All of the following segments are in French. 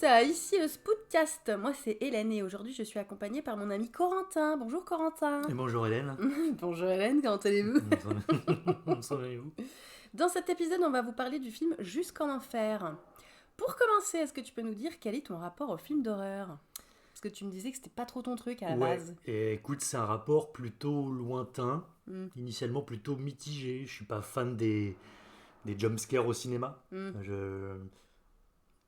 ici le Spoodcast. Moi c'est Hélène et aujourd'hui je suis accompagnée par mon ami Corentin. Bonjour Corentin. Et bonjour Hélène. Bonjour Hélène, comment allez-vous? Comment allez-vous? Dans cet épisode on va vous parler du film Jusqu'en enfer. Pour commencer, est-ce que tu peux nous dire quel est ton rapport au film d'horreur? Parce que tu me disais que c'était pas trop ton truc à la base. Et écoute, c'est un rapport plutôt lointain, Mm. initialement plutôt mitigé. Je suis pas fan des jumpscares au cinéma. Mm.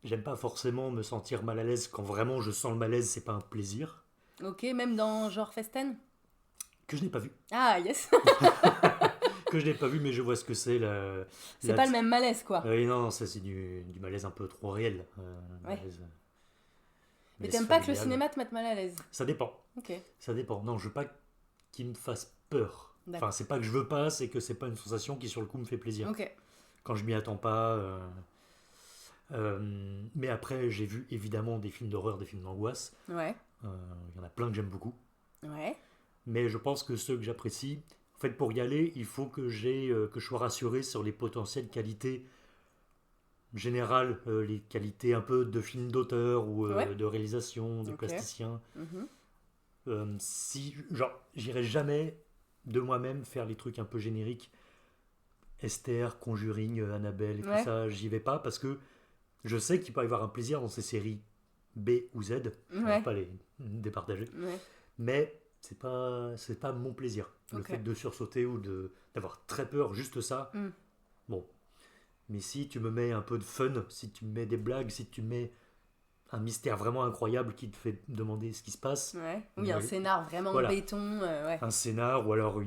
J'aime pas forcément me sentir mal à l'aise. Quand vraiment je sens le malaise, c'est pas un plaisir. Ok, même dans genre Festen? Que je n'ai pas vu. Ah yes. Que je n'ai pas vu, mais je vois ce que c'est. C'est pas le même malaise quoi. Oui, non, ça c'est du malaise un peu trop réel. Ouais. Malaise, Mais malaise t'aimes pas que le familial. cinéma te mette mal à l'aise? Ça dépend. Ok, Ça dépend. Non, je veux pas qu'il me fasse peur. d'accord. Enfin, c'est pas que je veux pas, c'est que c'est pas une sensation qui sur le coup me fait plaisir. Ok. Quand je m'y attends pas. Mais après, j'ai vu évidemment des films d'horreur, des films d'angoisse. Ouais. Il y en a plein que j'aime beaucoup. Ouais. Mais je pense que ceux que j'apprécie, en fait, pour y aller, il faut que je sois rassuré sur les potentielles qualités générales, les qualités un peu de film d'auteur ou Ouais. de réalisation, de Ok. plasticien. Mhm. Genre, j'irai jamais de moi-même faire les trucs un peu génériques. Esther, Conjuring, Annabelle et Ouais. tout ça, j'y vais pas parce que je sais qu'il peut y avoir un plaisir dans ces séries B ou Z. Je ne Ouais. vais pas les départager. Ouais. Mais c'est pas mon plaisir. Le Ok. fait de sursauter ou d'avoir très peur, juste ça. Mm. Bon. Mais si tu me mets un peu de fun, si tu me mets des blagues, si tu me mets un mystère vraiment incroyable qui te fait demander ce qui se passe, Ouais. Oui, un Ouais. scénar vraiment Voilà. béton. Ouais. un scénar ou alors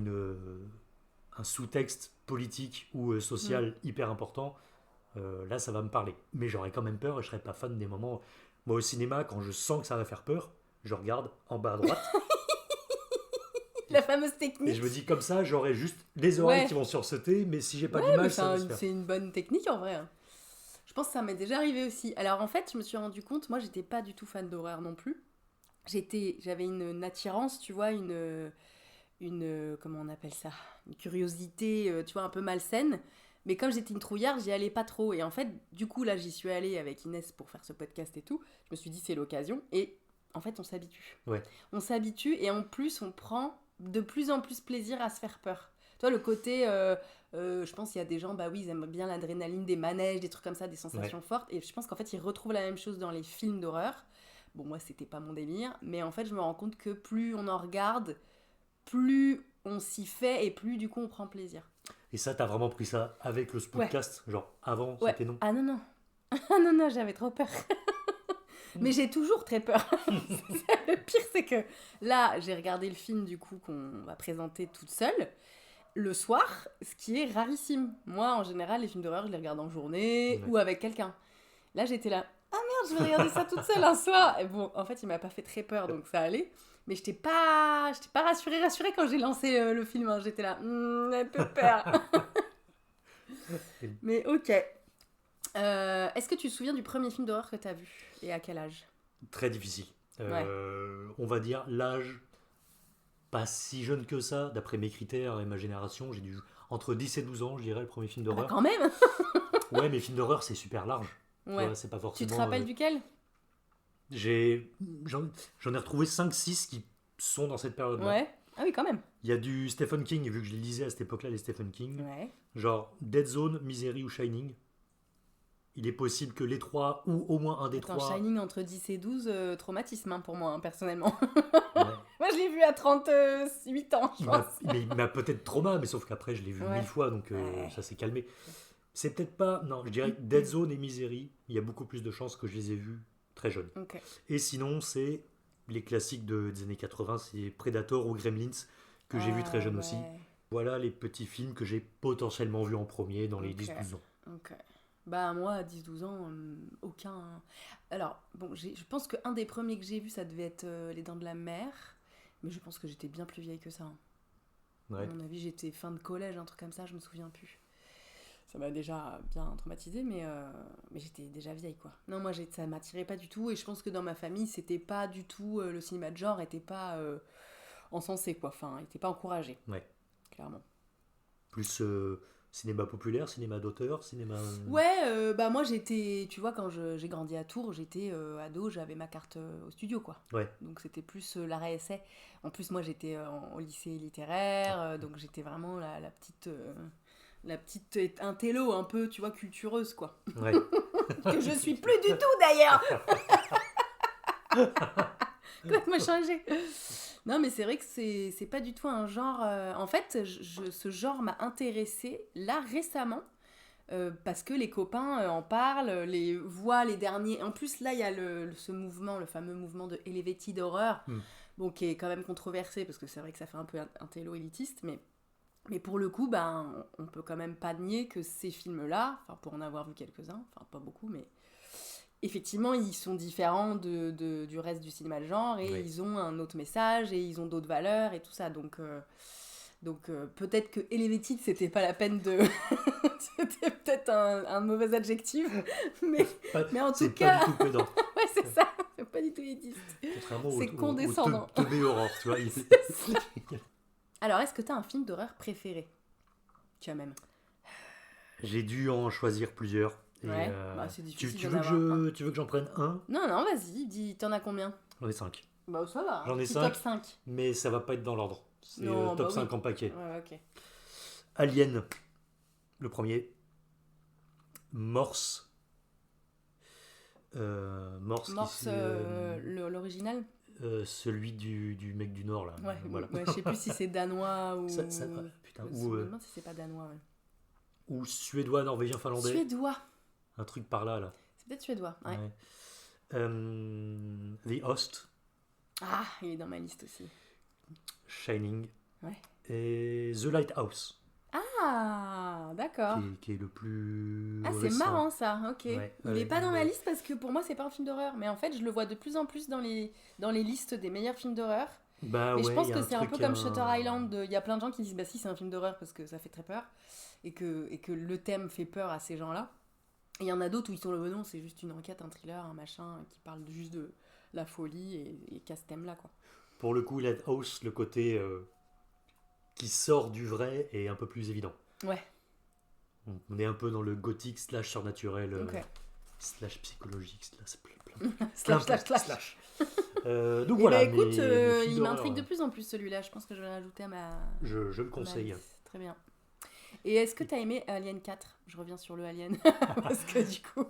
un sous-texte politique ou social hyper important, là ça va me parler. Mais j'aurais quand même peur et je serais pas fan des moments. Moi au cinéma, quand je sens que ça va faire peur, je regarde en bas à droite La fameuse et technique. je me dis comme ça, j'aurai juste les oreilles Ouais. qui vont sursauter, mais si j'ai pas Ouais, mais d'image, ça va se faire. c'est une bonne technique en vrai, hein. Je pense que ça m'est déjà arrivé aussi. Alors en fait, je me suis rendu compte, moi j'étais pas du tout fan d'horreur non plus. J'avais une attirance, tu vois, comment on appelle ça? Une curiosité, tu vois, un peu malsaine. Mais comme j'étais une trouillarde, j'y allais pas trop. Et en fait, du coup, là, j'y suis allée avec Inès pour faire ce podcast et tout. Je me suis dit, c'est l'occasion. Et en fait, on s'habitue. Ouais. On s'habitue et en plus, on prend de plus en plus plaisir à se faire peur. Toi, le côté, je pense qu'il y a des gens, bah oui, ils aiment bien l'adrénaline des manèges, des trucs comme ça, des sensations fortes. Et je pense qu'en fait, ils retrouvent la même chose dans les films d'horreur. Bon, moi, c'était pas mon délire. Mais en fait, je me rends compte que plus on en regarde, plus on s'y fait et plus du coup on prend plaisir. Et ça, t'as vraiment pris ça avec le podcast, genre avant, Ouais. c'était non. Ah non, non. Ah non, non, j'avais trop peur. Mais j'ai toujours très peur. Le pire, c'est que là, j'ai regardé le film du coup qu'on va présenter toute seule le soir, ce qui est rarissime. Moi, en général, les films d'horreur, je les regarde en journée Ouais. ou avec quelqu'un. Là, j'étais là, ah merde, je vais regarder ça toute seule un soir. Et bon, en fait, il m'a pas fait très peur, donc ça allait. Mais j'étais pas rassurée quand j'ai lancé le film, hein. J'étais là, un peu peur. Mais ok. Est-ce que tu te souviens du premier film d'horreur que t'as vu? Et à quel âge? Très difficile. On va dire l'âge pas si jeune que ça, d'après mes critères et ma génération, j'ai dû entre 10 et 12 ans, je dirais, le premier film Ah bah d'horreur. quand même. Ouais, mais film d'horreur, c'est super large. Tu Ouais. vois, c'est pas Tu forcément. te rappelles duquel? J'en ai retrouvé 5-6 qui sont dans cette période-là. Ouais. Ah oui, quand même. Il y a du Stephen King, vu que je les lisais à cette époque-là, les Stephen King. Ouais. Genre Dead Zone, Misery ou Shining. Il est possible que les trois, ou au moins un des Attends, trois. Shining entre 10 et 12, traumatisme hein, pour moi, hein, personnellement. Ouais. Moi, je l'ai vu à 38 ans, je pense. Il m'a peut-être trauma, mais sauf qu'après, je l'ai vu Ouais. 1000 fois, donc Ouais. ça s'est calmé. C'est peut-être pas. Non, je dirais Dead Zone et Misery, il y a beaucoup plus de chances que je les ai vus très jeunes. Ok. Et sinon, c'est les classiques des années 80, c'est Predator ou Gremlins, que j'ai vu très jeune aussi. Ouais. Voilà les petits films que j'ai potentiellement vus en premier dans les Ok. 10-12 ans. Ok. Bah moi, à 10-12 ans, aucun... Alors, bon, je pense qu'un des premiers que j'ai vu, ça devait être Les Dents de la Mer. Mais je pense que j'étais bien plus vieille que ça, hein. Ouais. À mon avis, j'étais fin de collège, un truc comme ça, je me souviens plus. Ça m'a déjà bien traumatisée, mais j'étais déjà vieille, quoi. Non, moi, ça m'attirait pas du tout. Et je pense que dans ma famille, c'était pas du tout... le cinéma de genre était pas encensé, quoi. Enfin, était pas encouragé, Ouais. clairement. Plus Cinéma populaire, cinéma d'auteur, cinéma... Ouais, bah moi j'étais, tu vois, quand j'ai grandi à Tours, j'étais ado, j'avais ma carte au studio, quoi. Ouais, Donc c'était plus l'arrêt-essai. En plus, moi j'étais au lycée littéraire, donc j'étais vraiment la petite intello un peu, tu vois, cultureuse, quoi. ouais. Que je suis plus du tout d'ailleurs. Complètement changé. Non, mais c'est vrai que c'est pas du tout un genre. En fait, ce genre m'a intéressée là récemment. Parce que les copains en parlent, les voient les derniers. En plus, là, il y a ce mouvement, le fameux mouvement de Elevated Horror, Hmm. bon, qui est quand même controversé parce que c'est vrai que ça fait un peu intello élitiste, mais pour le coup, ben, on peut quand même pas nier que ces films-là, enfin, pour en avoir vu quelques-uns, enfin, pas beaucoup, mais effectivement, ils sont différents du reste du cinéma de genre et Oui. ils ont un autre message et ils ont d'autres valeurs et tout ça. Donc peut-être que Elevated, c'était pas la peine de... c'était peut-être un mauvais adjectif, mais en tout C'est cas... pas du tout pédant. ouais, c'est ça, c'est pas du tout élitiste. Contrairement C'est condescendant. au teubé Aurore, tu vois. Alors, est-ce que t'as un film d'horreur préféré? Tu as même. J'ai dû en choisir plusieurs. Et, Ouais, bah c'est difficile tu d'en veux que avoir un. tu veux que j'en prenne un? Non, non, vas-y, dis, t'en as combien? J'en ai 5. Bah ça va, J'en ai petit 5. top 5. Mais ça va pas être dans l'ordre. C'est Non, top bah 5 oui. en paquet. Ouais, ok. Alien, le premier. Morse. Morse, Morse, l'original? celui du mec du Nord, là. Ouais, Voilà. ouais, je sais plus si c'est danois ou... Ouais, putain, Je me demande si c'est pas danois, ouais. ou suédois, norvégien, finlandais. Suédois. Un truc par là, là. C'est peut-être suédois, ouais. Ouais. The Host, Ah, il est dans ma liste aussi. Shining. Ouais. Et The Lighthouse, Ah, d'accord. qui est le plus Ah, c'est récent. marrant ça, ok. Ouais, Il ouais, est pas dans ma ouais. liste parce que pour moi c'est pas un film d'horreur, mais en fait je le vois de plus en plus dans les listes des meilleurs films d'horreur. Bah Mais je ouais, pense y a que un c'est un peu truc, comme Shutter Island, il y a plein de gens qui disent bah si c'est un film d'horreur parce que ça fait très peur et que le thème fait peur à ces gens-là. Et il y en a d'autres où ils sont le non, c'est juste une enquête, un thriller, un machin qui parle juste de la folie et qu'à ce thème-là quoi. Pour le coup, Lighthouse, le côté qui sort du vrai est un peu plus évident. Ouais, On est un peu dans le gothique slash surnaturel, ok. slash psychologique, slash plein, Slash. donc Et voilà, bah écoute, mes films il d'horreur, m'intrigue de plus en plus celui-là, je pense que je vais le rajouter à ma... je le à ma conseille. liste. Très bien. Et est-ce que t'as aimé Alien 4? Je reviens sur le Alien. Parce que du coup,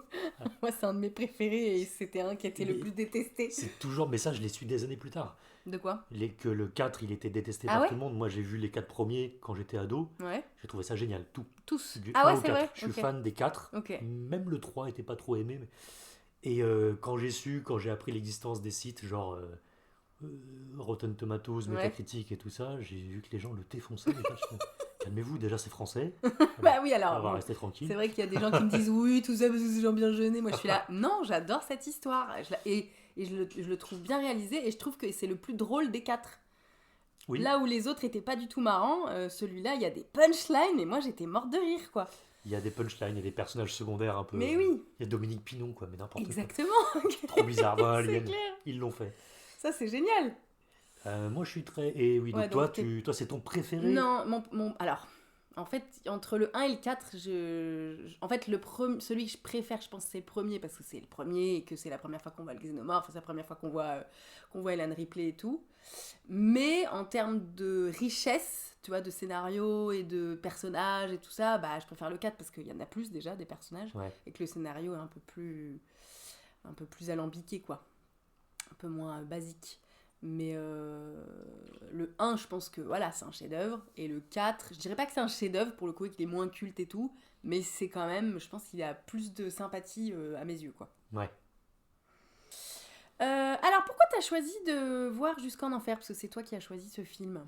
moi c'est un de mes préférés et c'était un qui était le Mais plus détesté. C'est toujours, mais ça je l'ai su des années plus tard. De quoi? Que le 4 il était détesté Ah par ouais? tout le monde. Moi j'ai vu les 4 premiers quand j'étais ado. Ouais. J'ai trouvé ça génial, tout. Tous. Du Ah 1 ouais, au c'est 4. vrai? Je suis Ok. fan des 4. Ok. Même le 3 était pas trop aimé. Et quand j'ai appris l'existence des sites genre Rotten Tomatoes, Ouais. Metacritic et tout ça, j'ai vu que les gens le défonçaient. Les gars, je fais, calmez-vous, déjà c'est français. Bah oui, On alors. va bon, rester tranquille. c'est vrai qu'il y a des gens qui me disent oui, tout ça parce que c'est des gens bien jeûnés. Moi je suis là, non, j'adore cette histoire. Et je le trouve bien réalisé et je trouve que c'est le plus drôle des 4. Oui. Là où les autres étaient pas du tout marrants, celui-là, il y a des punchlines et moi j'étais morte de rire quoi. Il y a des punchlines, il y a des personnages secondaires un peu. Mais oui, Il y a Dominique Pinon, quoi, mais n'importe exactement. quoi. Trop bizarre. Bah, C'est Alien, clair. ils l'ont fait. Ça c'est génial. Moi je suis très. Et oui, donc Ouais, toi, donc toi c'est ton préféré. Non, alors, en fait, entre le 1 et le 4, en fait, celui que je préfère, je pense, c'est le premier, parce que c'est le premier et que c'est la première fois qu'on voit le xénomorphe, c'est la première fois qu'on voit Ellen Ripley et tout. Mais en termes de richesse, tu vois, de scénario et de personnages et tout ça, bah, je préfère le 4 parce qu'il y en a plus déjà, des personnages, Ouais. et que le scénario est un peu plus alambiqué, quoi. Un peu moins basique. Mais le 1, je pense que voilà, c'est un chef-d'œuvre. Et le 4, je dirais pas que c'est un chef-d'œuvre pour le coup, qu'il est moins culte et tout. Mais c'est quand même, je pense qu'il a plus de sympathie à mes yeux, quoi. Ouais. Alors pourquoi t'as choisi de voir Jusqu'en Enfer? Parce que c'est toi qui as choisi ce film.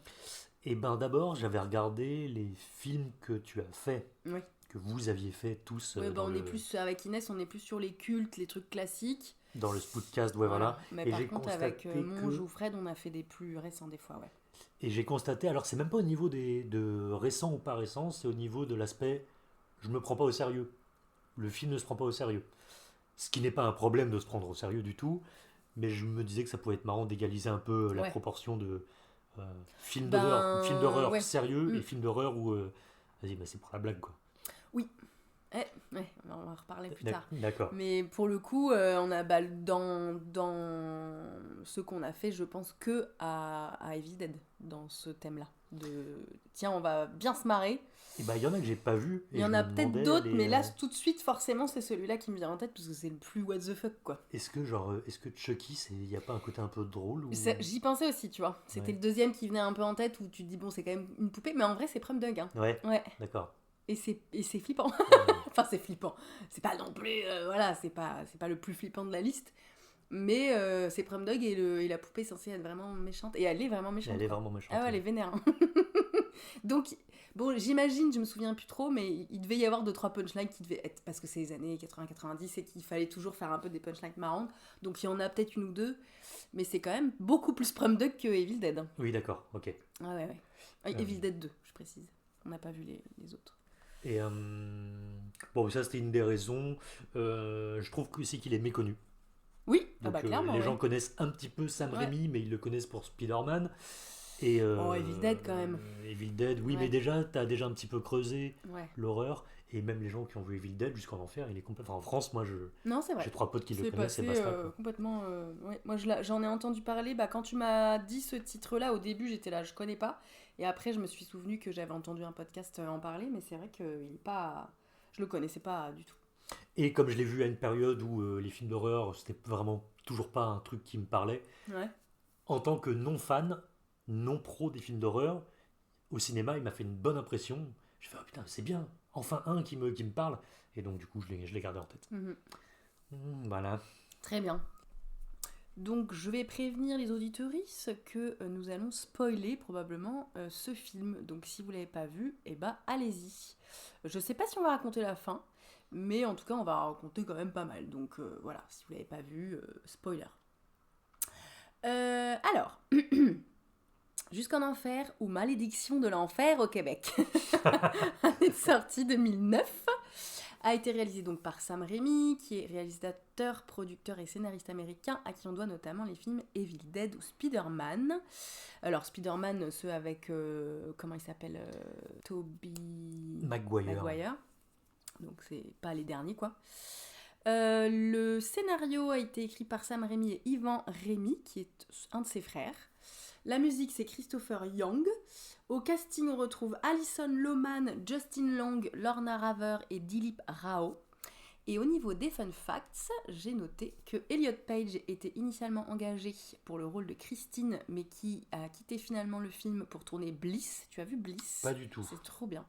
Et ben d'abord, j'avais regardé les films que tu as fait, Oui. que vous aviez fait tous Ouais, dans, on le, est plus avec Inès, on est plus sur les cultes, les trucs classiques. dans le Spoutcast, ouais, voilà. Mais Et par j'ai contre, avec constaté Monge que- ou Fred, on a fait des plus récents des fois, ouais. Et j'ai constaté, alors c'est même pas au niveau de récent ou pas récent, c'est au niveau de l'aspect je me prends pas au sérieux. Le film ne se prend pas au sérieux. Ce qui n'est pas un problème de se prendre au sérieux du tout, mais je me disais que ça pouvait être marrant d'égaliser un peu la Ouais. proportion de film Ben, d'horreur ouais. sérieux Mm. et film d'horreur où vas-y, bah, c'est pour la blague quoi. Ouais, on va en reparler plus tard. D'accord. Mais pour le coup, on a dans ce qu'on a fait, je pense que à Evil Dead, dans ce thème-là. Tiens, on va bien se marrer. Et il y en a que j'ai pas vu. Il y en a peut-être d'autres, mais là, tout de suite, forcément, c'est celui-là qui me vient en tête, parce que c'est le plus what the fuck, quoi. Est-ce que Chucky, il y a pas un côté un peu drôle ou... J'y pensais aussi, tu vois. C'était le deuxième qui venait un peu en tête, où tu te dis, bon, c'est quand même une poupée, mais en vrai, c'est Prom Dog. Hein. Ouais, Ouais. d'accord. Et c'est flippant. Enfin, c'est flippant. C'est pas non plus... voilà, c'est pas le plus flippant de la liste. Mais c'est Prom Dog et la poupée est censée être vraiment méchante. Et elle est vraiment méchante. Elle est vraiment méchante. Ah ouais, elle est vénère. Donc, bon, j'imagine, je me souviens plus trop, mais il devait y avoir 2-3 punchlines qui devaient être... Parce que c'est les années 80-90 et qu'il fallait toujours faire un peu des punchlines marrantes. Donc, il y en a peut-être une ou deux. Mais c'est quand même beaucoup plus Prom Dog que Evil Dead. Hein. Oui, d'accord, ok. Ah ouais. Evil Dead 2, je précise. On n'a pas vu les autres. Et bon, ça c'était une des raisons. Je trouve aussi qu'il est méconnu. Oui, Donc, clairement. les gens connaissent un petit peu Sam Raimi, mais ils le connaissent pour Spider-Man. Et, Evil Dead quand même. Evil Dead, oui, mais déjà, t'as déjà un petit peu creusé l'horreur. Et même les gens qui ont vu Evil Dead jusqu'en enfer, il est complètement. Enfin, en France, moi, non, c'est vrai. j'ai 3 potes qui le connaissent, c'est basta. Complètement. Ouais. Moi, j'en ai entendu parler. Quand tu m'as dit ce titre-là, au début, j'étais là, je connais pas. Et après, je me suis souvenu que j'avais entendu un podcast en parler, mais c'est vrai que il est pas. Je le connaissais pas du tout. Et comme je l'ai vu à une période où les films d'horreur, c'était vraiment toujours pas un truc qui me parlait. Ouais. En tant que non-fan, non-pro des films d'horreur, au cinéma, il m'a fait une bonne impression. Je fais, putain, c'est bien, enfin un qui me parle. Et donc, du coup, je l'ai gardé en tête. Voilà. Très bien. Donc, je vais prévenir les auditorices que nous allons spoiler probablement ce film. Donc, si vous ne l'avez pas vu, allez-y. Je sais pas si on va raconter la fin, mais en tout cas, on va raconter quand même pas mal. Donc, voilà, si vous ne l'avez pas vu, spoiler. Alors... Jusqu'en enfer ou Malédiction de l'enfer au Québec. Année de sortie 2009. A été réalisé donc par Sam Raimi, qui est réalisateur, producteur et scénariste américain, à qui on doit notamment les films Evil Dead ou Spider-Man. Alors Spider-Man, ceux avec, comment il s'appelle, Tobey Maguire. Donc c'est pas les derniers quoi. Le scénario a été écrit par Sam Raimi et Ivan Raimi, qui est un de ses frères. La musique, c'est Christopher Young. Au casting, on retrouve Alison Lohman, Justin Long, Lorna Raver et Dilip Rao. Et au niveau des fun facts, j'ai noté que Elliot Page était initialement engagé pour le rôle de Christine, mais qui a quitté finalement le film pour tourner Bliss. Tu as vu Bliss ? Pas du tout. C'est trop bien.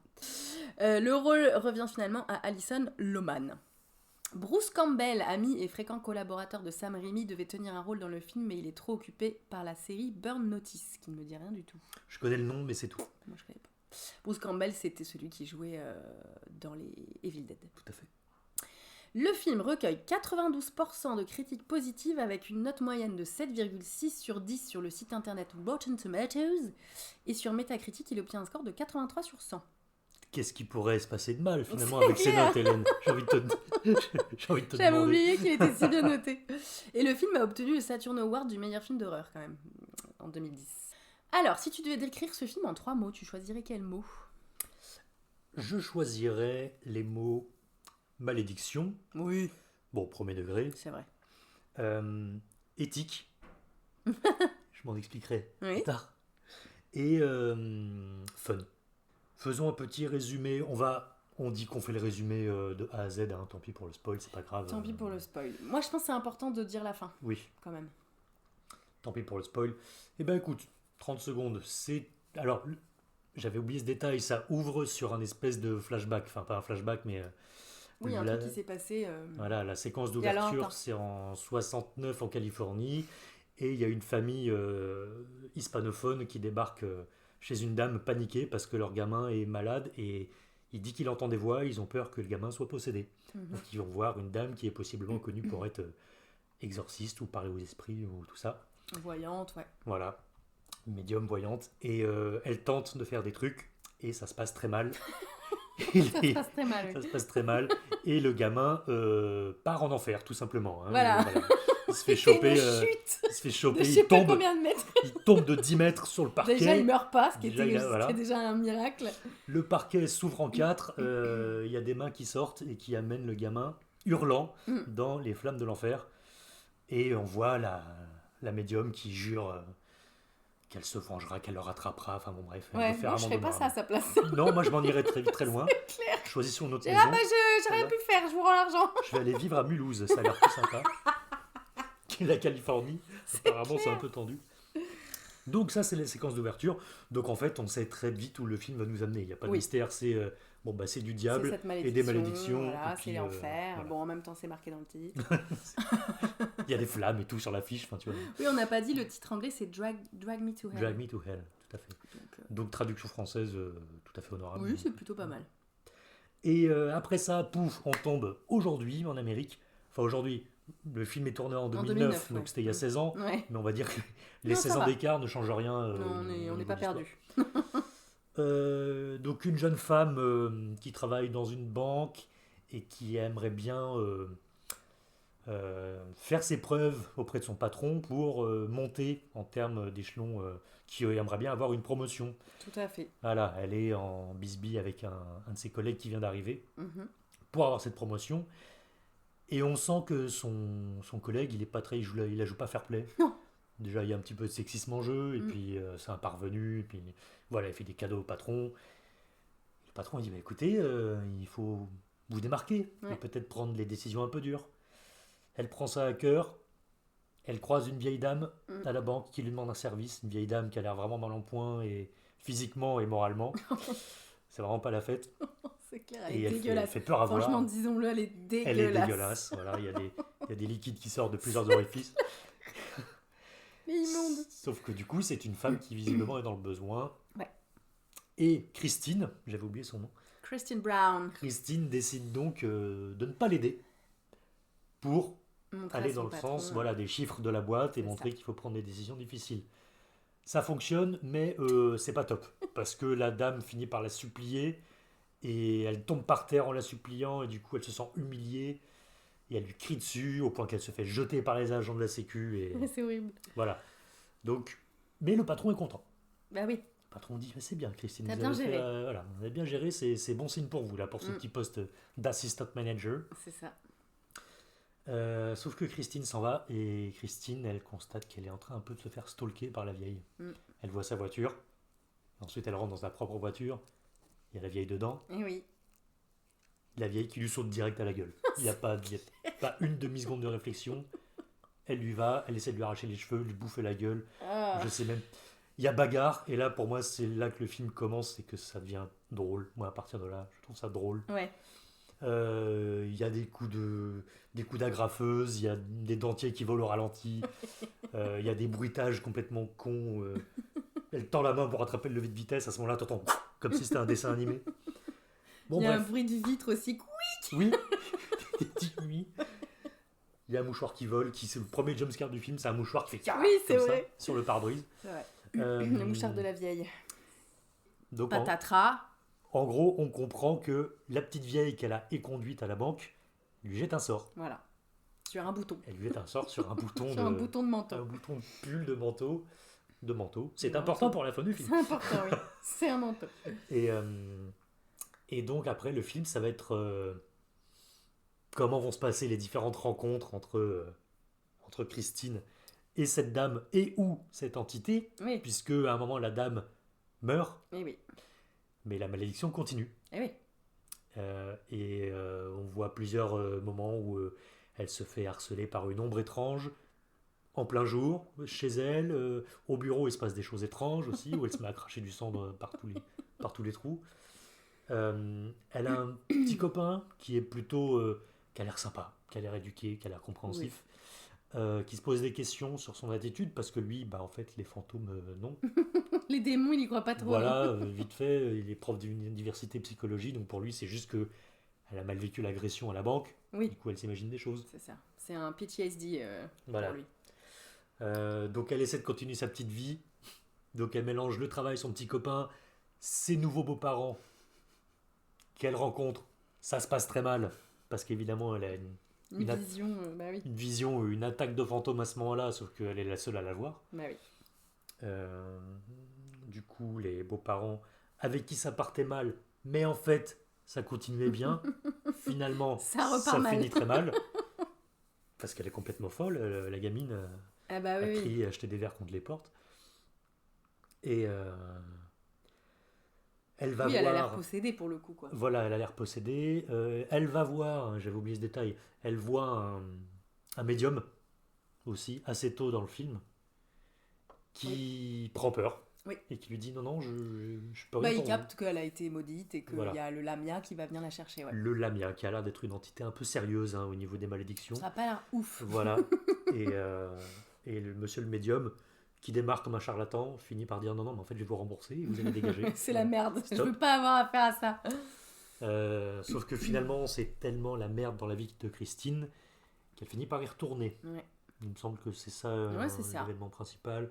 Le rôle revient finalement à Alison Lohman. Bruce Campbell, ami et fréquent collaborateur de Sam Raimi, devait tenir un rôle dans le film, mais il est trop occupé par la série Burn Notice, qui ne me dit rien du tout. Je connais le nom, mais c'est tout. Moi, je connais pas. Bruce Campbell, c'était celui qui jouait dans les Evil Dead. Tout à fait. Le film recueille 92% de critiques positives avec une note moyenne de 7,6 sur 10 sur le site internet Rotten Tomatoes, et sur Metacritic, il obtient un score de 83 sur 100. Qu'est-ce qui pourrait se passer de mal finalement avec ces notes, Hélène ? J'ai envie de te J'avais demander. oublié qu'il était si bien noté. Et le film a obtenu le Saturn Award du meilleur film d'horreur quand même, en 2010. Alors, si tu devais décrire ce film en 3 mots, tu choisirais quel mot ? Je choisirais les mots malédiction. Oui. Bon, premier degré. C'est vrai. Éthique. Je m'en expliquerai plus tard. Et fun. Faisons un petit résumé. On dit qu'on fait le résumé de A à Z. Hein. Tant pis pour le spoil, c'est pas grave. Tant pis pour le spoil. Moi, je pense que c'est important de dire la fin. Oui. Quand même. Tant pis pour le spoil. Eh ben écoute, 30 secondes. Alors, j'avais oublié ce détail. Ça ouvre sur un espèce de flashback. Enfin, pas un flashback, mais... oui, un truc qui s'est passé... Voilà, la séquence d'ouverture, c'est en 69 en Californie. Et il y a une famille hispanophone qui débarque chez une dame paniquée parce que leur gamin est malade et il dit qu'il entend des voix, ils ont peur que le gamin soit possédé. Donc ils vont voir une dame qui est possiblement connue pour être exorciste ou parler aux esprits ou tout ça. Voyante, ouais. Voilà, médium, voyante. Et elle tente de faire des trucs et ça se passe très mal. Ça se passe très mal. Ça se passe très mal. Et le gamin part en enfer, tout simplement. Hein. Voilà. Il se fait C'est une choper, chute il se fait de choper, je sais pas combien de mètres. il tombe de 10 mètres sur le parquet. Déjà, il meurt pas, ce qui Déjà, est déjà un miracle. Le parquet s'ouvre en quatre, il y a des mains qui sortent et qui amènent le gamin hurlant Mm. dans les flammes de l'enfer. Et on voit la médium qui jure qu'elle se vengera, qu'elle le rattrapera. Enfin bon, bref, elle Ouais, veut faire moi je un ferais monde pas ça à noir. sa place. Non, moi je m'en irais très vite, très loin. Claire. Choisissons une autre J'ai maison. ah bah j'ai rien pu faire, je vous rends l'argent. Je vais aller vivre à Mulhouse, ça a l'air plus sympa. La Californie, apparemment c'est un peu tendu. Donc ça c'est les séquences d'ouverture. Donc en fait on sait très vite où le film va nous amener. Il n'y a pas de Oui. mystère, c'est c'est du C'est diable cette et des malédictions. voilà, et puis, c'est l'enfer. voilà. Bon, en même temps, c'est marqué dans le titre. Il y a des flammes et tout sur l'affiche. Enfin, tu vois. Oui, on n'a pas dit le titre anglais, c'est Drag Me to Hell. Drag Me to Hell, tout à fait. Donc traduction française tout à fait honorable. Oui, c'est plutôt pas mal. Et après ça, pouf, on tombe aujourd'hui en Amérique. Enfin aujourd'hui, le film est tourné en 2009, donc ouais. c'était il y a 16 ans. Ouais. Mais on va dire que les Non, ça 16 ans va. d'écart ne changent rien. Non, on n'est pas perdu. Donc une jeune femme qui travaille dans une banque et qui aimerait bien faire ses preuves auprès de son patron pour monter en termes d'échelon, qui aimerait bien avoir une promotion. Tout à fait. Voilà, elle est en bisbille avec un de ses collègues qui vient d'arriver Mhm. pour avoir cette promotion. Et on sent que son collègue, il est pas très, il la joue pas fair play. Non. Déjà, il y a un petit peu de sexisme en jeu, et puis c'est un parvenu, et puis voilà, il fait des cadeaux au patron. Le patron, il dit, bah, écoutez, il faut vous démarquer, Ouais. et peut-être prendre les décisions un peu dures. Elle prend ça à cœur, elle croise une vieille dame à la banque qui lui demande un service, une vieille dame qui a l'air vraiment mal en point, et physiquement et moralement. C'est vraiment pas la fête. C'est clair, elle Et est elle dégueulasse. fait peur à voir. Franchement, disons-le, elle est dégueulasse. Elle est dégueulasse, voilà, il y a des liquides qui sortent de plusieurs orifices. Elle est immonde. Sauf que du coup, c'est une femme qui visiblement est dans le besoin. Ouais. Et Christine, j'avais oublié son nom, Christine Brown. Christine décide donc de ne pas l'aider pour Montrer à aller son dans le patron, sens des chiffres de la boîte et C'est montrer ça. qu'il faut prendre des décisions difficiles. Ça fonctionne, mais c'est pas top. Parce que la dame finit par la supplier et elle tombe par terre en la suppliant et du coup elle se sent humiliée et elle lui crie dessus au point qu'elle se fait jeter par les agents de la sécu et C'est horrible. voilà. Donc, mais le patron est content. Bah oui. Le patron dit mais c'est bien Christine, T'as vous bien avez géré. voilà, vous avez bien géré, c'est bon signe pour vous là pour ce petit poste d'assistant manager. C'est ça. Sauf que Christine s'en va et Christine elle constate qu'elle est en train un peu de se faire stalker par la vieille. Elle voit sa voiture, ensuite elle rentre dans sa propre voiture, il y a la vieille dedans, Et oui. la vieille qui lui saute direct à la gueule. Il n'y a pas une demi-seconde de réflexion. Elle lui va, elle essaie de lui arracher les cheveux, lui bouffer la gueule. Ah. Je sais même. Il y a bagarre, et là pour moi c'est là que le film commence, c'est que ça devient drôle. Moi à partir de là, je trouve ça drôle. Ouais. Il y a des coups d'agrafeuse, il y a des dentiers qui volent au ralenti, il y a des bruitages complètement cons. Elle tend la main pour attraper le levier de vitesse, à ce moment-là t'entends comme si c'était un dessin animé. Bon Il y a un bref, bruit de vitre aussi. oui, des petits oui. Il y a un mouchoir qui vole, c'est le premier jumpscare du film, c'est un mouchoir qui fait Oui, c'est comme ça, vrai. sur le pare-brise. C'est vrai. Euh, Le mouchard de la vieille. Donc Patatras. en gros, on comprend que la petite vieille qu'elle a éconduite à la banque lui jette un sort. Voilà. Sur un bouton. Elle lui jette un sort sur un bouton Sur un bouton de manteau. un bouton de pull de manteau. C'est De important manteau. pour la fin du film. C'est important, oui. C'est un manteau. Et donc après le film, ça va être comment vont se passer les différentes rencontres entre Christine et cette dame et ou cette entité, Oui. puisque à un moment la dame meurt, Eh oui. mais la malédiction continue. Eh oui. On voit plusieurs moments où elle se fait harceler par une ombre étrange en plein jour, chez elle, au bureau il se passe des choses étranges aussi, où elle se met à cracher du sang par tous les trous. Elle a un petit copain qui est plutôt qui a l'air sympa, qui a l'air éduqué, qui a l'air compréhensif, qui se pose des questions sur son attitude parce que lui, en fait, les fantômes, non. Les démons, il y croit pas trop. Voilà, vite fait, il est prof d'université psychologie, donc pour lui, c'est juste que elle a mal vécu l'agression à la banque. Oui. Du coup, elle s'imagine des choses. C'est ça. C'est un PTSD Voilà. pour lui. Donc elle essaie de continuer sa petite vie. Donc elle mélange le travail, son petit copain, ses nouveaux beaux-parents qu'elle rencontre. Ça se passe très mal parce qu'évidemment elle a Une vision, bah oui. Une vision, une attaque de fantôme à ce moment-là, sauf qu'elle est la seule à la voir. Bah oui. Du coup, les beaux-parents, avec qui ça partait mal, mais en fait, ça continuait bien. Finalement, ça finit très mal. Parce qu'elle est complètement folle, la gamine ah bah oui, a crié, a jeté des verres contre les portes. Et elle va voir... elle a l'air possédée pour le coup, quoi. Voilà, elle a l'air possédée. Elle va voir, j'avais oublié ce détail, elle voit un médium aussi, assez tôt dans le film, qui prend peur. Oui. Et qui lui dit non, je peux rien il pour capte qu'elle a été maudite et qu'il voilà. y a le Lamia qui va venir la chercher. Ouais. Le Lamia, qui a l'air d'être une entité un peu sérieuse au niveau des malédictions. Ça n'a pas l'air ouf. Voilà. Et le monsieur le médium, qui démarre comme un charlatan, finit par dire non, mais en fait je vais vous rembourser et vous allez dégager. C'est la merde, je veux pas avoir affaire à ça. Sauf que finalement, c'est tellement la merde dans la vie de Christine qu'elle finit par y retourner. Ouais. Il me semble que c'est ça l'événement principal.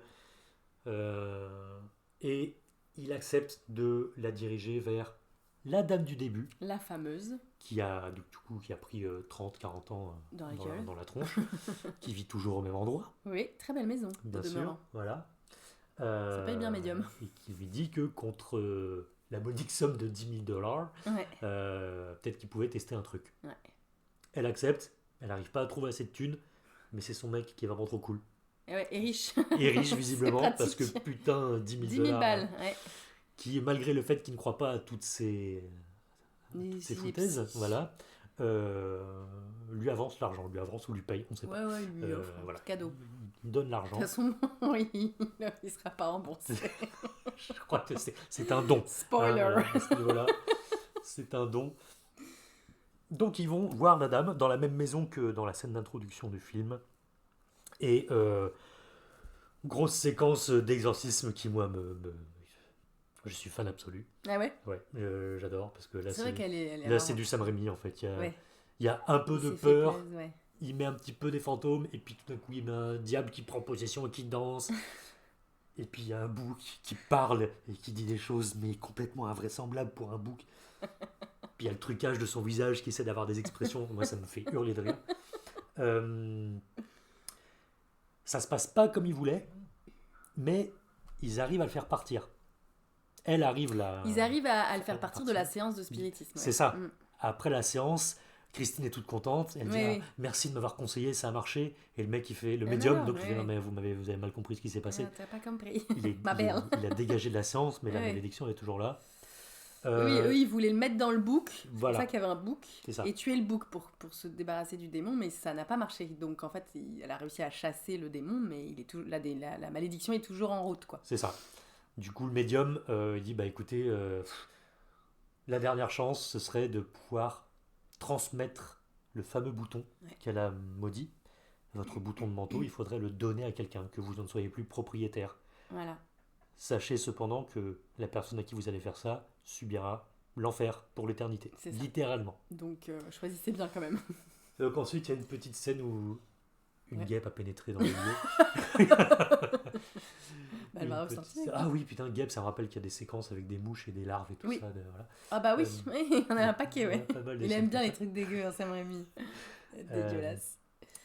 Et il accepte de la diriger vers la dame du début. La fameuse. Qui a pris 30-40 ans dans la tronche. Qui vit toujours au même endroit. Oui, très belle maison. Bien sûr, voilà. Ça paye bien médium. Et qui lui dit que contre la modique somme de $10,000, ouais. Peut-être qu'il pouvait tester un truc. Ouais. Elle accepte, elle n'arrive pas à trouver assez de thunes, mais c'est son mec qui est vraiment trop cool. Et riche. Et riche, visiblement, parce que putain, $10,000 balles, ouais. Qui, malgré le fait qu'il ne croit pas à toutes ces foutaises, voilà, lui avance l'argent, lui avance ou lui paye, on ne sait pas. Ouais, lui offre voilà. cadeau. Il donne l'argent. De toute façon, oui, il ne sera pas remboursé. Je crois que c'est un don. Spoiler. À ce niveau-là, c'est un don. Donc ils vont voir la dame dans la même maison que dans la scène d'introduction du film. Et grosse séquence d'exorcisme qui, moi, je suis fan absolu. Ah ouais? Ouais, j'adore, parce que là, c'est vrai qu'elle est là c'est du Sam Raimi, en fait. Il y a un peu de fait peur, plaise, ouais. Il met un petit peu des fantômes, et puis tout d'un coup, il met un diable qui prend possession et qui danse. Et puis, il y a un bouc qui parle et qui dit des choses, mais complètement invraisemblables pour un bouc. Puis, il y a le trucage de son visage qui essaie d'avoir des expressions. Moi, ça me fait hurler de rire. Ça se passe pas comme ils voulaient, mais ils arrivent à le faire partir. Ils arrivent à le faire partir de la séance de spiritisme. Ouais. C'est ça. Après la séance, Christine est toute contente. Elle dit merci de m'avoir conseillé, ça a marché. Et le mec, il fait le médium. Donc il fait non, mais vous avez mal compris ce qui s'est passé. T'as pas compris. Ma belle. Il a dégagé de la séance, mais la malédiction elle est toujours là. Oui, eux, ils voulaient le mettre dans le bouc. Voilà. C'est ça qu'il y avait un bouc. Et tuer le bouc pour se débarrasser du démon, mais ça n'a pas marché. Donc en fait, elle a réussi à chasser le démon, mais il est la malédiction est toujours en route, quoi. C'est ça. Du coup, le médium, il dit, écoutez, la dernière chance, ce serait de pouvoir transmettre le fameux bouton qu'elle a maudit, votre bouton de manteau, il faudrait le donner à quelqu'un, que vous ne soyez plus propriétaire. Voilà. Sachez cependant que la personne à qui vous allez faire ça subira l'enfer pour l'éternité, littéralement. Donc, choisissez bien quand même. Donc ensuite, il y a une petite scène où une guêpe a pénétré dans le lieu. Elle va ressortir. Ah oui, putain, guêpe, ça me rappelle qu'il y a des séquences avec des mouches et des larves et tout ça. Voilà. Ah bah oui, il y en a un paquet, ouais. Il aime bien les ça. trucs dégueux, hein, Sam Raimi. Dégueulasse.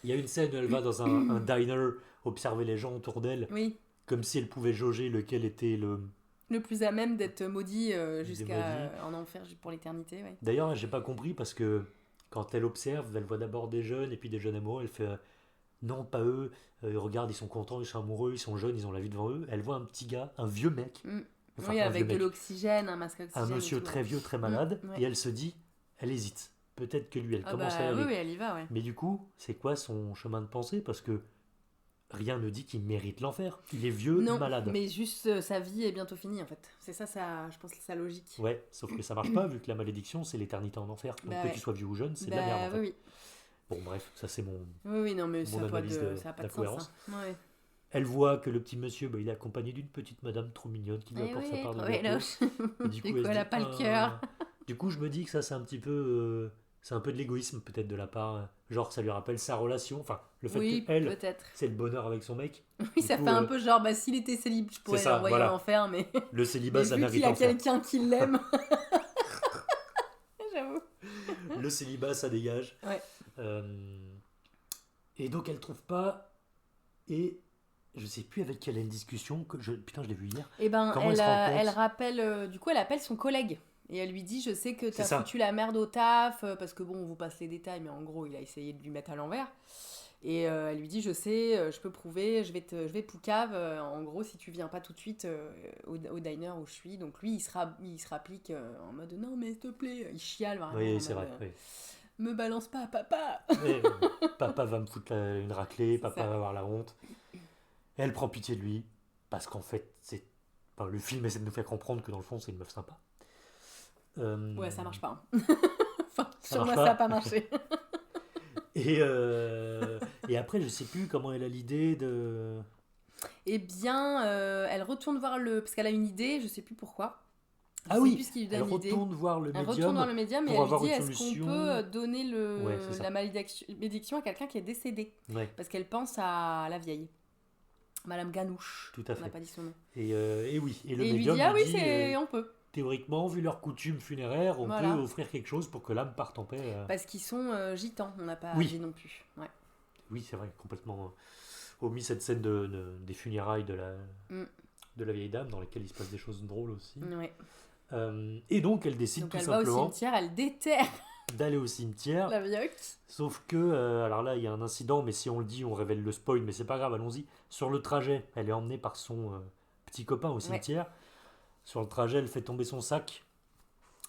Il y a une scène où elle va dans un diner observer les gens autour d'elle, comme si elle pouvait jauger lequel était le plus à même d'être maudit jusqu'à en enfer pour l'éternité. Ouais. D'ailleurs, j'ai pas compris parce que quand elle observe, elle voit d'abord des jeunes et puis des jeunes amoureux, elle fait non, pas eux, regarde, ils sont contents, ils sont amoureux, ils sont jeunes, ils ont la vie devant eux. Elle voit un petit gars, un vieux mec. Avec de l'oxygène, un masque à oxygène. Un monsieur très vieux, très malade, et elle se dit, elle hésite. Peut-être que lui, elle commence à y aller. Oui, elle y va, ouais. Mais du coup, c'est quoi son chemin de pensée? Parce que rien ne dit qu'il mérite l'enfer. Il est vieux, malade. Mais juste sa vie est bientôt finie, en fait. C'est ça, je pense, sa logique. Ouais, sauf que ça marche pas, vu que la malédiction, c'est l'éternité en enfer. Donc que tu sois vieux ou jeune, c'est de la merde, en fait. Oui. Bon, bref, ça c'est mon non, mais ça analyse n'a pas de cohérence. Sens, hein. Ouais. Elle voit que le petit monsieur, il est accompagné d'une petite madame trop mignonne qui lui apporte sa part de gâteau. Du coup, elle n'a pas le cœur. Du coup, je me dis que ça, c'est un petit peu... c'est un peu de l'égoïsme, peut-être, de la part. Genre, ça lui rappelle sa relation. Enfin, le fait qu'elle, c'est le bonheur avec son mec. Oui, ça fait un peu genre, s'il était célibataire, je pourrais l'envoyer en enfer, mais... Le célibat, ça mérite l'enfer. Vu qu'il y a quelqu'un qui l'aime... J'avoue. Le célibat, ça dégage. Ouais. Et donc elle trouve pas, et je sais plus avec qui elle a une discussion, putain je l'ai vu hier. Et ben, Comment elle se rend compte elle rappelle, du coup, elle appelle son collègue. Et elle lui dit, je sais que C'est t'as ça. foutu la merde au taf, parce que bon, on vous passe les détails, mais en gros, il a essayé de lui mettre à l'envers. Et elle lui dit, je sais, je peux prouver, je vais poucave, en gros, si tu viens pas tout de suite au diner où je suis. Donc lui, il se rapplique en mode, non mais s'il te plaît, il chiale vraiment. Oui, en c'est mode, vrai. Oui. me balance pas, papa. Et, papa va me foutre une raclée, C'est papa ça. va avoir la honte. Et elle prend pitié de lui, parce qu'en fait, enfin, le film essaie de nous faire comprendre que dans le fond, c'est une meuf sympa. Ouais, ça marche pas. Hein. Enfin, Ça sur marche moi, pas. ça a pas marché. Et après, je sais plus comment elle a l'idée de. Eh bien, elle retourne voir le... Parce qu'elle a une idée, je sais plus pourquoi. Je Ah sais oui, plus ce qui lui elle donne l'idée. retourne voir le Elle retourne voir médium le médium et pour elle lui avoir dit, une est-ce qu'on solution. peut donner Ouais, c'est ça. la malédiction à quelqu'un qui est décédé? Ouais, Parce qu'elle pense à la vieille. Madame Ganouche. tout à On n'a fait. pas dit son nom. Et oui, et le Et il lui médium dit, ah oui, dit, on peut. théoriquement, vu leur coutume funéraire, on Voilà. peut offrir quelque chose pour que l'âme parte en paix. Parce qu'ils sont gitans, on n'a pas Oui. dit non plus. Ouais. Oui, c'est vrai, complètement omis cette scène des funérailles Mm. de la vieille dame, dans laquelle il se passe des choses drôles aussi. Ouais. Et donc, elle décide Donc tout elle va au simplement cimetière, elle déterre d'aller au cimetière. la vieille. Sauf que, alors là, il y a un incident, mais si on le dit, on révèle le spoil, mais c'est pas grave, allons-y. Sur le trajet, elle est emmenée par son petit copain au cimetière. Sur le trajet, elle fait tomber son sac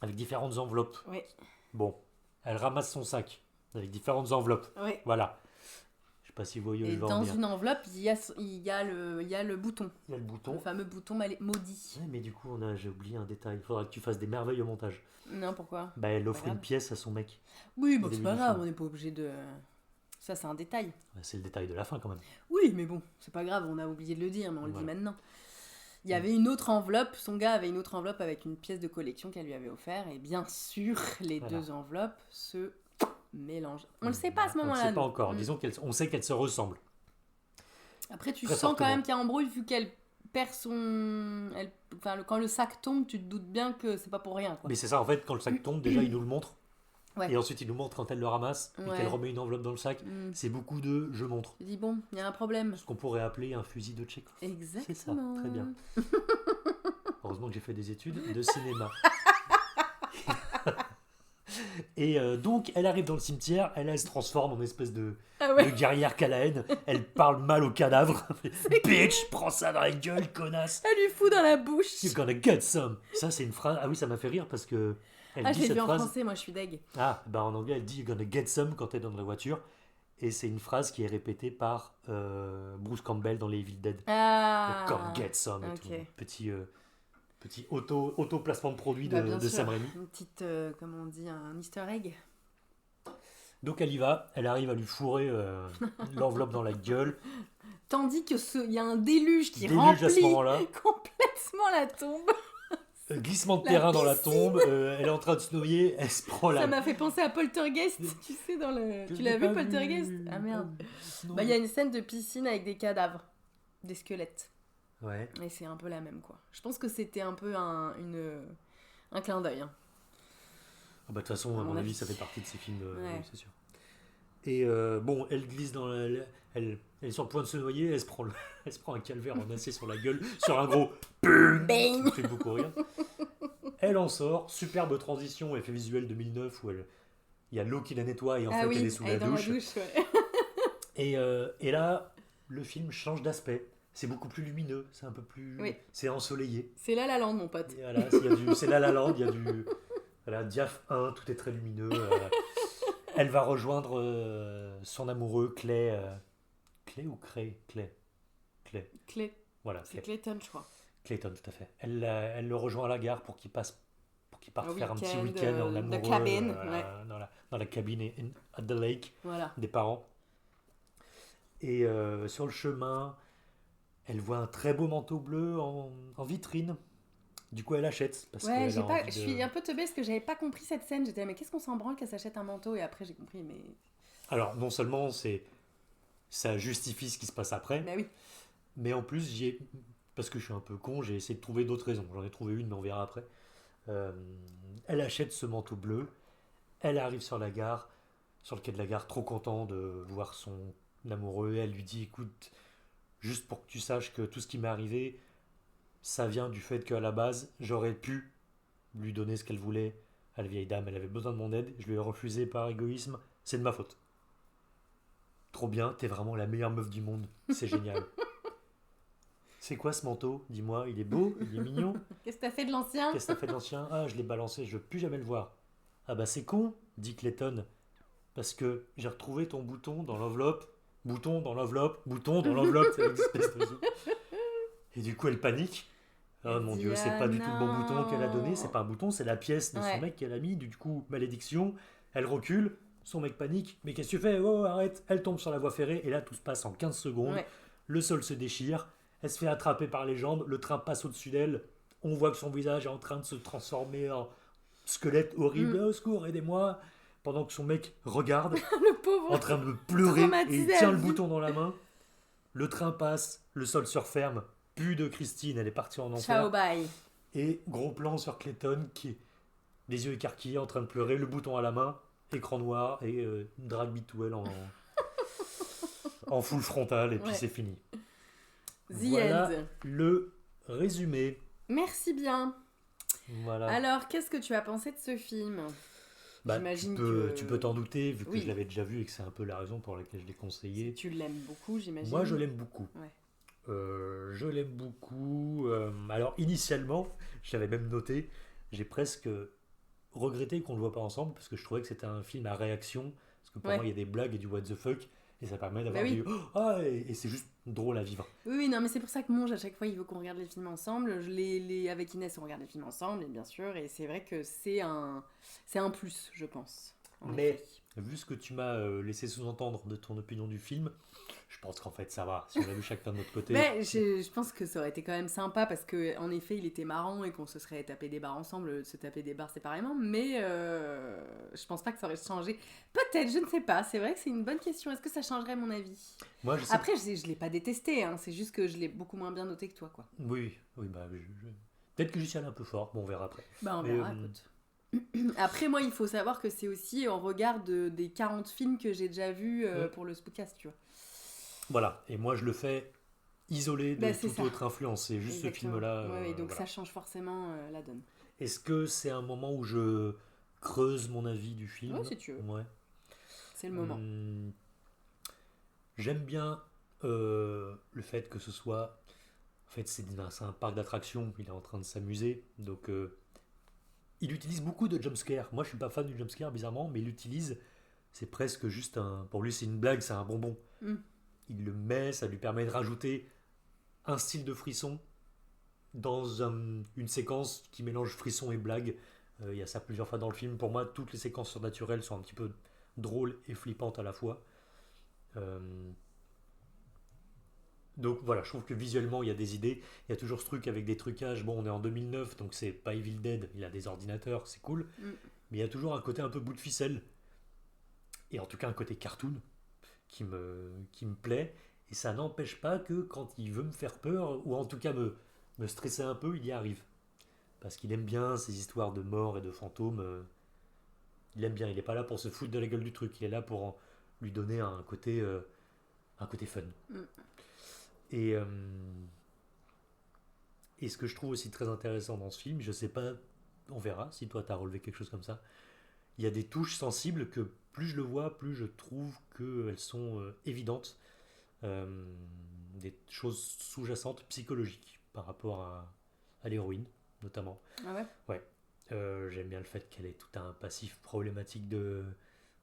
avec différentes enveloppes. Ouais. Bon, elle ramasse son sac avec différentes enveloppes. Ouais. Voilà. Je sais pas si vous voyez où Et je vais en dans venir. une enveloppe, il y a le bouton. Il y a le bouton. Le fameux bouton maudit. Ouais, mais du coup, j'ai oublié un détail. Il faudra que tu fasses des merveilles au montage. Non, pourquoi? Bah, elle offre Pas grave. une pièce à son mec. Oui, Au bon, c'est début pas du grave, film. on n'est pas obligé de... Ça, c'est un détail. Ouais, c'est le détail de la fin quand même. Oui, mais bon, c'est pas grave, on a oublié de le dire, mais on le dit Voilà. maintenant. Il y avait une autre enveloppe, son gars avait une autre enveloppe avec une pièce de collection qu'elle lui avait offert, et bien sûr, les Voilà. deux enveloppes se mélangent. On le sait pas à ce On moment-là. le sait pas nous. encore. Mm. Disons qu'on sait qu'elles se ressemblent. Après, tu Très sens quand fortement. même qu'il y a embrouille, vu qu'elle perd son... quand le sac tombe, tu te doutes bien que c'est pas pour rien, quoi. Mais c'est ça, en fait, quand le sac tombe, déjà, il nous le montre. Ouais. Et ensuite, il nous montre quand elle le ramasse, et Ouais. qu'elle remet une enveloppe dans le sac. Mm. C'est beaucoup de je montre. Tu dis, bon, il y a un problème. Ce qu'on pourrait appeler un fusil de Tchekhov. Exactement. C'est ça, très bien. Heureusement que j'ai fait des études de cinéma. Et donc, elle arrive dans le cimetière, elle se transforme en espèce de Ah ouais. guerrière Kalahen. Elle parle mal au cadavre. Bitch, prends ça dans la gueule, connasse. Elle lui fout dans la bouche. You're gonna get some. Ça, c'est une phrase. Ah oui, ça m'a fait rire parce que. Elle Ah, dit je l'ai cette vu en phrase. français, moi je suis deg. Ah, bah en anglais, elle dit You're gonna get some quand elle est dans la voiture. Et c'est une phrase qui est répétée par Bruce Campbell dans les Evil Dead. Ah. Come get some. Et ok. tout. Petit auto-placement de produit Bah, bien de sûr. Sam Raimi. Une petite, comment on dit, un easter egg. Donc elle y va, elle arrive à lui fourrer l'enveloppe dans la gueule. Tandis que il y a un déluge qui Déluge remplit à ce moment-là. complètement la tombe. Glissement de La terrain dans la piscine. tombe, elle est en train de se noyer, elle se prend Ça la... m'a fait penser à Poltergeist, tu sais, dans le... Tu l'as vu, Poltergeist? Ah merde. Non. Bah, il y a une scène de piscine avec des cadavres, des squelettes. Ouais. Et c'est un peu la même, quoi. Je pense que c'était un peu un clin d'œil. Hein. Ah bah, de toute façon, À à mon mon avis, avis. ça fait partie de ces films, Ouais. oui, c'est sûr. Et bon, elle glisse dans elle est sur le point de se noyer, elle se prend un calvaire en acier sur la gueule, sur un gros BANG qui me fait beaucoup rire. Elle en sort, superbe transition, effet visuel 2009 où il y a l'eau qui la nettoie et en fait elle est sous elle la est dans douche. la douche, ouais. Et là, le film change d'aspect. C'est beaucoup plus lumineux, c'est un peu plus... Oui. C'est ensoleillé. C'est là la lande, mon pote. Et voilà, c'est La La Land, il y a du... Voilà, Diaph 1, tout est très lumineux. Elle va rejoindre son amoureux, Clay... Clay ou Cray Clay. Voilà, C'est Clay. Clayton, je crois. Clayton, tout à fait. Elle le rejoint à la gare pour qu'il parte Un faire un petit week-end, week-end en de amoureux. cabin, voilà, ouais. dans la cabine at the lake Voilà. des parents. Et sur le chemin, elle voit un très beau manteau bleu en vitrine. Du coup, elle achète. Parce Ouais, qu'elle a envie je de- suis un peu teubée parce que j'avais pas compris cette scène. J'étais là, mais qu'est-ce qu'on s'en branle qu'elle s'achète un manteau? Et après, j'ai compris, mais... Alors, non seulement ça justifie ce qui se passe après, Mais oui. mais en plus, parce que je suis un peu con, j'ai essayé de trouver d'autres raisons. J'en ai trouvé une, mais on verra après. Elle achète ce manteau bleu. Elle arrive sur la gare, sur le quai de la gare, trop content de voir son amoureux. Elle lui dit, écoute, juste pour que tu saches que tout ce qui m'est arrivé, ça vient du fait qu'à la base, j'aurais pu lui donner ce qu'elle voulait à la vieille dame. Elle avait besoin de mon aide, je lui ai refusé par égoïsme, c'est de ma faute. Trop bien, t'es vraiment la meilleure meuf du monde, c'est génial. C'est quoi ce manteau? Dis-moi, il est beau, il est mignon. Qu'est-ce que t'as fait de l'ancien? Qu'est-ce que t'as fait d'ancien? Ah, je l'ai balancé, je veux plus jamais le voir. Ah bah c'est con, dit Clayton, parce que j'ai retrouvé ton bouton dans l'enveloppe, bouton dans l'enveloppe, bouton dans l'enveloppe, c'est l'espèce de... Et du coup elle panique. Oh Elle mon dit, dieu, c'est ah pas du tout le bon bouton qu'elle a donné, c'est non. pas un bouton, c'est la pièce de son Ouais. mec qu'elle a mis, du coup malédiction, elle recule, son mec panique, mais qu'est-ce que tu fais? Oh arrête, elle tombe sur la voie ferrée, et là tout se passe en 15 secondes, Ouais. le sol se déchire, elle se fait attraper par les jambes, le train passe au-dessus d'elle, on voit que son visage est en train de se transformer en squelette horrible, Mm. au secours, aidez-moi, pendant que son mec regarde, Le en pauvre. train de pleurer, et il Traumatisé tient à le vie. bouton dans la main, le train passe, le sol se referme, plus de Christine, elle est partie en Ciao, enfer, bye. et gros plan sur Clayton qui est les yeux écarquillés en train de pleurer, le bouton à la main, écran noir et drag me to hell en full frontal et puis Ouais. c'est fini. The Voilà end. le résumé. Merci bien. Voilà. Alors, qu'est-ce que tu as pensé de ce film? Bah, J'imagine tu peux t'en douter vu que Oui. je l'avais déjà vu et que c'est un peu la raison pour laquelle je l'ai conseillé. Tu l'aimes beaucoup, j'imagine. Moi je l'aime beaucoup. Ouais. Je l'aime beaucoup. Alors initialement, je l'avais même noté, j'ai presque regretté qu'on le voit pas ensemble parce que je trouvais que c'était un film à réaction. Parce que pour Ouais. moi, il y a des blagues et du what the fuck et ça permet Bah d'avoir oui. du oh, ah, et c'est juste drôle à vivre. Oui, oui, non, mais c'est pour ça que Monge, à chaque fois, il veut qu'on regarde les films ensemble. Avec Inès, on regarde les films ensemble, et bien sûr, et c'est vrai que c'est un plus, je pense. En Mais effet. vu ce que tu m'as laissé sous-entendre de ton opinion du film, je pense qu'en fait ça va. Si on l'a vu chacun de notre côté. Mais je pense que ça aurait été quand même sympa parce que en effet il était marrant et qu'on se serait tapé des barres ensemble, se taper des barres séparément, mais je pense pas que ça aurait changé. Peut-être, je ne sais pas, c'est vrai que c'est une bonne question. Est-ce que ça changerait mon avis? Moi je sais. Après, je l'ai pas détesté, hein, c'est juste que je l'ai beaucoup moins bien noté que toi, quoi. Oui, oui, bah peut-être que j'y suis allé un peu fort. Bon, on verra après. Bah on Mais, verra, écoute. Après, moi, il faut savoir que c'est aussi en regard des 40 films que j'ai déjà vus pour le podcast, tu vois. Voilà. Et moi je le fais isolé de Bah, c'est toute ça. autre influence. C'est juste Exactement. ce film-là. Ouais, et donc Voilà. ça change forcément la donne. Est-ce que c'est un moment où je creuse mon avis du film? Ouais, si tu veux. Ouais. C'est le moment. J'aime bien le fait que ce soit. En fait, c'est un parc d'attractions, il est en train de s'amuser. Donc, il utilise beaucoup de jumpscares. Moi, je suis pas fan du jumpscare, bizarrement, mais il l'utilise. C'est presque juste un. Pour lui, c'est une blague, c'est un bonbon. Mm. Il le met, ça lui permet de rajouter un style de frisson dans une séquence qui mélange frisson et blague. Il y a ça plusieurs fois dans le film. Pour moi, toutes les séquences surnaturelles sont un petit peu drôles et flippantes à la fois. Euh, donc voilà, je trouve que visuellement il y a des idées. Il y a toujours ce truc avec des trucages. Bon, on est en 2009, donc c'est pas Evil Dead, il a des ordinateurs, c'est cool. Mm. Mais il y a toujours un côté un peu bout de ficelle. Et en tout cas un côté cartoon qui me plaît. Et ça n'empêche pas que quand il veut me faire peur, ou en tout cas me stresser un peu, il y arrive. Parce qu'il aime bien ces histoires de mort et de fantômes. Il aime bien, il n'est pas là pour se foutre de la gueule du truc, il est là pour lui donner un côté fun. Mm. Et, euh, et ce que je trouve aussi très intéressant dans ce film, je sais pas, on verra si toi t'as relevé quelque chose comme ça, il y a des touches sensibles que plus je le vois, plus je trouve qu'elles sont évidentes. Euh, des choses sous-jacentes psychologiques par rapport à l'héroïne, notamment. Ah ouais. Ouais. J'aime bien le fait qu'elle ait tout un passif problématique de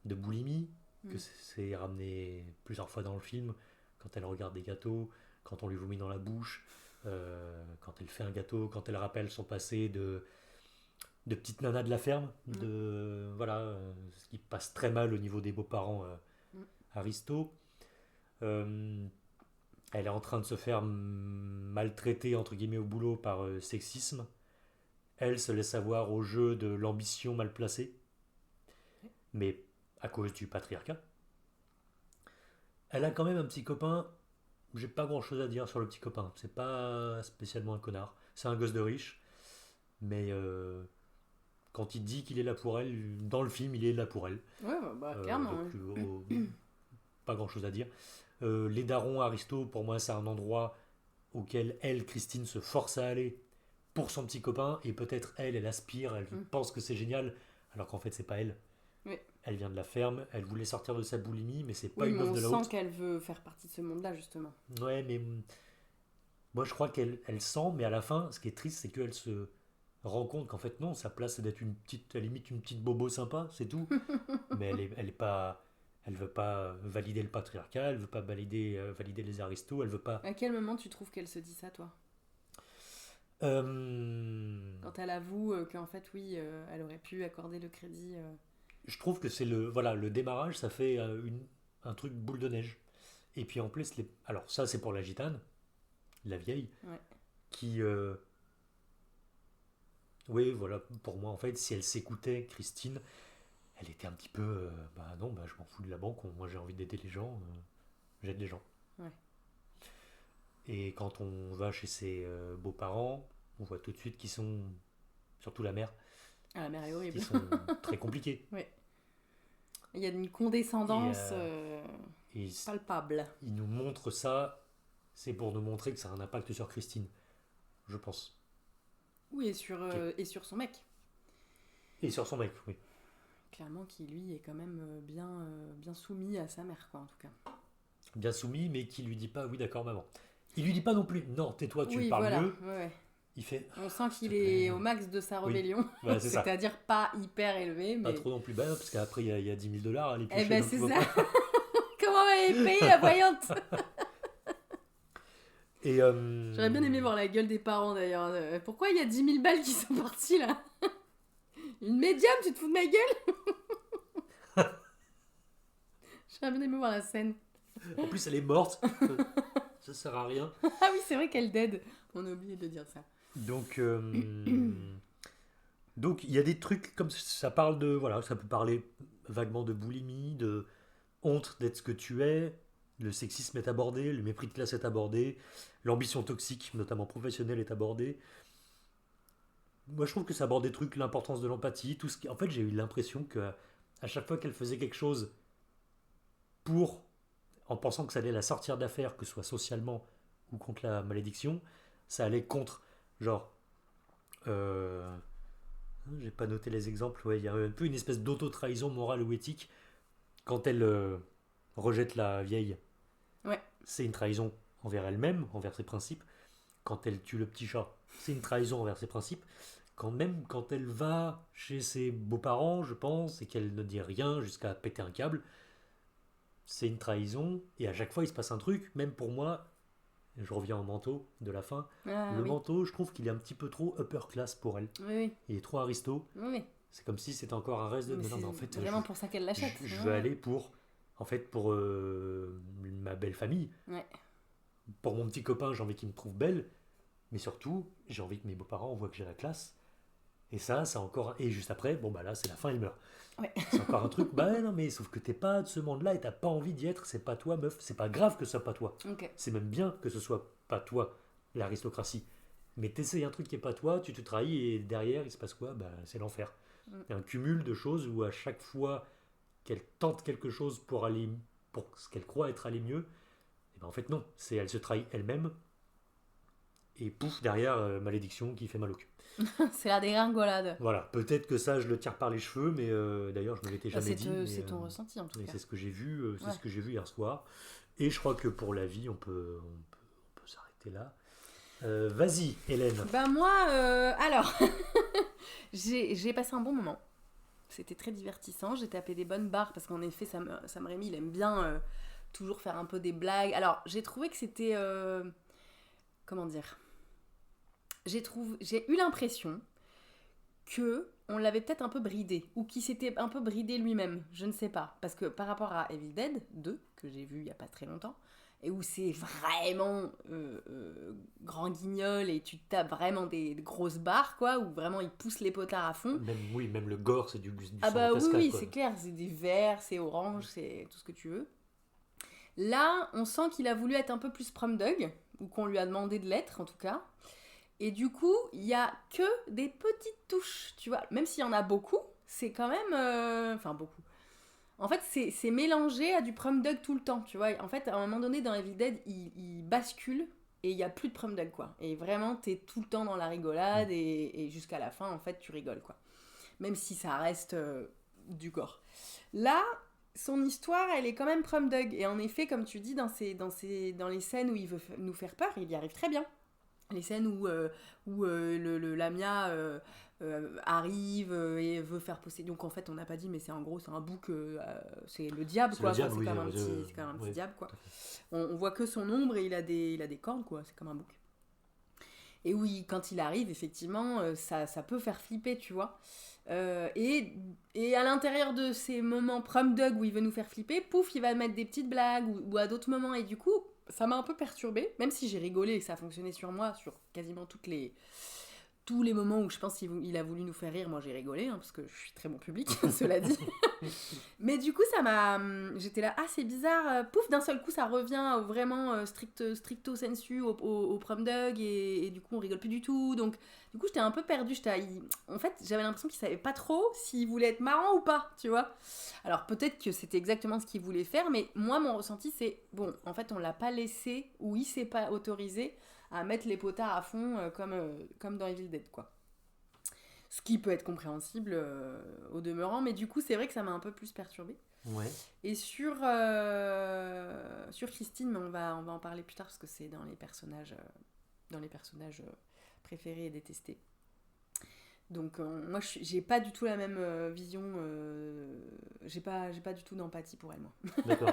boulimie, que c'est ramené plusieurs fois dans le film, quand elle regarde des gâteaux, quand on lui vomit dans la bouche, quand elle fait un gâteau, quand elle rappelle son passé de petite nana de la ferme, voilà, ce qui passe très mal au niveau des beaux-parents Aristo. Elle est en train de se faire maltraiter entre guillemets au boulot par sexisme. Elle se laisse avoir au jeu de l'ambition mal placée, mais à cause du patriarcat. Elle a quand même un petit copain. J'ai pas grand chose à dire sur le petit copain. C'est pas spécialement un connard. C'est un gosse de riche, mais quand il dit qu'il est là pour elle, dans le film, il est là pour elle. Ouais, bah, clairement. Donc, pas grand chose à dire. Les darons Aristo, pour moi, c'est un endroit auquel elle, Christine, se force à aller pour son petit copain, et peut-être elle aspire, elle pense que c'est génial, alors qu'en fait, c'est pas elle. Oui. Elle vient de la ferme, elle voulait sortir de sa boulimie, mais c'est pas Oui, une mais meuf on de la sent haute. qu'elle veut faire partie de ce monde-là, justement. Ouais, mais moi, je crois qu'elle sent, mais à la fin, ce qui est triste, c'est qu'elle se rend compte qu'en fait, non, sa place, c'est d'être une petite, à la limite, une petite bobo sympa, c'est tout. Mais elle est pas. Elle veut pas valider le patriarcat, elle veut pas valider les aristos, elle veut pas. À quel moment tu trouves qu'elle se dit ça, toi? Euh, Quand elle avoue qu'en fait, oui, elle aurait pu accorder le crédit. je trouve que c'est le démarrage, ça fait un truc boule de neige. Et puis en plus, alors ça c'est pour la gitane, la vieille, Ouais. qui, oui, voilà, pour moi en fait, si elle s'écoutait, Christine, elle était un petit peu, bah non, bah je m'en fous de la banque, moi j'ai envie d'aider les gens, j'aide les gens. Ouais. Et quand on va chez ses beaux-parents, on voit tout de suite qu'ils sont, surtout la mère, Ah, la mère est qui horrible. sont très compliqués. Ouais. Il y a une Et, condescendance et palpable. il nous montre ça, c'est pour nous montrer que ça a un impact sur Christine, je pense. Oui, Ok. et sur son mec. Et sur son mec, oui. Clairement, qui lui est quand même bien soumis à sa mère, quoi, en tout cas. Bien soumis, mais qui lui dit pas oui d'accord maman. Il lui dit pas non plus non tais-toi tu me Oui, parles voilà. mieux. Ouais, ouais. Il fait On sent s'il qu'il te est plaît. au max de sa Oui, rébellion. voilà, c'est ça. C'est-à-dire pas hyper élevé, Pas mais. trop non plus bas parce qu'après il y a 10 000 dollars à aller Eh piocher ben, donc c'est il voit ça. pas. Comment on va les payer, la voyante? Et J'aurais bien aimé voir la gueule des parents, d'ailleurs. Pourquoi il y a 10 000 balles qui sont parties, là? Une médium, tu te fous de ma gueule? J'aurais bien aimé voir la scène. en plus elle est morte. Ça sert à rien. Ah oui, c'est vrai qu'elle dead. On a oublié de dire ça. Donc donc il y a des trucs comme ça parle de voilà ça peut parler vaguement de boulimie, de honte d'être ce que tu es. Le sexisme est abordé, le mépris de classe est abordé, l'ambition toxique, notamment professionnelle, est abordée. Moi, je trouve que ça aborde des trucs, l'importance de l'empathie, tout ce qui. En fait, j'ai eu l'impression que à chaque fois qu'elle faisait quelque chose pour, en pensant que ça allait la sortir d'affaire, que ce soit socialement ou contre la malédiction, ça allait contre. Genre, euh, j'ai pas noté les exemples. Ouais, il y a un peu une espèce d'auto-trahison morale ou éthique quand elle rejette la vieille. Ouais. C'est une trahison envers elle-même, envers ses principes. Quand elle tue le petit chat, c'est une trahison envers ses principes. Quand elle va chez ses beaux-parents, je pense, et qu'elle ne dit rien jusqu'à péter un câble, c'est une trahison. Et à chaque fois, il se passe un truc, même pour moi, je reviens au manteau de la fin. Ah Le oui. manteau, je trouve qu'il est un petit peu trop upper class pour elle. Oui, oui. Il est trop aristo. Oui, oui. C'est comme si c'était encore un reste de. Mais Non, mais en c'est fait, vraiment pour ça qu'elle l'achète. je Ouais. veux aller pour. En fait, pour ma belle famille. Ouais. Pour mon petit copain, j'ai envie qu'il me trouve belle. Mais surtout, j'ai envie que mes beaux-parents voient que j'ai la classe. Et ça, c'est encore. Et juste après, bon, bah là, c'est la fin, il meurt. Ouais. C'est encore un truc. Bah non, mais sauf que t'es pas de ce monde-là et t'as pas envie d'y être. C'est pas toi, meuf. C'est pas grave que ce soit pas toi. Ok. C'est même bien que ce soit pas toi, l'aristocratie. Mais t'essayes un truc qui est pas toi, tu te trahis et derrière, il se passe quoi? Bah, c'est l'enfer. Mm. Il y a un cumul de choses où à chaque fois qu'elle tente quelque chose pour aller. Pour ce qu'elle croit être aller mieux, et ben en fait, non. Elle se trahit elle-même. Et pouf, derrière, malédiction qui fait mal au cul. C'est la dégringolade. Voilà, peut-être que ça, je le tire par les cheveux, mais d'ailleurs, je me l'étais Bah, jamais dit. Mais, c'est ton ressenti, en tout mais cas. c'est ce que j'ai vu, c'est Ouais. ce que j'ai vu hier soir. Et je crois que pour la vie, on peut s'arrêter là. Vas-y, Hélène. Bah moi, alors, j'ai passé un bon moment. C'était très divertissant. J'ai tapé des bonnes barres parce qu'en effet, Sam Raimi, il aime bien toujours faire un peu des blagues. Alors, j'ai trouvé que c'était... comment dire? J'ai eu l'impression que on l'avait peut-être un peu bridé, ou qu'il s'était un peu bridé lui-même, je ne sais pas. Parce que par rapport à Evil Dead 2, que j'ai vu il n'y a pas très longtemps, et où c'est vraiment grand guignol, et tu tapes vraiment des grosses barres, quoi, où vraiment il pousse les potards à fond. Oui, même le gore, c'est du Ah sang bah en oui, cascade, oui, quoi. c'est clair, c'est des verts, c'est orange, c'est tout ce que tu veux. Là, on sent qu'il a voulu être un peu plus prom dog, ou qu'on lui a demandé de l'être, en tout cas. Et du coup, il y a que des petites touches, tu vois. Même s'il y en a beaucoup, c'est quand même... Enfin, beaucoup. En fait, c'est mélangé à du prom dog tout le temps, tu vois. En fait, à un moment donné, dans Evil Dead, il bascule et il n'y a plus de prom dog, quoi. Et vraiment, t'es tout le temps dans la rigolade et jusqu'à la fin, en fait, tu rigoles, quoi. Même si ça reste du gore. Là, son histoire, elle est quand même prom dog. Et en effet, comme tu dis, dans les scènes où il veut nous faire peur, il y arrive très bien. Les scènes où Lamia arrive et veut faire posséder. Donc en fait, on n'a pas dit, mais c'est un bouc, c'est le diable, quoi. C'est C'est quand même un petit diable, quoi. On voit que son ombre et il a des cornes, quoi. C'est comme un bouc. Et oui, quand il arrive, effectivement, ça peut faire flipper, tu vois. Et à l'intérieur de ces moments prom dog où il veut nous faire flipper, pouf, il va mettre des petites blagues ou à d'autres moments. Et du coup, ça m'a un peu perturbée, même si j'ai rigolé et que ça a fonctionné sur moi, sur quasiment tous les moments où je pense qu'il a voulu nous faire rire. Moi, j'ai rigolé, hein, parce que je suis très bon public, cela dit. Mais du coup, j'étais là, c'est bizarre. Pouf, d'un seul coup, ça revient vraiment stricto sensu au prom dog et du coup, on rigole plus du tout. Donc, du coup, j'étais un peu perdue. En fait, j'avais l'impression qu'il savait pas trop s'il voulait être marrant ou pas, tu vois. Alors, peut-être que c'était exactement ce qu'il voulait faire, mais moi, mon ressenti, c'est, bon, en fait, on l'a pas laissé ou il s'est pas autorisé à mettre les potards à fond comme dans Evil Dead, quoi. Ce qui peut être compréhensible au demeurant, mais du coup, c'est vrai que ça m'a un peu plus perturbée. Ouais. Et sur Christine, mais on va en parler plus tard parce que c'est dans les personnages préférés et détestés. Donc moi, j'ai pas du tout la même vision. J'ai pas du tout d'empathie pour elle, moi. D'accord.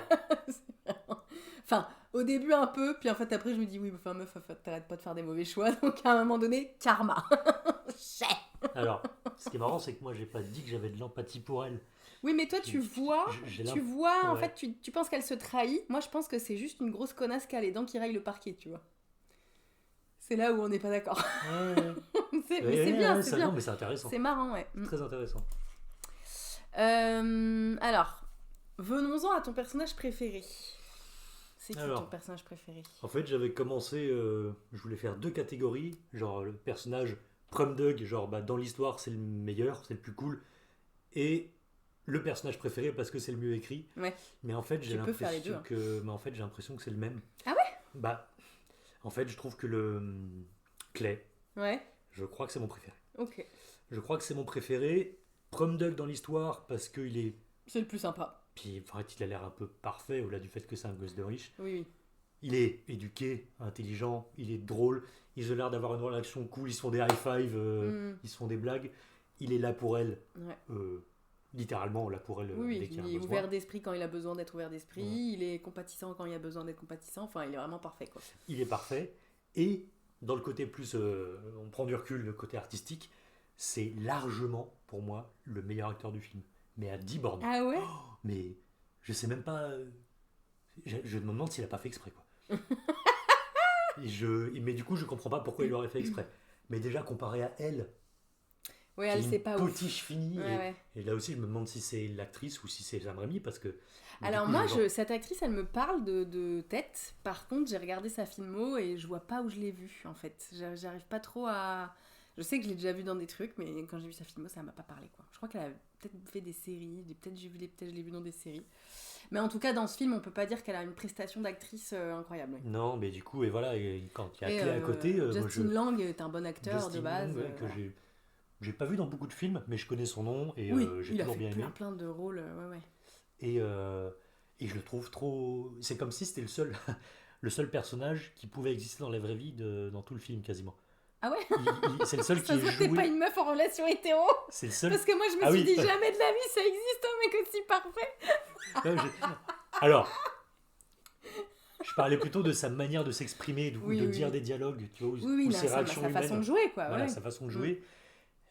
Enfin, au début un peu, puis en fait après je me dis oui, enfin meuf, t'arrêtes pas de faire des mauvais choix, donc à un moment donné, karma. Alors, ce qui est marrant, c'est que moi, j'ai pas dit que j'avais de l'empathie pour elle. Oui, mais toi tu vois, en Ouais. fait, tu penses qu'elle se trahit. Moi, je pense que c'est juste une grosse connasse qui a les dents qui raillent le parquet, tu vois. C'est là où on n'est pas d'accord. Ouais. C'est bien. Non, mais c'est intéressant. C'est marrant, ouais. Très intéressant. Alors, venons-en à ton personnage préféré. C'est qui Alors, ton personnage préféré? En fait, j'avais commencé, je voulais faire 2 catégories, genre le personnage prom dog, genre dans l'histoire c'est le meilleur, c'est le plus cool, et le personnage préféré parce que c'est le mieux écrit. Ouais. Mais en fait, j'ai Tu peux faire les deux, l'impression j'ai l'impression que c'est le même. Ah ouais? Bah, en fait, je trouve que le Clay, Ouais. je crois que c'est mon préféré. Ok. Je crois que c'est mon préféré. Prom dog dans l'histoire parce qu'il est, C'est le plus sympa. puis en fait, il a l'air un peu parfait au-delà du fait que c'est un gosse de riche. Oui. Il est éduqué, intelligent, il est drôle, ils ont l'air d'avoir une relation cool, ils se font des high five, ils se font des blagues. Il est là pour elle, Ouais. littéralement là pour elle. Oui, dès qu'il y a il est un besoin. ouvert d'esprit quand il a besoin d'être ouvert d'esprit, Ouais. il est compatissant quand il a besoin d'être compatissant, enfin il est vraiment parfait, quoi. Il est parfait. Et dans le côté plus, on prend du recul, le côté artistique, c'est largement pour moi le meilleur acteur du film. Mais à 10 bornes. Ah ouais? Mais je sais même pas. Je me demande s'il a pas fait exprès, quoi. Mais du coup, je comprends pas pourquoi il l'aurait fait exprès. Mais déjà, comparé à elle, Ouais, qui elle est c'est une pas ouf. potiche finie, Ouais. et là aussi, je me demande si c'est l'actrice ou si c'est Sam Raimi, parce que. Alors du coup, moi, cette actrice, elle me parle de tête. Par contre, j'ai regardé sa filmo et je vois pas où je l'ai vue, en fait. J'arrive pas trop à... Je sais que je l'ai déjà vue dans des trucs, mais quand j'ai vu sa filmo, ça m'a pas parlé, quoi. Je crois qu'elle a peut-être fait des séries, peut-être je l'ai vue dans des séries. Mais en tout cas, dans ce film, on peut pas dire qu'elle a une prestation d'actrice incroyable. Ouais. Non, mais du coup, et voilà, et quand il y a Et, Clé à côté, moi, Justin Lang est un bon acteur Justin de base. Long, ouais, que Voilà. j'ai pas vu dans beaucoup de films, mais je connais son nom et Oui, j'ai il a toujours fait bien aimé. plein de rôles, ouais. Et je le trouve trop. C'est comme si c'était le seul, le seul personnage qui pouvait exister dans la vraie vie dans tout le film quasiment. Ah ouais? C'est le seul qui Ça est se voit que t'es pas joué. une meuf en relation hétéro. C'est le seul. Parce que moi, je me Ah suis oui. dit, jamais de la vie, ça existe un mec aussi parfait. Ouais, Alors, je parlais plutôt de sa manière de s'exprimer, de dire des dialogues, tu vois, Oui, ou là, ses réactions sa humaines. façon de jouer, quoi. Voilà, Ouais. sa façon de jouer,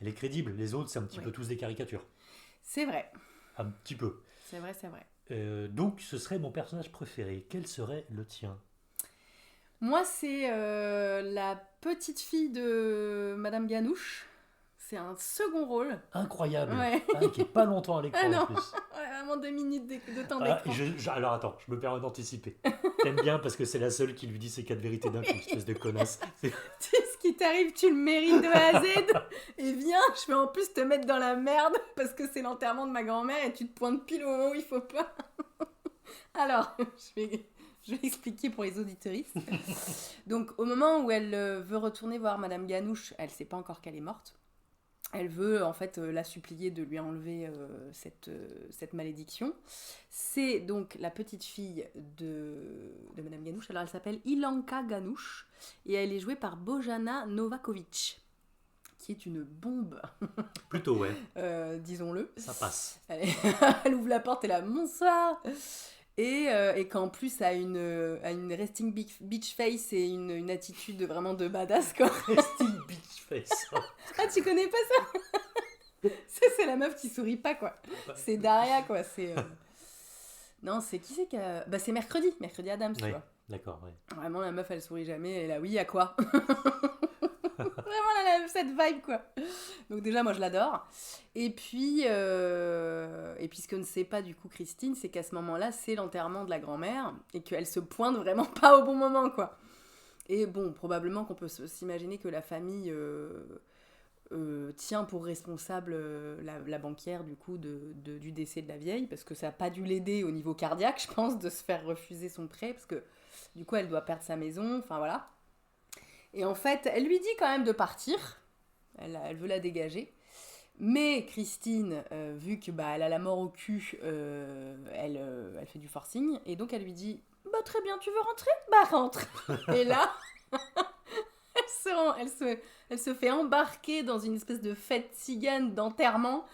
elle est crédible. Les autres, c'est un petit peu tous des caricatures. C'est vrai. Un petit peu. C'est vrai. Donc, ce serait mon personnage préféré. Quel serait le tien? Moi, c'est la petite fille de Madame Ganouche. C'est un second rôle. Incroyable. Ouais. Qui est pas longtemps à l'écran Ah non. en plus. Ouais, vraiment 2 minutes de temps Ah, d'écran. alors attends, je me permets d'anticiper. T'aimes bien parce que c'est la seule qui lui dit ses 4 vérités d'un coup, espèce de connasse. Tu sais ce qui t'arrive, tu le mérites de A à Z. Et viens, je vais en plus te mettre dans la merde parce que c'est l'enterrement de ma grand-mère et tu te pointes pile au moment où il faut pas. Alors, je vais expliquer pour les auditeuristes. Donc, au moment où elle veut retourner voir Madame Ganouche, elle sait pas encore qu'elle est morte. Elle veut en fait la supplier de lui enlever cette malédiction. C'est donc la petite fille de Madame Ganouche. Alors elle s'appelle Ilanka Ganouche et elle est jouée par Bojana Novakovic, qui est une bombe, Plutôt, ouais. disons-le. Ça passe. Elle ouvre la porte et là, bonsoir. Et qu'en plus a une resting beach face et une attitude vraiment de badass, quoi. Resting bitch face. Ah, tu connais pas ça? C'est la meuf qui sourit pas, quoi. C'est Daria, quoi. Non, c'est qui c'est qui a... Bah, c'est Mercredi Adams, tu vois. D'accord, ouais. Vraiment, la meuf, elle sourit jamais. Elle est là, oui, à quoi? Vraiment, elle a cette vibe, quoi. Donc déjà, moi, je l'adore. Et puis ce que ne sait pas, du coup, Christine, c'est qu'à ce moment-là, c'est l'enterrement de la grand-mère et qu'elle se pointe vraiment pas au bon moment, quoi. Et bon, probablement qu'on peut s'imaginer que la famille tient pour responsable la banquière, du coup, du décès de la vieille, parce que ça n'a pas dû l'aider au niveau cardiaque, je pense, de se faire refuser son prêt, parce que, du coup, elle doit perdre sa maison, enfin, voilà. Et en fait, elle lui dit quand même de partir, elle veut la dégager. Mais Christine, vu que elle a la mort au cul, elle fait du forcing. Et donc elle lui dit, bah très bien, tu veux rentrer? Bah rentre. Et là, elle se fait embarquer dans une espèce de fête tzigane d'enterrement.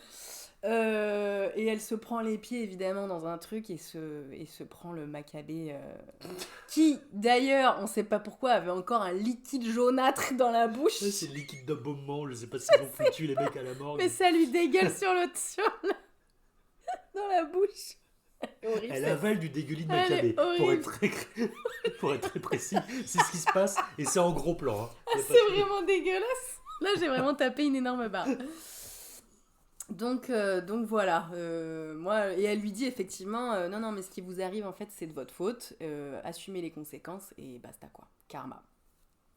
Et elle se prend les pieds évidemment dans un truc et se prend le macabé qui d'ailleurs on sait pas pourquoi avait encore un liquide jaunâtre dans la bouche. C'est le liquide d'embaumement, je sais pas si ils ont foutu les mecs à la morgue. Mais ça lui dégueule dans la bouche. Horrible, elle avale du dégueulis de Elle est macabé. horrible. Pour être très précis, c'est ce qui se passe et c'est en gros plan. Hein. Ah, c'est vraiment dégueulasse. Là j'ai vraiment tapé une énorme barre. Donc voilà, moi, et elle lui dit effectivement, non, mais ce qui vous arrive en fait c'est de votre faute, assumez les conséquences et basta quoi, karma.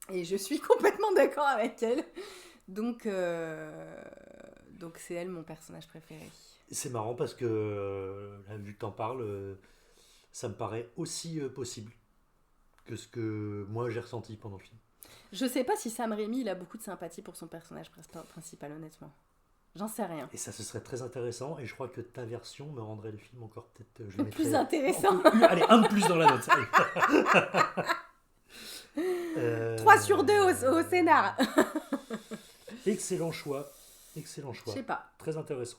Et je suis complètement d'accord avec elle, donc c'est elle mon personnage préféré. C'est marrant parce que, là, vu que t'en parles, ça me paraît aussi possible que ce que moi j'ai ressenti pendant le film. Je sais pas si Sam Raimi il a beaucoup de sympathie pour son personnage principal, honnêtement. J'en sais rien. Et ça, ce serait très intéressant. Et je crois que ta version me rendrait le film encore peut-être... Je le plus intéressant. Allez, un de plus dans la note. 3 sur 2 au scénar. Excellent choix. Excellent choix. Je sais pas. Très intéressant.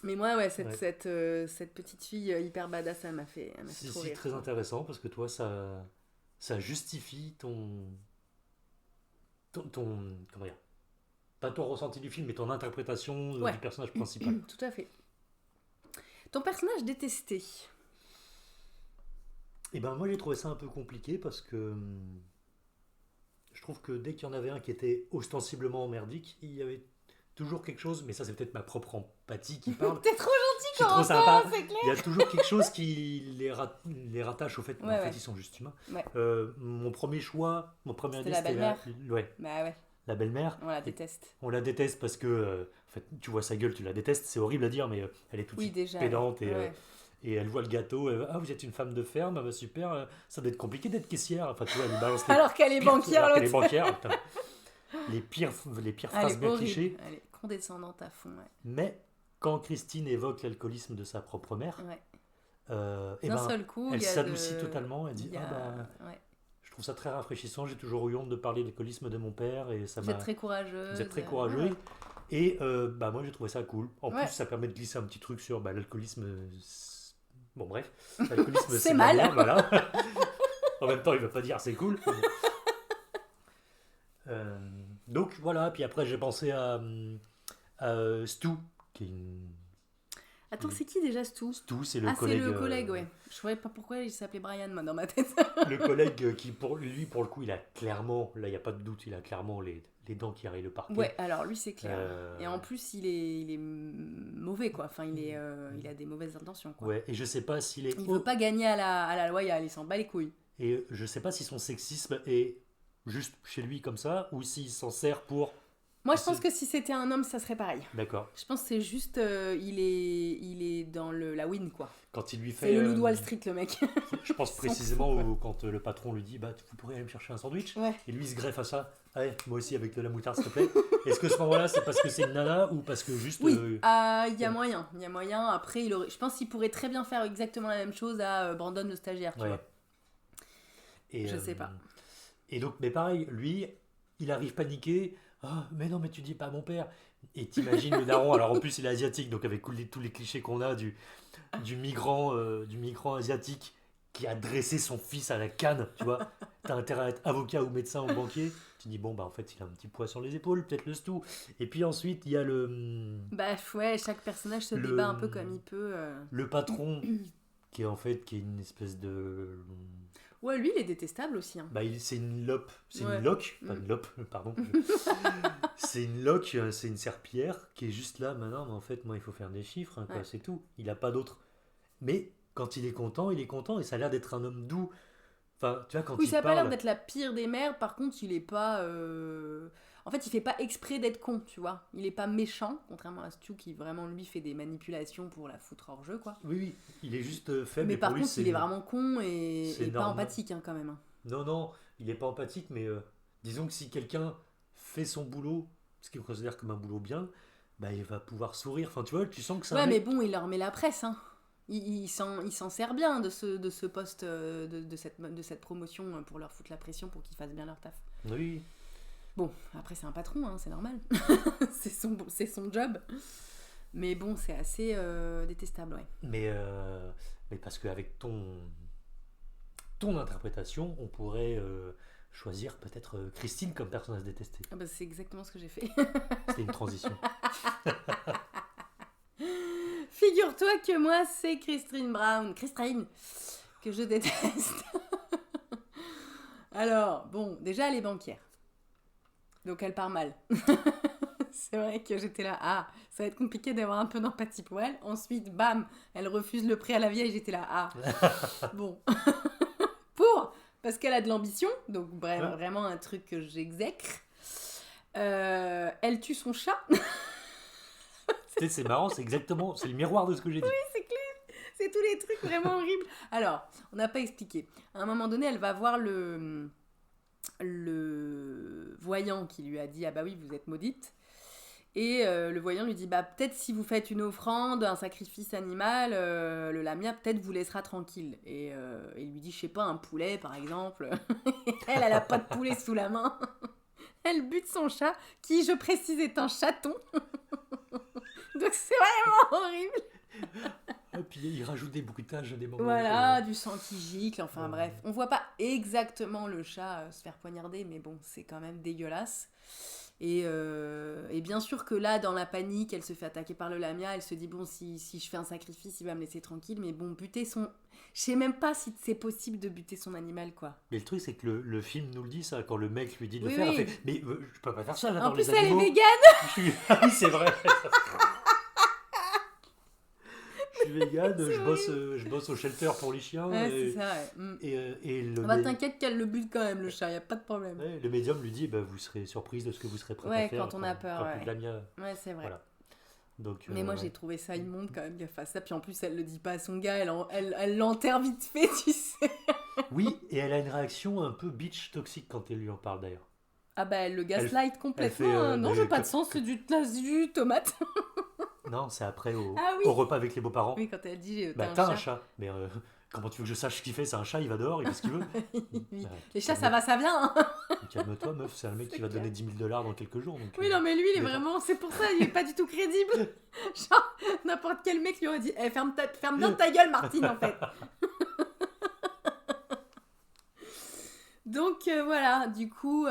Mais moi, ouais, cette petite fille hyper badass, elle m'a fait trop rire. C'est très intéressant parce que toi, ça justifie ton comment dire, pas ton ressenti du film, mais ton interprétation du personnage principal. Tout à fait. Ton personnage détesté? Et ben moi j'ai trouvé ça un peu compliqué parce que je trouve que dès qu'il y en avait un qui était ostensiblement merdique, il y avait toujours quelque chose, mais ça c'est peut-être ma propre empathie qui parle. T'es trop gentil quand ça, c'est clair. Il y a toujours quelque chose qui les rattache au fait qu'en fait ils sont juste humains. Ouais. Mon premier choix, mon premier idée, c'était la belle-mère. Bah ouais. La belle-mère. On la déteste. On la déteste parce que en fait, tu vois sa gueule, tu la détestes. C'est horrible à dire, mais elle est toute pédante et elle voit le gâteau. Ah, vous êtes une femme de ferme, bah, super. Ça doit être compliqué d'être caissière. Enfin, tu vois, elle balance alors qu'elle est banquière, l'autre. Elle est banquière. Les pires phrases bien clichés. Elle est condescendante à fond. Ouais. Mais quand Christine évoque l'alcoolisme de sa propre mère, seul coup, elle s'adoucit totalement. Elle dit je trouve ça très rafraîchissant. J'ai toujours eu honte de parler de l'alcoolisme de mon père et ça Vous êtes très courageuse. Vous êtes très courageux. Et moi j'ai trouvé ça cool. En plus, ça permet de glisser un petit truc sur l'alcoolisme. Bon, bref, l'alcoolisme c'est mal. Merde, voilà. En même temps, il ne veut pas dire c'est cool. Donc voilà, puis après j'ai pensé à Stu, qui est une... Attends, c'est qui déjà Stu? Stu, c'est le collègue. C'est le collègue, ouais. Je ne savais pas pourquoi il s'appelait Brian, moi, dans ma tête. Le collègue qui, pour le coup, il a clairement, là il n'y a pas de doute, il a clairement les les dents qui rayent le parquet. Ouais, alors lui, c'est clair. Et en plus, il est mauvais, quoi. Enfin, il a des mauvaises intentions, quoi. Ouais, et je sais pas s'il est... Il veut pas gagner à la loyale, il s'en bat les couilles. Et je sais pas si son sexisme est juste chez lui comme ça, ou s'il s'en sert pour... Moi, je pense que si c'était un homme, ça serait pareil. D'accord. Je pense que c'est juste, il est dans la win, quoi. Quand il lui fait... C'est le loup de Wall Street, le mec. Je pense précisément quand le patron lui dit bah vous pourriez aller me chercher un sandwich, Ouais. et lui il se greffe à ça. Allez, moi aussi avec de la moutarde s'il te plaît. Est-ce que ce moment-là c'est parce que c'est une nana ou parce que juste Oui, il y a moyen. Il y a moyen. Après, je pense qu'il pourrait très bien faire exactement la même chose à Brandon le stagiaire, tu vois. Et, je sais pas. Et donc, mais pareil, lui, il arrive paniqué. Ah, mais non, mais tu dis pas à mon père. Et t'imagines le daron, alors en plus il est asiatique, donc avec tous les clichés qu'on a du migrant asiatique qui a dressé son fils à la canne, tu vois. T'as intérêt à être avocat ou médecin ou banquier. Tu dis, bon, bah en fait, il a un petit poids sur les épaules, peut-être le stou. Et puis ensuite, il y a Bah ouais, chaque personnage se débat un peu comme il peut. Le patron, qui est une espèce de... Ouais, lui, il est détestable aussi. Hein. Bah, c'est une lope, c'est Ouais. une loque, pas une lope, pardon. C'est une loque, c'est une serpillière qui est juste là, maintenant, mais en fait, moi, il faut faire des chiffres, hein, quoi, Ouais. c'est tout. Il n'a pas d'autre. Mais quand il est content, et ça a l'air d'être un homme doux. Enfin, tu vois, quand Oui, il ça a pas parle... l'air d'être la pire des merdes, par contre, il est pas... En fait, il fait pas exprès d'être con, tu vois. Il est pas méchant, contrairement à Stu qui vraiment, lui, fait des manipulations pour la foutre hors jeu, quoi. Oui, il est juste faible. Mais et par pour lui, contre, il est vraiment con et c'est pas normal. empathique, hein, quand même. Non, il n'est pas empathique, mais disons que si quelqu'un fait son boulot, ce qu'il considère comme un boulot bien, bah, il va pouvoir sourire. Enfin, tu vois, tu sens que c'est Ouais, un mais mec... bon, il leur met la presse, hein. Il s'en sert bien de ce poste, de cette promotion pour leur foutre la pression pour qu'ils fassent bien leur taf. Oui, Bon, après c'est un patron, hein, c'est normal. c'est son job. Mais bon, c'est assez détestable, ouais. mais parce qu'avec ton interprétation, on pourrait choisir peut-être Christine comme personne à se détester. Ah bah, c'est exactement ce que j'ai fait. C'était une transition. Figure-toi que moi, c'est Christine Brown. Christine, que je déteste. Alors, bon, déjà, elle est banquière. Donc, elle part mal. C'est vrai que j'étais là, ça va être compliqué d'avoir un peu d'empathie pour elle. Ensuite, bam, elle refuse le prêt à la vieille, j'étais là, bon. Parce qu'elle a de l'ambition, donc vraiment un truc que j'exècre. Elle tue son chat. Tu sais, c'est marrant, c'est le miroir de ce que j'ai dit. Oui, c'est clair. C'est tous les trucs vraiment horribles. Alors, on n'a pas expliqué. À un moment donné, elle va voir le voyant qui lui a dit, ah bah oui, vous êtes maudite. Et le voyant lui dit, bah peut-être si vous faites une offrande, un sacrifice animal, le Lamia peut-être vous laissera tranquille. Et il lui dit, je sais pas, un poulet par exemple. Elle a pas de poulet sous la main. Elle bute son chat, qui je précise est un chaton. Donc c'est vraiment horrible. Et puis il rajoute des bruitages, des moments. Voilà, du sang qui gicle, enfin bref. On voit pas exactement le chat se faire poignarder, mais bon, c'est quand même dégueulasse. Et bien sûr que là, dans la panique, elle se fait attaquer par le Lamia, elle se dit, bon, si je fais un sacrifice, il va me laisser tranquille, mais bon, buter son... Je sais même pas si c'est possible de buter son animal, quoi. Mais le truc, c'est que le film nous le dit, ça, quand le mec lui dit de le Oui, faire, oui. elle fait, mais je peux pas faire ça, En plus, les elle est animaux. végane. Ah oui, c'est vrai. Je suis végane, je bosse au shelter pour les chiens. Ouais, et, c'est ça, ouais. et le, Bah, t'inquiète qu'elle le bute quand même, le chat, y a pas de problème. ouais, le médium lui dit, bah, vous serez surprise de ce que vous serez prêt à Ouais, faire. quand on a peur, quand ouais. le Lamia... Ouais, c'est vrai. Voilà. Donc, Mais moi, ouais. j'ai trouvé ça immonde quand même qu'elle fasse ça. Puis en plus, elle le dit pas à son gars, elle l'enterre vite fait, tu sais. Oui, et elle a une réaction un peu bitch toxique quand elle lui en parle d'ailleurs. Ah bah, elle le gaslight complètement. fait, Hein. Non, mais j'ai pas de sens, c'est du tomate. Non, c'est après Ah oui. au repas avec les beaux-parents. Oui, quand elle dit Bah, t'as un chat. Mais comment tu veux que je sache ce qu'il fait? C'est un chat, il va dehors, il fait ce qu'il veut. Oui. Bah, Les chats, ça va, ça vient. Hein. calme-toi, meuf, c'est un mec qui va donner 10 000 $ dans quelques jours. Donc, Oui, non, mais lui, il est mais vraiment. C'est pour ça, il est pas du tout crédible. Genre, n'importe quel mec lui aurait dit ferme bien ta gueule, Martine, en fait. Donc voilà, du coup.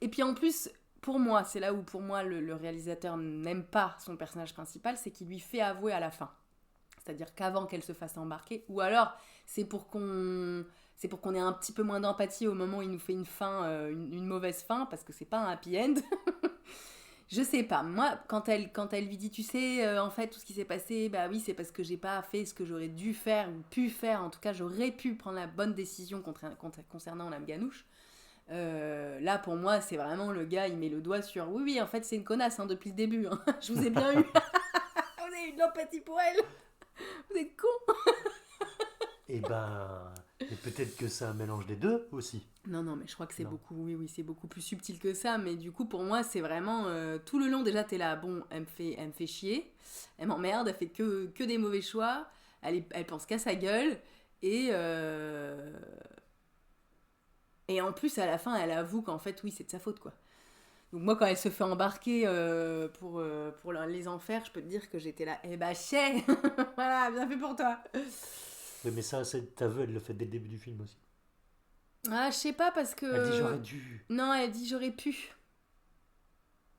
Et puis en plus, pour moi, c'est là où pour moi le réalisateur n'aime pas son personnage principal, c'est qu'il lui fait avouer à la fin. C'est-à-dire qu'avant qu'elle se fasse embarquer, ou alors c'est pour qu'on c'est pour qu'on ait un petit peu moins d'empathie au moment où il nous fait une fin, une mauvaise fin, parce que c'est pas un happy end. Je sais pas, moi, quand elle lui dit, tu sais, en fait, tout ce qui s'est passé, bah oui, c'est parce que j'ai pas fait ce que j'aurais dû faire, ou pu faire, en tout cas, j'aurais pu prendre la bonne décision concernant la Ganouche. Là, pour moi, c'est vraiment le gars, il met le doigt sur, oui, oui, en fait, c'est une connasse, hein, depuis le début, hein. Je vous ai bien eu. Vous avez eu de l'empathie pour elle. Vous êtes con. Et ben, et peut-être que c'est un mélange des deux aussi. Non, mais je crois que c'est Non. beaucoup, oui, c'est beaucoup plus subtil que ça. Mais du coup, pour moi, c'est vraiment tout le long. Déjà, t'es là, bon, elle me fait chier, elle m'emmerde, elle fait que des mauvais choix, elle pense qu'à sa gueule et en plus, à la fin, elle avoue qu'en fait, oui, c'est de sa faute, quoi. Donc moi, quand elle se fait embarquer pour les enfers, je peux te dire que j'étais là, eh bah, chais. Voilà, bien fait pour toi. Mais ça, cet aveu, elle le fait dès le début du film aussi. Ah, je sais pas, parce que... Elle dit j'aurais dû. Non, elle dit j'aurais pu.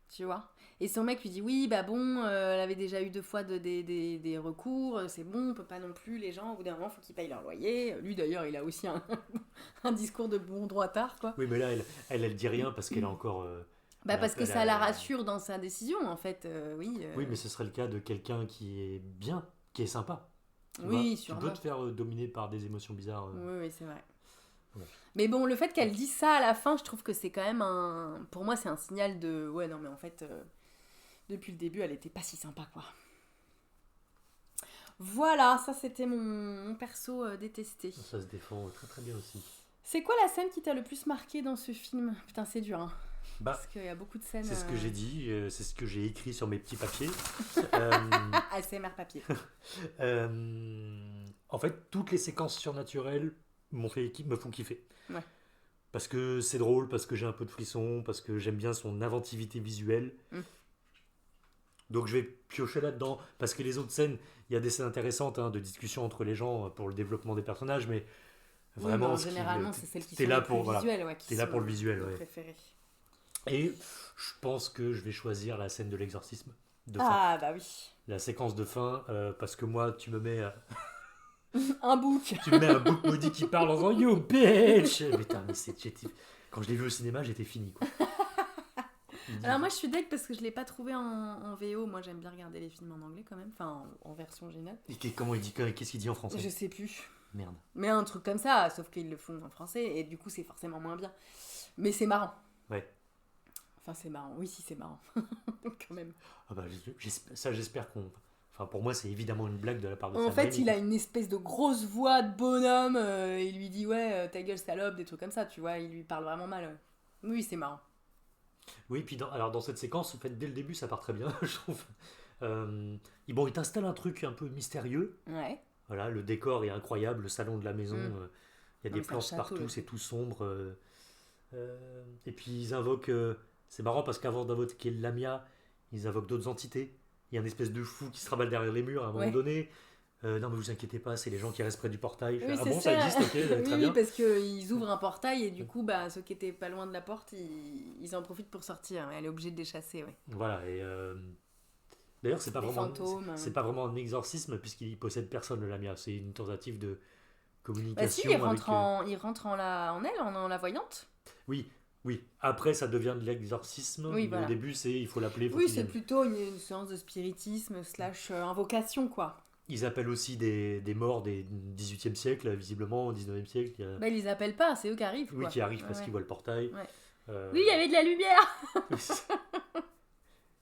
Tu vois. Et son mec lui dit oui, bah bon, elle avait déjà eu 2 fois des recours, c'est bon, on peut pas non plus, les gens, au bout d'un moment, faut qu'ils payent leur loyer. Lui d'ailleurs, il a aussi un discours de bon droitard, quoi. Oui, mais là, elle dit rien parce qu'elle a encore. Bah parce que elle ça la rassure dans sa décision, en fait, oui. Oui, mais ce serait le cas de quelqu'un qui est bien, qui est sympa. Tu Oui, vois, sûrement. tu peux te faire dominer par des émotions bizarres. Oui, c'est vrai. Ouais. Mais bon, le fait qu'elle dise ça à la fin, je trouve que c'est quand même un... Pour moi, c'est un signal de... Ouais, non, mais en fait, depuis le début, elle était pas si sympa, quoi. Voilà, ça c'était mon perso détesté. Ça se défend très très bien aussi. C'est quoi la scène qui t'a le plus marqué dans ce film? Putain, c'est dur, hein. Bah, Parce qu'il y a beaucoup de scènes... c'est ce que j'ai dit, c'est ce que j'ai écrit sur mes petits papiers. ASMR papier. En fait, toutes les séquences surnaturelles me font kiffer. Ouais. Parce que c'est drôle, parce que j'ai un peu de frisson, parce que j'aime bien son inventivité visuelle. Donc je vais piocher là-dedans. Parce que les autres scènes, il y a des scènes intéressantes de discussion entre les gens pour le développement des personnages, mais vraiment, généralement, c'est celles qui t'es sont là les pour, plus visuelles, ouais, t'es là pour le visuel, ouais. préférées. Et je pense que je vais choisir la scène de l'exorcisme de fin. Ah, bah oui. La séquence de fin, parce que moi, tu me mets un bouc. Tu me mets un bouc maudit qui parle en disant You bitch. Mais putain, mais quand je l'ai vu au cinéma, j'étais fini, quoi. Alors moi je suis deg parce que je l'ai pas trouvé en VO. Moi j'aime bien regarder les films en anglais quand même, enfin en version originale. Et comment il dit, qu'est-ce qu'il dit en français? Je sais plus. Merde. Mais un truc comme ça, sauf qu'ils le font en français et du coup c'est forcément moins bien. Mais c'est marrant. Ouais. Enfin c'est marrant, oui si c'est marrant. Quand même. Ah bah, j'espère qu'on... Enfin pour moi c'est évidemment une blague de la part de Sam En fait Raimi, il a une espèce de grosse voix de bonhomme, il lui dit ouais ta gueule salope, des trucs comme ça, tu vois, il lui parle vraiment mal. Oui c'est marrant. Oui, puis dans cette séquence, en fait, dès le début, ça part très bien, je trouve. Il t'installe un truc un peu mystérieux. Ouais. Voilà, le décor est incroyable, le salon de la maison, il y a des planches partout, c'est tout sombre. Et puis ils invoquent... c'est marrant parce qu'avant d'invoquer Lamia, ils invoquent d'autres entités. Il y a une espèce de fou qui se raballe derrière les murs à un moment donné. Non mais vous inquiétez pas, c'est les gens qui restent près du portail. Oui, ah bon, ça existe, ok, très bien. Oui, parce qu'ils ouvrent un portail et du coup, bah, ceux qui étaient pas loin de la porte, ils en profitent pour sortir. Elle est obligée de les chasser, ouais. Voilà, et d'ailleurs, c'est pas vraiment un exorcisme puisqu'il possède personne, le Lamia. C'est une tentative de communication. Bah si, il rentre en la voyante. Oui. Après, ça devient de l'exorcisme. Oui, mais voilà. Au début, il faut l'appeler. Oui, c'est plutôt une séance de spiritisme / invocation, quoi. Ils appellent aussi des morts des 18e siècle, visiblement, au 19e siècle. Bah, ils les appellent pas, c'est eux qui arrivent. Oui, quoi. qui arrivent parce qu'ils voient le portail. Ouais. Oui, il y avait de la lumière.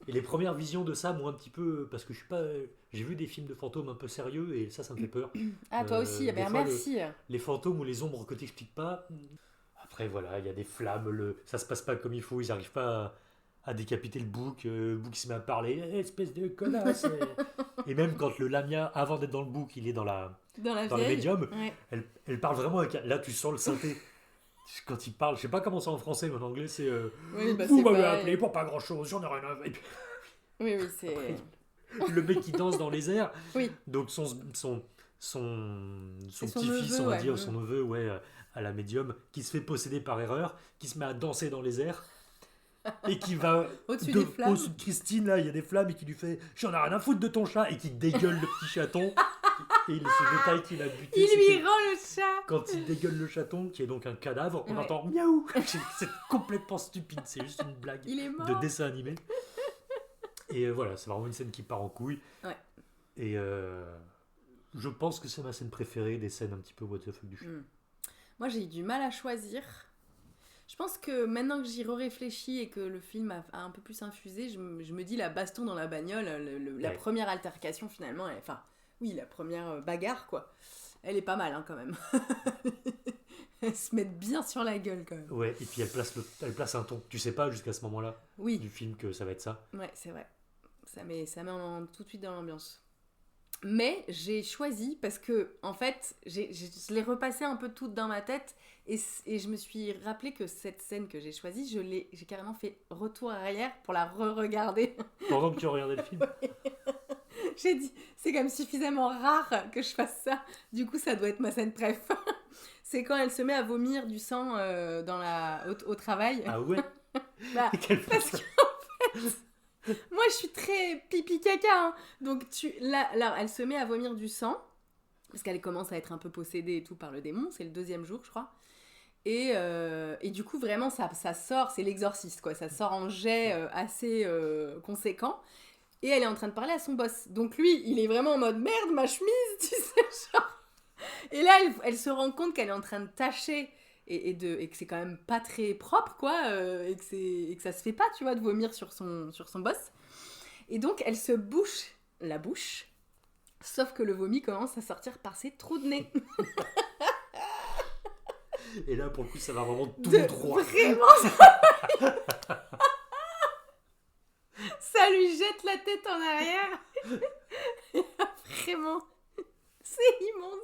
Et les premières visions de ça, moi, un petit peu. Parce que je suis pas. J'ai vu des films de fantômes un peu sérieux et ça me fait peur. Ah, toi aussi, merci. Les fantômes ou les ombres que t'expliques pas. Après, voilà, il y a des flammes, ça se passe pas comme il faut, ils arrivent pas à décapiter le bouc il se met à parler, espèce de connasse. Et même quand le Lamia, avant d'être dans le bouc, il est dans le médium, elle parle vraiment avec... Là, tu sens le synthé. Quand il parle, je sais pas comment c'est en français, mais en anglais, c'est... vous m'avez appelé pour pas grand-chose, j'en ai rien à... Et puis... Oui, c'est... Après, le mec qui danse dans les airs. Oui. Donc son petit-fils, neveu, on va dire, son neveu, à la médium, qui se fait posséder par erreur, qui se met à danser dans les airs, et qui va au-dessus des flammes. Au-dessus de Christine, là, il y a des flammes, et qui lui fait « J'en ai rien à foutre de ton chat !» et qui dégueule le petit chaton. Et ce détail qu'il a buté, Il c'est lui que rend le chat. quand il dégueule le chaton, qui est donc un cadavre, on Ouais. entend miaou. C'est complètement stupide, c'est juste une blague Il est mort. de dessin animé. Et voilà, c'est vraiment une scène qui part en couille. Ouais. Et je pense que c'est ma scène préférée des scènes un petit peu what the fuck du film. Moi, j'ai eu du mal à choisir. Je pense que maintenant que j'y réfléchis et que le film a un peu plus infusé, je me dis la baston dans la bagnole, la Ouais. première altercation finalement, oui, la première bagarre quoi, elle est pas mal hein, quand même. Elles se mettent bien sur la gueule quand même. Ouais, et puis elle place un ton. Tu sais pas jusqu'à ce moment-là Oui, du film que ça va être ça. ouais, c'est vrai. Ça met tout de suite dans l'ambiance. Mais j'ai choisi parce que, en fait, je l'ai repassé un peu toute dans ma tête et je me suis rappelé que cette scène que j'ai choisie, j'ai carrément fait retour arrière pour la re-regarder. Pendant que tu regardais le film. J'ai dit, c'est comme suffisamment rare que je fasse ça. Du coup, ça doit être ma scène préf. C'est quand elle se met à vomir du sang au travail. Ah ouais. Bah, Quelle parce façon. qu'en fait, moi je suis très pipi caca. Hein. Donc là, elle se met à vomir du sang. Parce qu'elle commence à être un peu possédée et tout par le démon. C'est le 2e jour, je crois. Et du coup, vraiment, ça sort. C'est l'exorciste, quoi. Ça sort en jet assez conséquent. Et elle est en train de parler à son boss. Donc lui, il est vraiment en mode merde, ma chemise, tu sais, genre. Et là, elle se rend compte qu'elle est en train de tâcher et que c'est quand même pas très propre, quoi, et que ça se fait pas, tu vois, de vomir sur son boss. Et donc, elle se bouche la bouche, sauf que le vomi commence à sortir par ses trous de nez. Et là, pour le coup, ça va vraiment tout droit. Vraiment, ça lui jette la tête en arrière. Et là, vraiment, c'est immonde.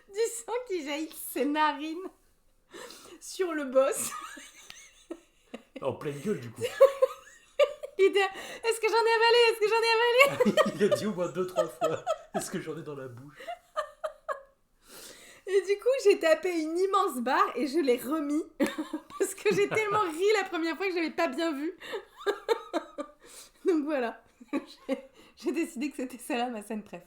Du sang qui jaillit de ses narines sur le boss. En pleine gueule, du coup. Il dit, est-ce que j'en ai avalé? Est-ce que j'en ai avalé? Il a dit au moins 2-3 fois. Est-ce que j'en ai dans la bouche? Et du coup, j'ai tapé une immense barre et je l'ai remis. Parce que j'ai tellement ri la première fois que je l'avais pas bien vu. Donc voilà. J'ai décidé que c'était celle-là ma scène préf.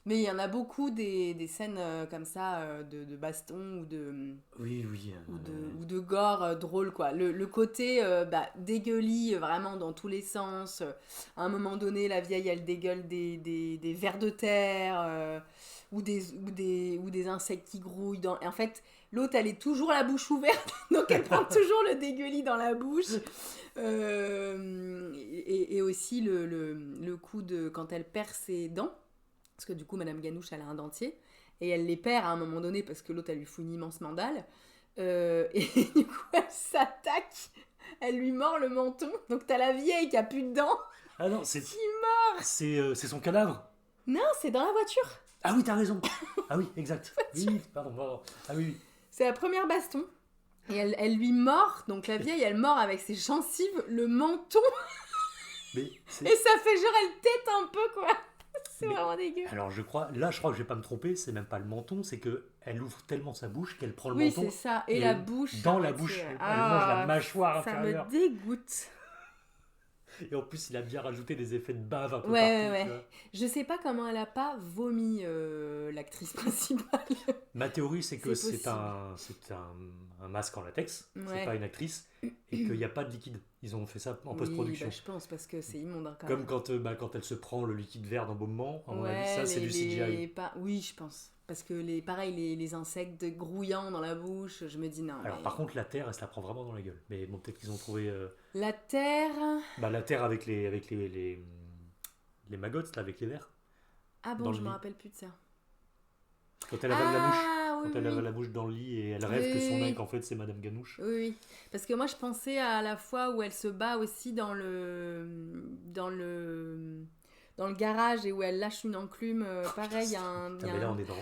Mais il y en a beaucoup des scènes comme ça, de baston Oui. ou de gore drôle, quoi. Le côté dégueulis vraiment dans tous les sens. À un moment donné, la vieille, elle dégueule des vers de terre ou des insectes qui grouillent. En fait, l'autre, elle est toujours la bouche ouverte, donc elle prend toujours le dégueulis dans la bouche. Et aussi le coup de quand elle perd ses dents. Parce que du coup, Madame Ganouche, elle a un dentier. Et elle les perd à un moment donné parce que l'autre, elle lui fout une immense mandale. Et du coup, elle s'attaque. Elle lui mord le menton. Donc, t'as la vieille qui a plus de dents. Ah non, c'est Qui mord. c'est son cadavre. Non, c'est dans la voiture. Ah oui, t'as raison. Ah oui, exact. Oui, pardon. Ah oui. C'est la première baston. Et elle lui mord. Donc, la vieille, elle mord avec ses gencives le menton. Mais Et ça fait genre, elle tête un peu, quoi. C'est vraiment dégueu. Alors je crois que je vais pas me tromper, c'est même pas le menton, c'est que elle ouvre tellement sa bouche qu'elle prend le Oui, menton. c'est ça. Et la bouche. Dans la bouche, elle mange la mâchoire ça inférieure. me dégoûte. Et en plus, il a bien rajouté des effets de bave un peu Ouais, partout. Tu vois. Je sais pas comment elle a pas vomi l'actrice principale. Ma théorie, c'est que C'est c'est un masque en latex, Ouais. c'est pas une actrice, et qu'il n'y a pas de liquide. Ils ont fait ça en post-production. Oui, je pense parce que c'est immonde hein, quand Comme même. quand elle se prend le liquide vert d'embaumement, à mon avis, ça c'est du CGI. Oui, je pense. Parce que les insectes grouillants dans la bouche, je me dis non. Alors mais... par contre, la terre, elle se la prend vraiment dans la gueule. Mais bon, peut-être qu'ils ont trouvé. La terre. La terre avec les maggots, là, avec les vers. Ah Dans bon, le je me lit. rappelle plus de ça. Quand elle avale la bouche. Ah oui, Quand elle oui. avale la bouche dans le lit et elle rêve que son Oui. mec, en fait, c'est Madame Ganouche. Oui. Parce que moi, je pensais à la fois où elle se bat aussi dans le garage et où elle lâche une enclume. Pareil, il y a un. Ah, mais là, on est dans.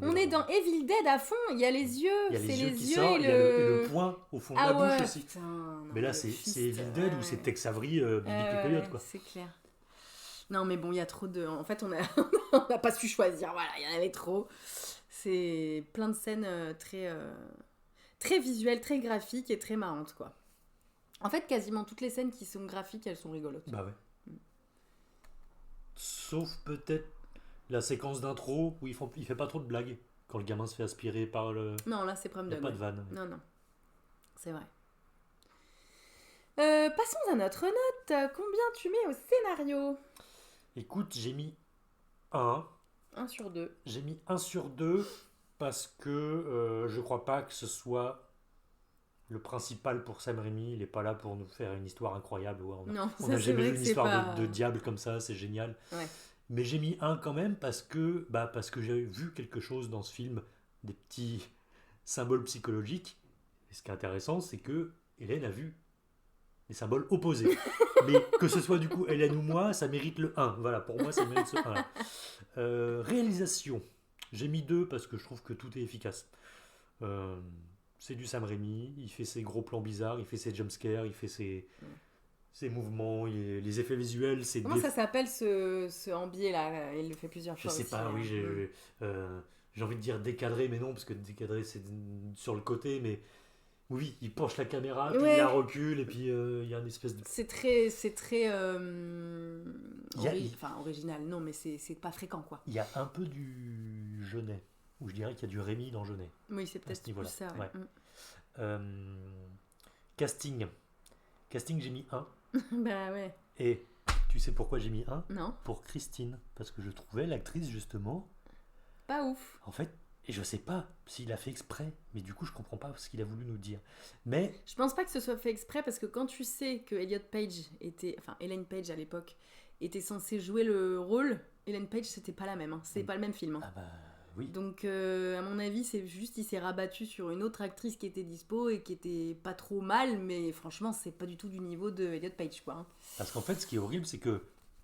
On est dans Evil Dead à fond, il y a les yeux, Il y a c'est les yeux qui yeux sortent, et il y a le poing au fond de la bouche ouais, aussi. putain, non, Mais là, le c'est fist, Evil Dead ou c'est Tex Avery, Bibi Coyote, quoi. C'est clair. Non, mais bon, il y a trop de. En fait, on n'a pas su choisir, voilà, il y en avait trop. C'est plein de scènes très visuelles, très graphiques et très marrantes, quoi. En fait, quasiment toutes les scènes qui sont graphiques, elles sont rigolotes. Bah ouais. Sauf peut-être La séquence d'intro où il fait pas trop de blagues. Quand le gamin se fait aspirer par le... Non, là, c'est Il n'y a Prumdum. pas de vanne. Non, non. C'est vrai. Passons à notre note. Combien tu mets au scénario? Écoute, j'ai mis 1. 1 sur 2. J'ai mis 1 sur 2 parce que je crois pas que ce soit le principal pour Sam Raimi. Il est pas là pour nous faire une histoire incroyable. Ouais, Non, on ça n'a c'est jamais vrai vu que une c'est histoire pas... de diable comme ça, c'est génial. Ouais. Mais j'ai mis 1 quand même parce que j'ai vu quelque chose dans ce film, des petits symboles psychologiques. Et ce qui est intéressant, c'est que Hélène a vu les symboles opposés. Mais que ce soit du coup Hélène ou moi, ça mérite le 1. Voilà, pour moi, ça mérite ce 1. Réalisation. J'ai mis 2 parce que je trouve que tout est efficace. C'est du Sam Raimi, il fait ses gros plans bizarres, il fait ses jumpscares, il fait ses mouvements, les effets visuels, Comment ça s'appelle ce ambier là? Il le fait plusieurs Je fois sais aussi, pas, oui, j'ai envie de dire décadré, mais non, parce que décadré c'est sur le côté, mais oui, il penche la caméra, puis il la recule, et puis il y a une espèce de... C'est très Enfin, original, non, mais c'est pas fréquent, quoi. Il y a un peu du Jeunet, ou je dirais qu'il y a du Rémi dans Jeunet. Oui, c'est peut-être plus ça, ouais. Casting. Casting, j'ai mis 1. Bah ouais. Et tu sais pourquoi j'ai mis 1? Non. Pour Christine, parce que je trouvais l'actrice, justement... Pas ouf. En fait, et je sais pas s'il a fait exprès, mais du coup je comprends pas ce qu'il a voulu nous dire. Mais je pense pas que ce soit fait exprès parce que quand tu sais que Ellen Page à l'époque était censée jouer le rôle, Ellen Page c'était pas la même, hein. C'est pas le même film. Hein. Ah bah oui. Donc à mon avis c'est juste il s'est rabattu sur une autre actrice qui était dispo et qui était pas trop mal, mais franchement c'est pas du tout du niveau de Elliot Page quoi. Hein. Parce qu'en fait ce qui est horrible c'est que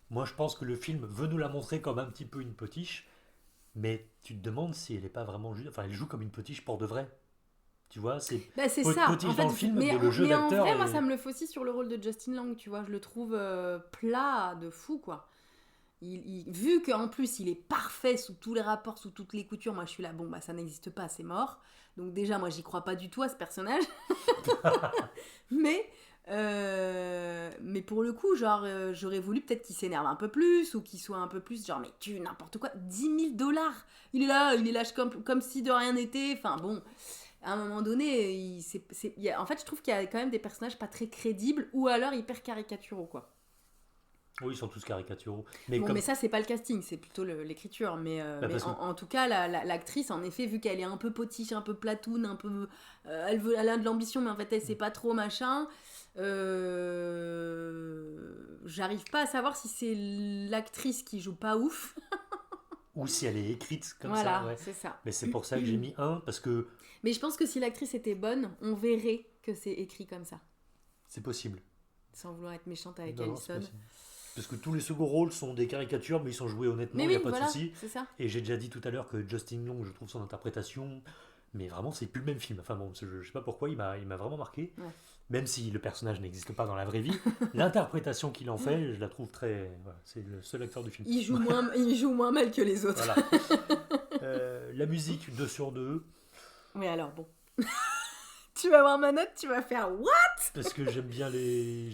moi je pense que le film veut nous la montrer comme un petit peu une potiche. Mais tu te demandes si elle est pas vraiment juste. Enfin, elle joue comme une potiche pour de vrai. Tu vois, c'est ça. potiche En fait, dans le film, mais le jeu d'acteur. En vrai, moi, ça me le fait aussi sur le rôle de Justin Long, tu vois. Je le trouve plat de fou, quoi. Vu qu'en plus, il est parfait sous tous les rapports, sous toutes les coutures, moi, je suis là, bon, bah, ça n'existe pas, c'est mort. Donc déjà, moi, j'y crois pas du tout à ce personnage. Mais pour le coup, genre, j'aurais voulu peut-être qu'il s'énerve un peu plus ou qu'il soit un peu plus genre, mais tu n'importe quoi, 10 000 $. Il est lâche comme si de rien n'était. Enfin bon, à un moment donné, en fait, je trouve qu'il y a quand même des personnages pas très crédibles ou alors hyper caricaturaux, quoi. Oui, ils sont tous caricaturaux. Mais ça, c'est pas le casting, c'est plutôt l'écriture. Mais en tout cas, l'actrice, en effet, vu qu'elle est un peu potiche, un peu platoune, un peu. Elle a de l'ambition, mais en fait, elle sait pas trop, machin. J'arrive pas à savoir si c'est l'actrice qui joue pas ouf. Ou si elle est écrite comme voilà, ça. Ouais. C'est ça. Mais c'est pour ça que j'ai mis 1, parce que. Mais je pense que si l'actrice était bonne, on verrait que c'est écrit comme ça. C'est possible. Sans vouloir être méchante avec Alison. Parce que tous les seconds rôles sont des caricatures, mais ils sont joués honnêtement, il n'y a pas de souci. Et j'ai déjà dit tout à l'heure que Justin Long, je trouve son interprétation, mais vraiment, c'est plus le même film. Enfin bon, je sais pas pourquoi, il m'a vraiment marqué. Ouais. Même si le personnage n'existe pas dans la vraie vie, l'interprétation qu'il en fait, je la trouve très... Voilà, c'est le seul acteur du film. Il joue moins mal que les autres. Voilà. La musique, 2 sur 2. Oui, alors bon... tu vas voir ma note, tu vas faire what? Parce que j'aime bien les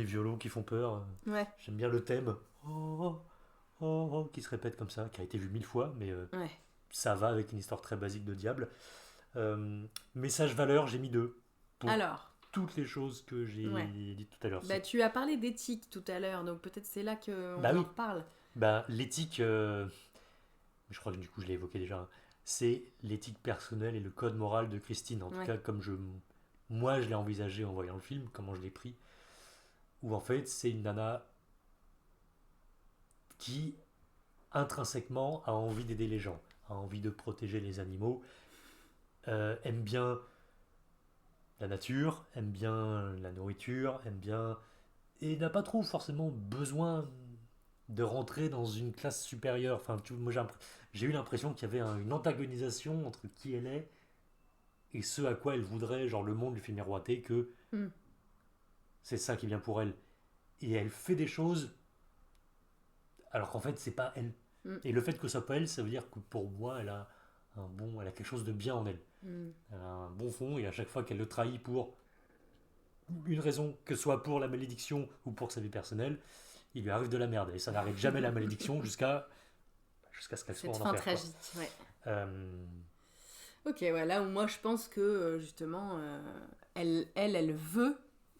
violons qui font peur. Ouais. J'aime bien le thème qui se répète comme ça, qui a été vu 1000 fois, mais ça va avec une histoire très basique de diable. Message valeur, j'ai mis 2. Pour toutes les choses que j'ai dites tout à l'heure. Bah, tu as parlé d'éthique tout à l'heure, donc peut-être c'est là qu'on en reparle. Bah, l'éthique, je crois que du coup je l'ai évoqué déjà, c'est l'éthique personnelle et le code moral de Christine. En tout cas, comme moi je l'ai envisagé en voyant le film, comment je l'ai pris. Où en fait c'est une nana qui intrinsèquement a envie d'aider les gens, a envie de protéger les animaux, aime bien la nature, aime bien la nourriture, aime bien... et n'a pas trop forcément besoin de rentrer dans une classe supérieure. Enfin, moi j'ai eu l'impression qu'il y avait une antagonisation entre qui elle est et ce à quoi elle voudrait, genre le monde lui fait miroiter que c'est ça qui est bien pour elle. Et elle fait des choses alors qu'en fait c'est pas elle. Et le fait que ça soit pas elle, ça veut dire que pour moi elle a quelque chose de bien en elle. Elle a un bon fond, et à chaque fois qu'elle le trahit pour une raison, que ce soit pour la malédiction ou pour sa vie personnelle, il lui arrive de la merde. Et ça n'arrête jamais la malédiction jusqu'à ce qu'elle soit Cette en fin enfer. Quoi. tragique, ouais. Euh, Ok, ouais, là où moi je pense que justement, elle veut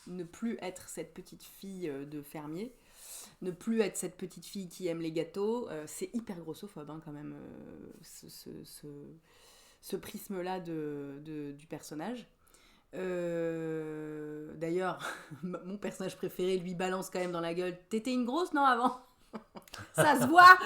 ne plus être cette petite fille de fermier, ne plus être cette petite fille qui aime les gâteaux. C'est hyper grossophobe hein, quand même, ce prisme-là du personnage. D'ailleurs, mon personnage préféré lui balance quand même dans la gueule. T'étais une grosse, non, avant? Ça se voit.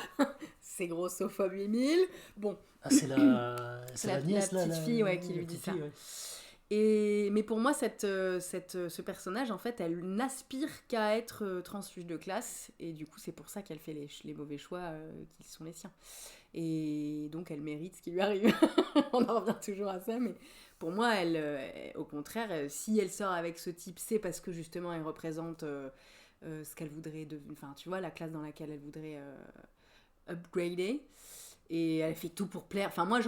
C'est grossophobe 8000. Bon, Ah, c'est la nièce, la là, petite fille ouais, qui la lui dit petite ça. fille, ouais. Mais pour moi, ce personnage, en fait, elle n'aspire qu'à être transfuge de classe. Et du coup, c'est pour ça qu'elle fait les mauvais choix qui sont les siens. Et donc, elle mérite ce qui lui arrive. On en revient toujours à ça. Mais pour moi, au contraire, si elle sort avec ce type, c'est parce que justement, elle représente ce qu'elle voudrait... Enfin, tu vois, la classe dans laquelle elle voudrait upgrader. Et elle fait tout pour plaire. Enfin, moi,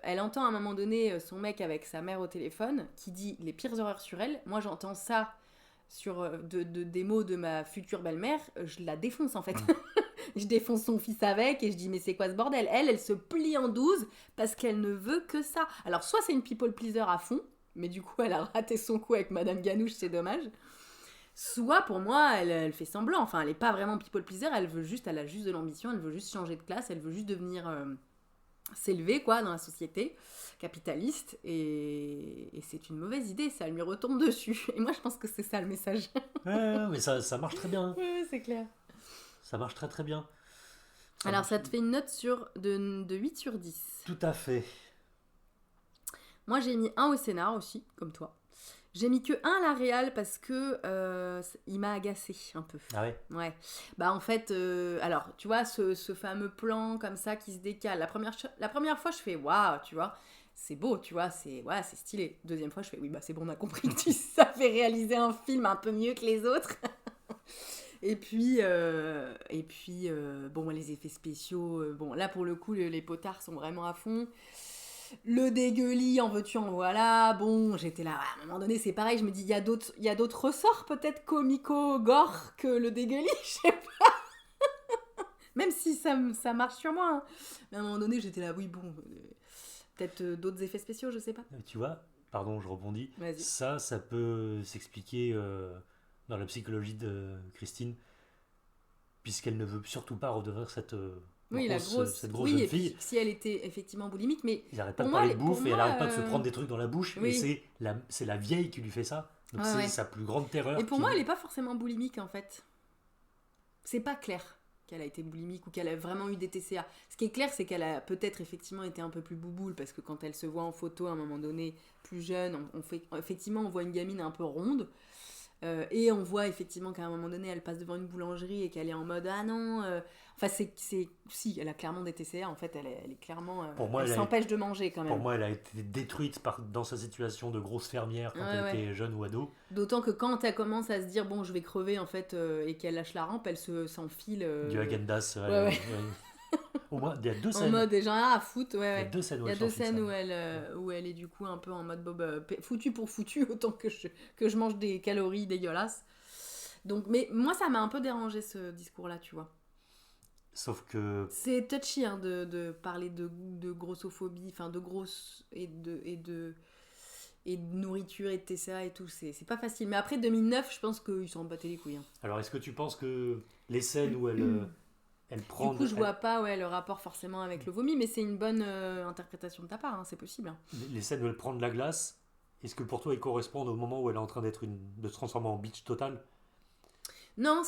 elle entend à un moment donné son mec avec sa mère au téléphone qui dit les pires horreurs sur elle. Moi, j'entends ça sur des mots de ma future belle-mère. Je la défonce en fait. Je défonce son fils avec et je dis mais c'est quoi ce bordel? Elle se plie en 12 parce qu'elle ne veut que ça. Alors, soit c'est une people pleaser à fond, mais du coup, elle a raté son coup avec Madame Ganouche, c'est dommage. Soit pour moi, elle fait semblant. Enfin, elle n'est pas vraiment people pleaser. Elle a juste de l'ambition. Elle veut juste changer de classe. Elle veut juste devenir s'élever quoi dans la société capitaliste. Et c'est une mauvaise idée. Ça lui retombe dessus. Et moi, je pense que c'est ça le message. Ouais, mais ça marche très bien. Oui, c'est clair. Ça marche très très bien. Alors, ça te fait une note de 8 sur 10. Tout à fait. Moi, j'ai mis 1 au scénar aussi, comme toi. J'ai mis que 1 à la réal parce que il m'a agacé un peu. Ah ouais. Ouais. Bah en fait, alors tu vois ce fameux plan comme ça qui se décale. La première fois je fais waouh, tu vois, c'est beau, tu vois, c'est stylé. Deuxième fois je fais oui bah c'est bon on a compris que tu savais réaliser un film un peu mieux que les autres. Et puis bon les effets spéciaux, bon là pour le coup les potards sont vraiment à fond. Le dégueulis, en veux-tu, en voilà. Bon, j'étais là, à un moment donné, c'est pareil, je me dis, il y a d'autres ressorts, peut-être comico-gore que le dégueulis, je sais pas. Même si ça marche sur moi. Hein. Mais à un moment donné, j'étais là, oui, bon, peut-être d'autres effets spéciaux, je sais pas. Tu vois, pardon, je rebondis. Vas-y. Ça peut s'expliquer dans la psychologie de Christine, puisqu'elle ne veut surtout pas redevenir cette Oui, grosse oui, jeune et fille. puis si elle était effectivement boulimique, mais Ils n'arrêtent pas pour de moi, parler de bouffe et elle moi, n'arrête pas de se prendre des trucs dans la bouche. oui. Et c'est la vieille qui lui fait ça. Donc Ouais, c'est ouais. sa plus grande terreur. Et pour moi, elle est pas forcément boulimique en fait. C'est pas clair qu'elle a été boulimique ou qu'elle a vraiment eu des TCA. Ce qui est clair, c'est qu'elle a peut-être effectivement été un peu plus bouboule parce que quand elle se voit en photo à un moment donné plus jeune, effectivement on voit une gamine un peu ronde. Et on voit effectivement qu'à un moment donné elle passe devant une boulangerie et qu'elle est en mode ah non enfin si elle a clairement des TCA en fait elle est clairement Pour moi, elle s'empêche de manger quand même. Pour moi, elle a été détruite dans sa situation de grosse fermière quand elle était jeune ou ado. D'autant que quand elle commence à se dire bon je vais crever en fait et qu'elle lâche la rampe, elle s'enfile du Häagen-Dazs. ouais. Au moins, il y a deux en scènes. mode déjà à foot Il y a deux scènes où il y a elle deux s'enfile, scènes ça. où elle est du coup un peu en mode foutu pour foutu autant que je mange des calories dégueulasses. Donc mais moi ça m'a un peu dérangé ce discours là tu vois. Sauf que C'est touchy hein, de parler de grossophobie, enfin de grosse et de nourriture et de TCA et tout, c'est pas facile. Mais après 2009, je pense qu'ils s'en battaient les couilles. Hein. alors est-ce que tu penses que les scènes où elle prend Du coup, je vois pas le rapport forcément avec le vomi, mais c'est une bonne interprétation de ta part, hein, c'est possible. Hein. les scènes où elle prend de la glace, est-ce que pour toi ils correspondent au moment où elle est en train de se transformer en bitch totale? Non,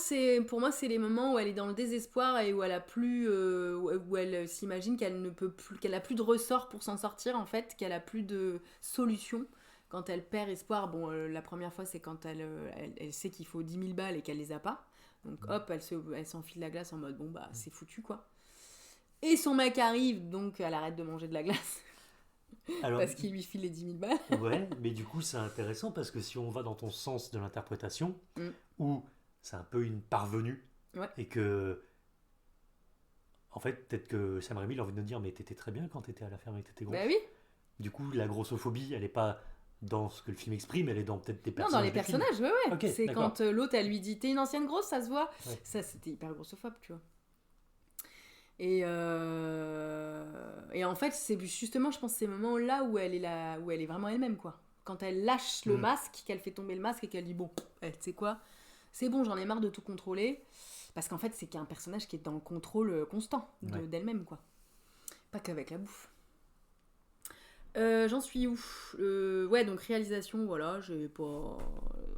pour moi, c'est les moments où elle est dans le désespoir et où elle a plus, où elle s'imagine qu'elle ne peut plus, qu'elle a plus de ressort pour s'en sortir en fait, qu'elle a plus de solution. Quand elle perd espoir, bon, la première fois c'est quand elle sait qu'il faut 10 000 balles et qu'elle les a pas. Donc hop, elle s'enfile la glace en mode bon bah c'est foutu quoi. Et son mec arrive, donc elle arrête de manger de la glace. Alors, parce qu'il lui file les 10 000 balles. ouais, mais du coup c'est intéressant parce que si on va dans ton sens de l'interprétation, où c'est un peu une parvenue, et que en fait peut-être que Sam Raimi a envie de nous dire mais t'étais très bien quand t'étais à la ferme et t'étais grosse. Bah oui. Du coup la grossophobie elle est pas dans ce que le film exprime, elle est dans peut-être des Non, personnages. dans les du film. personnages, ouais. Ok, C'est d'accord. quand l'autre, elle lui dit, t'es une ancienne grosse, ça se voit. Ouais. Ça, c'était hyper grossophobe, tu vois. Et en fait, c'est justement, je pense, ces moments-là où elle est où elle est vraiment elle-même, quoi. Quand elle lâche le masque, qu'elle fait tomber le masque et qu'elle dit, bon, tu sais quoi, c'est bon, j'en ai marre de tout contrôler. Parce qu'en fait, c'est qu'un personnage qui est dans le contrôle constant d'elle-même, quoi. Pas qu'avec la bouffe. J'en suis où Ouais, donc réalisation, voilà, j'ai pas...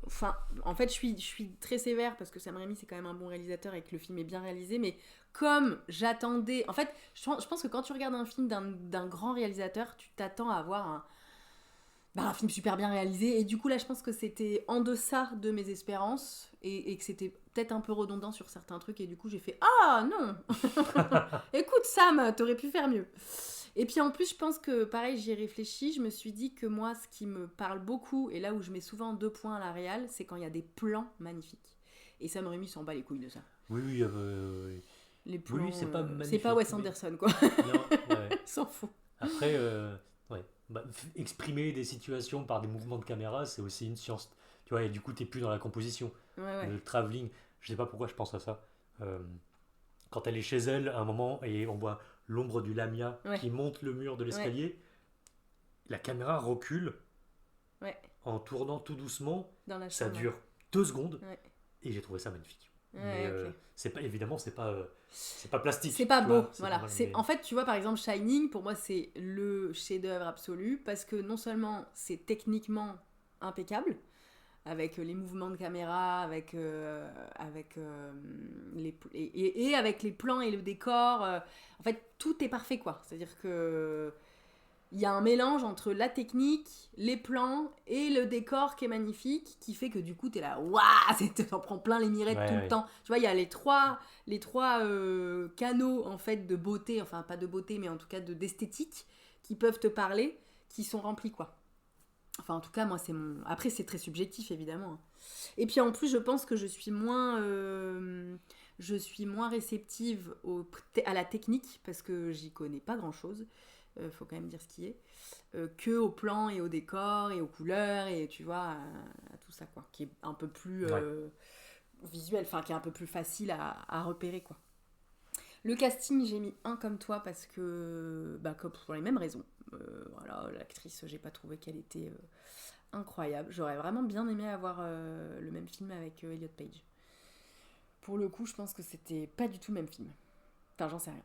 Enfin, en fait, je suis très sévère parce que Sam Raimi, c'est quand même un bon réalisateur et que le film est bien réalisé, mais comme j'attendais... En fait, je pense que quand tu regardes un film d'un grand réalisateur, tu t'attends à avoir un film super bien réalisé, et du coup, là, je pense que c'était en deçà de mes espérances, et que c'était peut-être un peu redondant sur certains trucs, et du coup, j'ai fait « Ah, non Écoute, Sam, t'aurais pu faire mieux !» Et puis en plus, je pense que, pareil, j'y ai réfléchi, je me suis dit que moi, ce qui me parle beaucoup, et là où je mets souvent 2 points à la réal, c'est quand il y a des plans magnifiques. Et Sam Raimi s'en bat les couilles de ça. Oui, Les plans, oui, c'est pas magnifique. c'est pas Wes Anderson, quoi. Non, ouais. Il s'en fout. Après, ouais. Exprimer des situations par des mouvements de caméra, c'est aussi une science. Tu vois, et du coup, t'es plus dans la composition. Ouais. Le travelling, je sais pas pourquoi je pense à ça. Euh, Quand elle est chez elle, à un moment, et on voit l'ombre du Lamia qui monte le mur de l'escalier, la caméra recule en tournant tout doucement. Dans la ça chambre. dure 2 secondes et j'ai trouvé ça magnifique. Mais ok. c'est pas, évidemment, c'est pas plastique. C'est pas tu beau, vois, voilà. normal, mais- En fait, tu vois, par exemple, Shining, pour moi, c'est le chef-d'œuvre absolu parce que non seulement c'est techniquement impeccable, avec les mouvements de caméra, avec avec les plans et le décor. En fait, tout est parfait, quoi. C'est-à-dire que il y a un mélange entre la technique, les plans et le décor qui est magnifique, qui fait que du coup, t'es là, waouh, t'en prends plein les mirettes tout le temps. Tu vois, il y a les trois canaux, en fait, de beauté, enfin, pas de beauté, mais en tout cas d'esthétique, qui peuvent te parler, qui sont remplis, quoi. Enfin, en tout cas, moi, c'est mon... Après, c'est très subjectif, évidemment. Et puis, en plus, je pense que je suis moins réceptive à la technique, parce que j'y connais pas grand-chose. Faut quand même dire ce qui est. Que au plan et au décor et aux couleurs, et tu vois, à tout ça, quoi. Qui est un peu plus visuel, enfin, qui est un peu plus facile à repérer, quoi. Le casting, j'ai mis 1 comme toi parce que, comme pour les mêmes raisons. Voilà, l'actrice, j'ai pas trouvé qu'elle était incroyable. J'aurais vraiment bien aimé avoir le même film avec Elliot Page. Pour le coup, je pense que c'était pas du tout le même film. Enfin, j'en sais rien.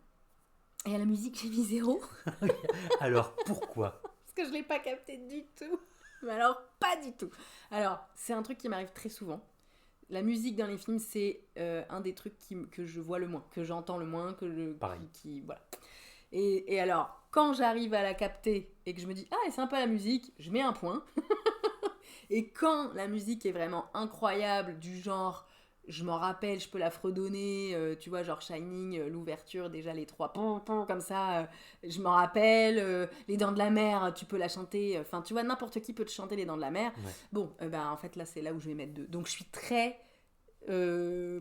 Et à la musique, j'ai mis 0. Alors, pourquoi ? Parce que je l'ai pas capté du tout. Mais alors, pas du tout. Alors, c'est un truc qui m'arrive très souvent. La musique dans les films, c'est un des trucs que je vois le moins, que j'entends le moins, voilà. Et alors, quand j'arrive à la capter et que je me dis, ah, elle est sympa la musique, je mets 1 point. Et quand la musique est vraiment incroyable, du genre, je m'en rappelle, je peux la fredonner, tu vois, genre Shining, l'ouverture, déjà les 3 pom pom comme ça, je m'en rappelle, les Dents de la Mer, tu peux la chanter, enfin, tu vois, n'importe qui peut te chanter les Dents de la Mer. Ouais. Bon, en fait, là, c'est là où je vais mettre 2. Donc, je suis très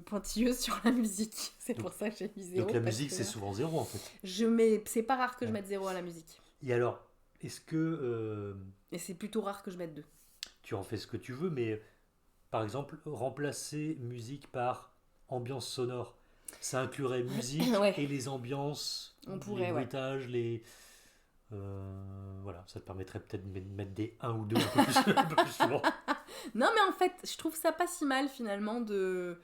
pointilleuse sur la musique. C'est pour ça que j'ai mis 0. Donc, la musique, c'est souvent 0, en fait. C'est pas rare que je mette 0 à la musique. Et alors, est-ce que... Et c'est plutôt rare que je mette 2. Tu en fais ce que tu veux, mais par exemple, remplacer musique par ambiance sonore, ça inclurait musique et les ambiances, les bruitages, voilà, ça te permettrait peut-être de mettre des 1 ou 2 un peu plus souvent. Non, mais en fait, je trouve ça pas si mal finalement de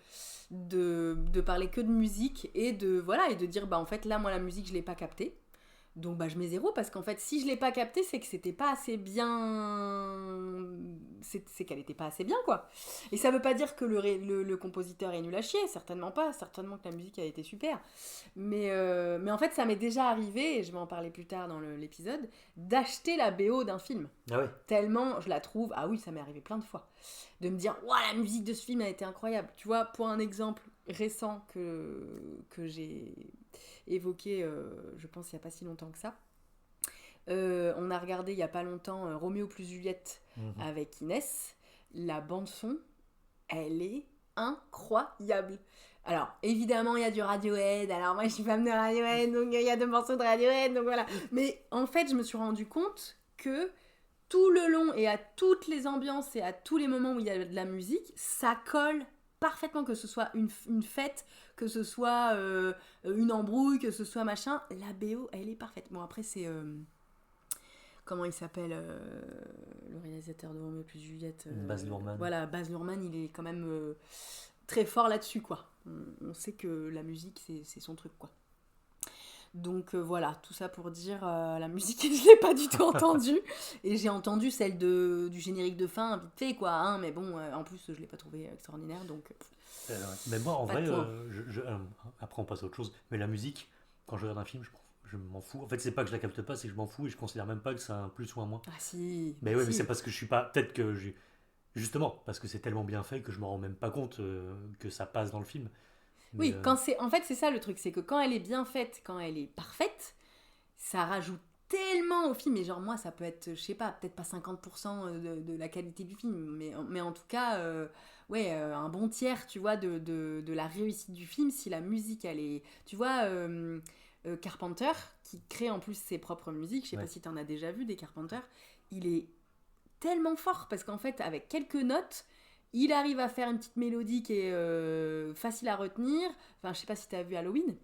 parler que de musique et de dire, en fait, là, moi, la musique, je l'ai pas captée. Donc je mets 0 parce qu'en fait si je l'ai pas capté c'est que c'était pas assez bien, c'est qu'elle était pas assez bien, quoi. Et ça veut pas dire que le compositeur est nul à chier, certainement pas, certainement que la musique a été super, mais en fait ça m'est déjà arrivé, et je vais en parler plus tard dans l'épisode, d'acheter la BO d'un film. Ah ouais. Tellement je la trouve, ah oui, ça m'est arrivé plein de fois, de me dire waouh, la musique de ce film a été incroyable. Tu vois, pour un exemple récent que j'ai évoqué, je pense il n'y a pas si longtemps que ça, on a regardé il n'y a pas longtemps Roméo plus Juliette avec Inès. La bande son, elle est incroyable. Alors évidemment il y a du Radiohead, alors moi je suis fan de Radiohead, donc il y a 2 morceaux de Radiohead, donc voilà. Mais en fait je me suis rendu compte que tout le long et à toutes les ambiances et à tous les moments où il y a de la musique, ça colle parfaitement, que ce soit une fête, que ce soit une embrouille, que ce soit machin. La BO, elle est parfaite. Bon, après, c'est... comment il s'appelle le réalisateur de Roméo plus Juliette Baz Luhrmann. Voilà, Baz Luhrmann, il est quand même très fort là-dessus, quoi. On sait que la musique, c'est son truc, quoi. Donc voilà, tout ça pour dire la musique, je l'ai pas du tout entendue. Et j'ai entendu celle du générique de fin, vite fait, quoi. Hein, mais bon, en plus, je l'ai pas trouvé extraordinaire, donc... Mais moi, en Pas vrai, de point. après on passe à autre chose, mais la musique, quand je regarde un film, je m'en fous. En fait, c'est pas que je la capte pas, c'est que je m'en fous et je considère même pas que c'est un plus ou un moins. Ah si, Mais ouais, mais si. c'est parce que je suis pas. Peut-être que j'ai. Justement, parce que c'est tellement bien fait que je me rends même pas compte que ça passe dans le film. Mais, Oui, quand c'est... En fait, c'est ça le truc, c'est que quand elle est bien faite, quand elle est parfaite, ça rajoute tellement au film. Et genre, moi, ça peut être, je sais pas, peut-être pas 50% de la qualité du film, mais en tout cas, ouais, un bon tiers, tu vois, de la réussite du film, si la musique, elle est... Tu vois, Carpenter, qui crée en plus ses propres musiques, je sais Ouais. pas si t'en as déjà vu des Carpenter, il est tellement fort, parce qu'en fait, avec quelques notes, il arrive à faire une petite mélodie qui est facile à retenir. Enfin, je sais pas si t'as vu Halloween.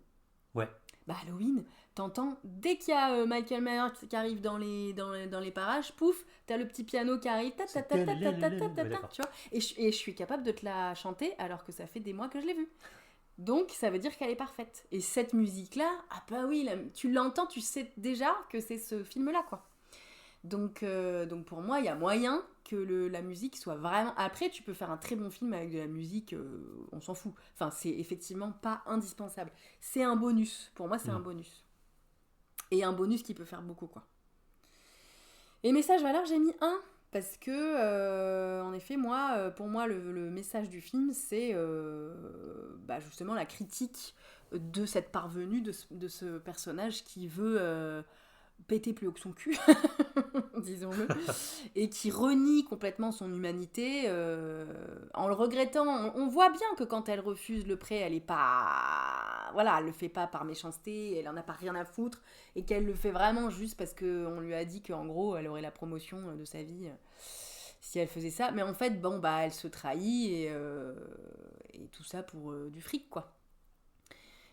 Ouais. Bah, Halloween, t'entends, dès qu'il y a Michael Myers qui arrive dans les parages, pouf, t'as le petit piano qui arrive, ta ta ta ta ta ta ta ta, Ouais, d'accord. tu vois. Et je suis capable de te la chanter alors que ça fait des mois que je l'ai vue. Donc, ça veut dire qu'elle est parfaite. Et cette musique-là, ah bah oui, tu l'entends, tu sais déjà que c'est ce film-là, quoi. Donc pour moi, il y a moyen que la musique soit vraiment... Après, tu peux faire un très bon film avec de la musique, on s'en fout. Enfin, c'est effectivement pas indispensable. C'est un bonus. Pour moi, c'est un bonus. Et un bonus qui peut faire beaucoup, quoi. Et message valeur, j'ai mis 1. Parce que, en effet, moi, pour moi, le message du film, c'est bah, justement la critique de cette parvenue, de ce personnage qui veut... péter plus haut que son cul, disons-le, et qui renie complètement son humanité en le regrettant. On voit bien que quand elle refuse le prêt, elle est pas... Voilà, elle le fait pas par méchanceté, elle en a pas rien à foutre, et qu'elle le fait vraiment juste parce qu'on lui a dit qu'en gros, elle aurait la promotion de sa vie si elle faisait ça. Mais en fait, bon, bah, elle se trahit, et tout ça pour du fric, quoi.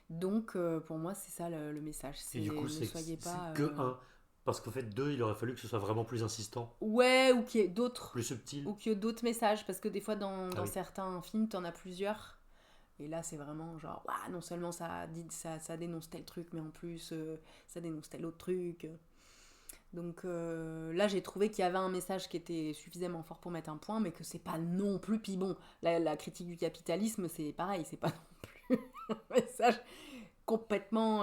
Donc, pour moi, c'est ça le message. Et du coup, ne c'est soyez pas... que un. Parce qu'en fait, deux, il aurait fallu que ce soit vraiment plus insistant, Ouais, ou qu'il y ait d'autres. plus subtil. Ou qu'il y ait d'autres messages. Parce que des fois, dans oui. certains films, t'en as plusieurs. Et là, c'est vraiment genre, ouah, non seulement ça dénonce tel truc, mais en plus, ça dénonce tel autre truc. Donc là, j'ai trouvé qu'il y avait un message qui était suffisamment fort pour mettre un point, mais que c'est pas non plus. Puis bon, la critique du capitalisme, c'est pareil, c'est pas non plus un message complètement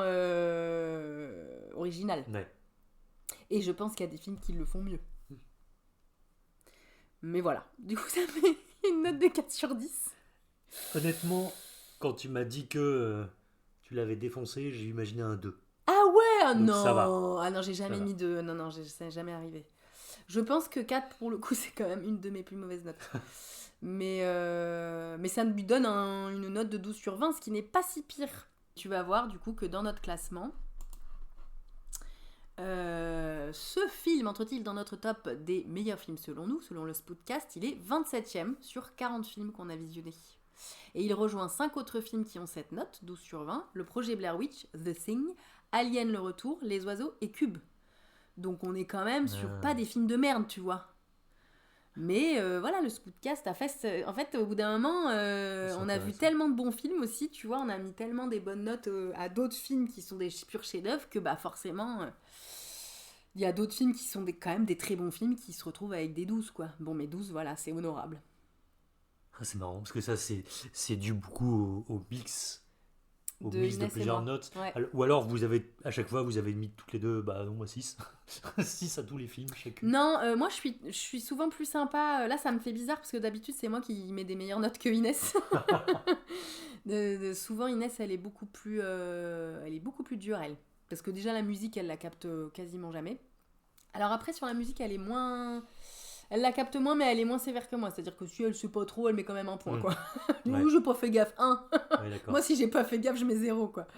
original. Ouais. Et je pense qu'il y a des films qui le font mieux. Mais voilà. Du coup, ça fait une note de 4 sur 10. Honnêtement, quand tu m'as dit que tu l'avais défoncé, j'ai imaginé un 2. Ah ouais, ah Donc non. ça va. Ah non, j'ai jamais Ça va. mis 2. Non, non, ça n'est jamais arrivé. Je pense que 4, pour le coup, c'est quand même une de mes plus mauvaises notes. mais ça lui donne une note de 12 sur 20, ce qui n'est pas si pire. Tu vas voir, du coup, que dans notre classement, ce film entre-t-il dans notre top des meilleurs films selon nous, selon le Spoutcast, il est 27ème sur 40 films qu'on a visionnés. Et il rejoint 5 autres films qui ont cette note, 12 sur 20, le projet Blair Witch, The Thing, Alien le retour, Les oiseaux et Cube. Donc on est quand même sur pas des films de merde, tu vois. Mais voilà, le Spoutcast a fait... En fait, au bout d'un moment, on a vu tellement de bons films aussi, tu vois, on a mis tellement des bonnes notes à d'autres films qui sont des purs chefs-d'œuvre que bah forcément... il y a d'autres films qui sont quand même des très bons films qui se retrouvent avec des 12, quoi. Bon, mais 12, voilà, c'est honorable. Ah, c'est marrant, parce que ça, c'est dû beaucoup au mix. Au mix de Inès et plusieurs moi. notes. Ouais. Ou alors, à chaque fois, vous avez mis toutes les deux, bah non, moi 6. 6 à tous les films, chacune. Non, moi je suis souvent plus sympa. Là, ça me fait bizarre parce que d'habitude, c'est moi qui mets des meilleures notes que Inès. Souvent, Inès, elle est beaucoup plus dure, elle. Parce que déjà, la musique, elle la capte quasiment jamais. Alors après, sur la musique, elle est moins... Elle la capte moins, mais elle est moins sévère que moi. C'est-à-dire que si elle sait pas trop, elle met quand même un point, quoi. Ouais. Ou j'ai pas fait gaffe, 1. Ouais, d'accord. Moi, si j'ai pas fait gaffe, je mets 0, quoi.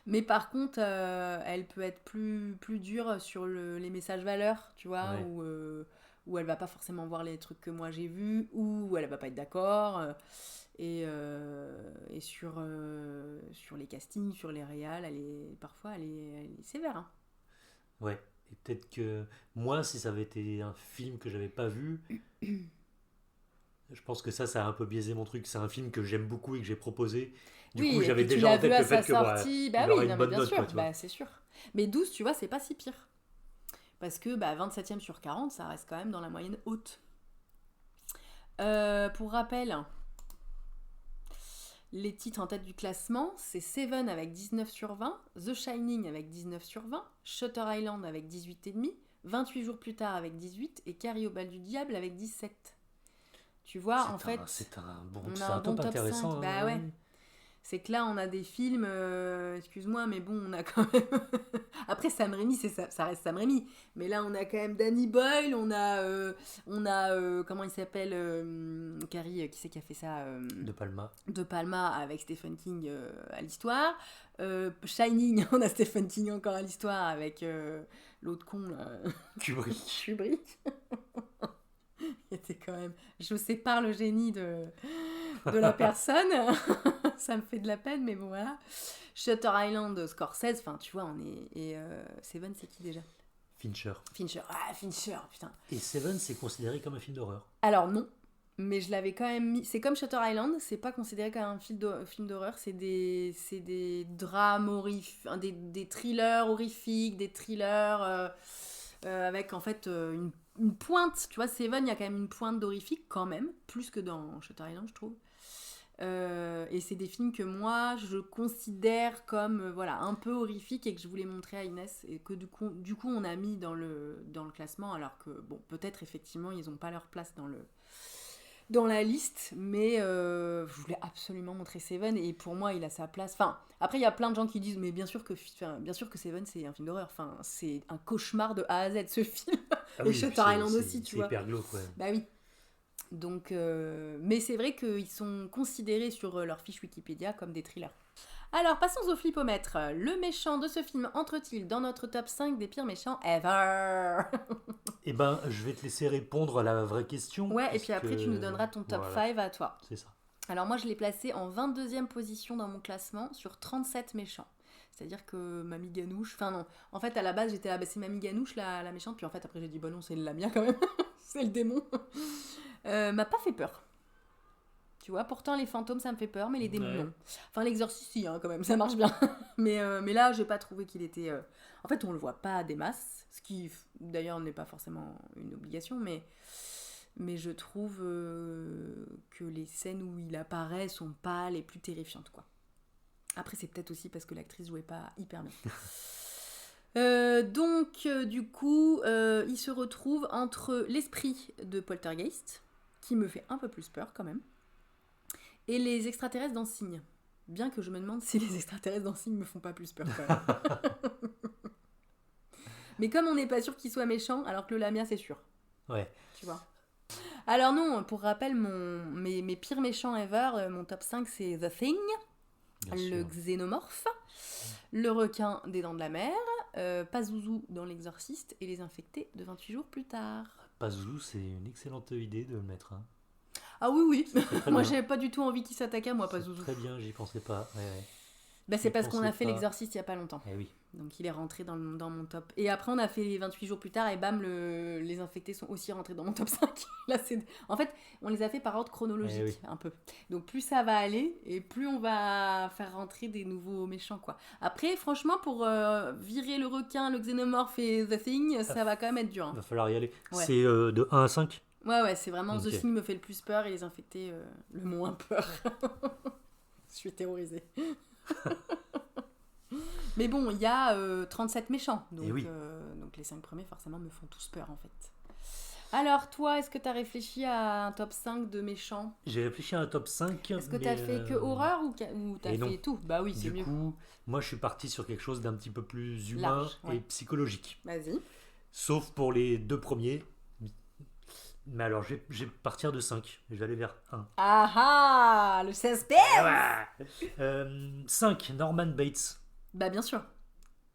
Mais par contre, elle peut être plus dure sur les messages valeurs, tu vois, Ouais. ou où elle va pas forcément voir les trucs que moi j'ai vus, ou elle va pas être d'accord. Et sur les castings, sur les réals, parfois elle est sévère. Hein. Ouais. Et peut-être que moi, si ça avait été un film que j'avais pas vu, je pense que ça a un peu biaisé mon truc. C'est un film que j'aime beaucoup et que j'ai proposé. Du coup, Oui, et j'avais puis tu déjà l'as en vu tête à le sa fait que sortie, bah il oui, aurait non une mais bonne bien note, sûr, quoi, tu vois. bah c'est sûr. Mais 12, tu vois, c'est pas si pire. Parce que 27e sur 40, ça reste quand même dans la moyenne haute. Pour rappel, les titres en tête du classement, c'est Seven avec 19 sur 20, The Shining avec 19 sur 20, Shutter Island avec 18,5, 28 jours plus tard avec 18 et Carrie au bal du diable avec 17. Tu vois, en fait, C'est un on a c'est un un bon top top 5. intéressant. Bah Hein, ouais. ouais. C'est que là, on a des films, excuse-moi, mais bon, on a quand même... Après, Sam Raimi, ça reste Sam Raimi. Mais là, on a quand même Danny Boyle, on a comment il s'appelle Carrie, qui c'est qui a fait ça De Palma. De Palma avec Stephen King à l'histoire. Shining, on a Stephen King encore à l'histoire avec l'autre con, là. Kubrick. Kubrick. Il était quand même... Je sépare le génie de la personne. Ça me fait de la peine, mais bon, voilà. Shutter Island, Scorsese, enfin, tu vois, on est... Et Seven, c'est qui déjà? Fincher. Fincher. Ah, Fincher, putain. Et Seven, c'est considéré comme un film d'horreur. Alors, non. Mais je l'avais quand même mis... C'est comme Shutter Island, c'est pas considéré comme un film d'horreur, c'est des drames horrifiques, des thrillers horrifiques, des thrillers avec, en fait, une pointe. Tu vois, Seven, il y a quand même une pointe d'horrifique, quand même, plus que dans Shutter Island, je trouve. Et c'est des films que moi je considère comme voilà, un peu horrifiques et que je voulais montrer à Inès et que du coup on a mis dans le classement alors que bon peut-être effectivement ils n'ont pas leur place dans la liste mais je voulais absolument montrer Seven et pour moi il a sa place. Enfin après il y a plein de gens qui disent mais bien sûr que Seven c'est un film d'horreur, enfin c'est un cauchemar de A à Z ce film. Ah Et oui, Shutter Island aussi tu vois. C'est hyper glauque ouais. Bah oui. Donc, mais c'est vrai qu'ils sont considérés sur leur fiche Wikipédia comme des thrillers. Alors, passons au flipomètre. Le méchant de ce film entre-t-il dans notre top 5 des pires méchants ever? Eh ben, je vais te laisser répondre à la vraie question. Ouais, et puis après, tu nous donneras ton top 5 à toi. C'est ça. Alors, moi, je l'ai placé en 22e position dans mon classement sur 37 méchants. C'est-à-dire que Mamie Ganouche... Enfin, non. En fait, à la base, j'étais là, c'est Mamie Ganouche, la méchante. Puis en fait, après, j'ai dit, bon non, c'est la mienne quand même. C'est le démon. M'a pas fait peur. Tu vois, pourtant les fantômes ça me fait peur, mais les démons non. Enfin l'exorciste si, hein, quand même, ça marche bien. mais là j'ai pas trouvé qu'il était... En fait on le voit pas des masses, ce qui d'ailleurs n'est pas forcément une obligation, mais je trouve que les scènes où il apparaît sont pas les plus terrifiantes quoi. Après c'est peut-être aussi parce que l'actrice jouait pas hyper bien. Donc du coup il se retrouve entre l'esprit de Poltergeist qui me fait un peu plus peur quand même et les extraterrestres dans Signe, bien que je me demande si les extraterrestres dans Signe me font pas plus peur quand même. Mais comme on n'est pas sûr qu'ils soient méchants alors que le Lamia c'est sûr ouais tu vois. Alors non, pour rappel mes pires méchants ever, mon top 5 c'est The Thing, le xénomorphe, le requin des dents de la mer, Pazuzu dans l'exorciste et les infectés de 28 jours plus tard. Pazuzu, c'est une excellente idée de le mettre. Hein. Ah oui. Moi, bien. j'avais pas du tout envie qu'il s'attaque à moi, Pazuzu. Très bien, j'y pensais pas. Ouais. Bah, c'est parce qu'on a fait l'exorciste il y a pas longtemps. Eh oui. Donc il est rentré dans mon top. Et après, on a fait les 28 jours plus tard et bam, les infectés sont aussi rentrés dans mon top 5. Là, en fait, on les a fait par ordre chronologique, un peu. Donc plus ça va aller et plus on va faire rentrer des nouveaux méchants, quoi. Après, franchement, pour virer le requin, le xénomorphe et The Thing, ça va quand même être dur. Hein. Va falloir y aller. Ouais. C'est de 1 à 5 ? Ouais, c'est vraiment The Thing me fait le plus peur et les infectés le moins peur. Je suis terrorisée. Mais bon, il y a 37 méchants, donc les 5 premiers forcément me font tous peur en fait. Alors toi, est-ce que tu as réfléchi à un top 5 de méchants ? J'ai réfléchi à un top 5. Est-ce que tu as fait que horreur ou tu as fait tout ? Bah oui, c'est mieux. Du coup, moi je suis parti sur quelque chose d'un petit peu plus humain et psychologique. Vas-y. Sauf pour les 2 premiers. Mais alors, je vais partir de 5. Je vais aller vers 1. Ah le suspense 5, Norman Bates. Bah bien sûr.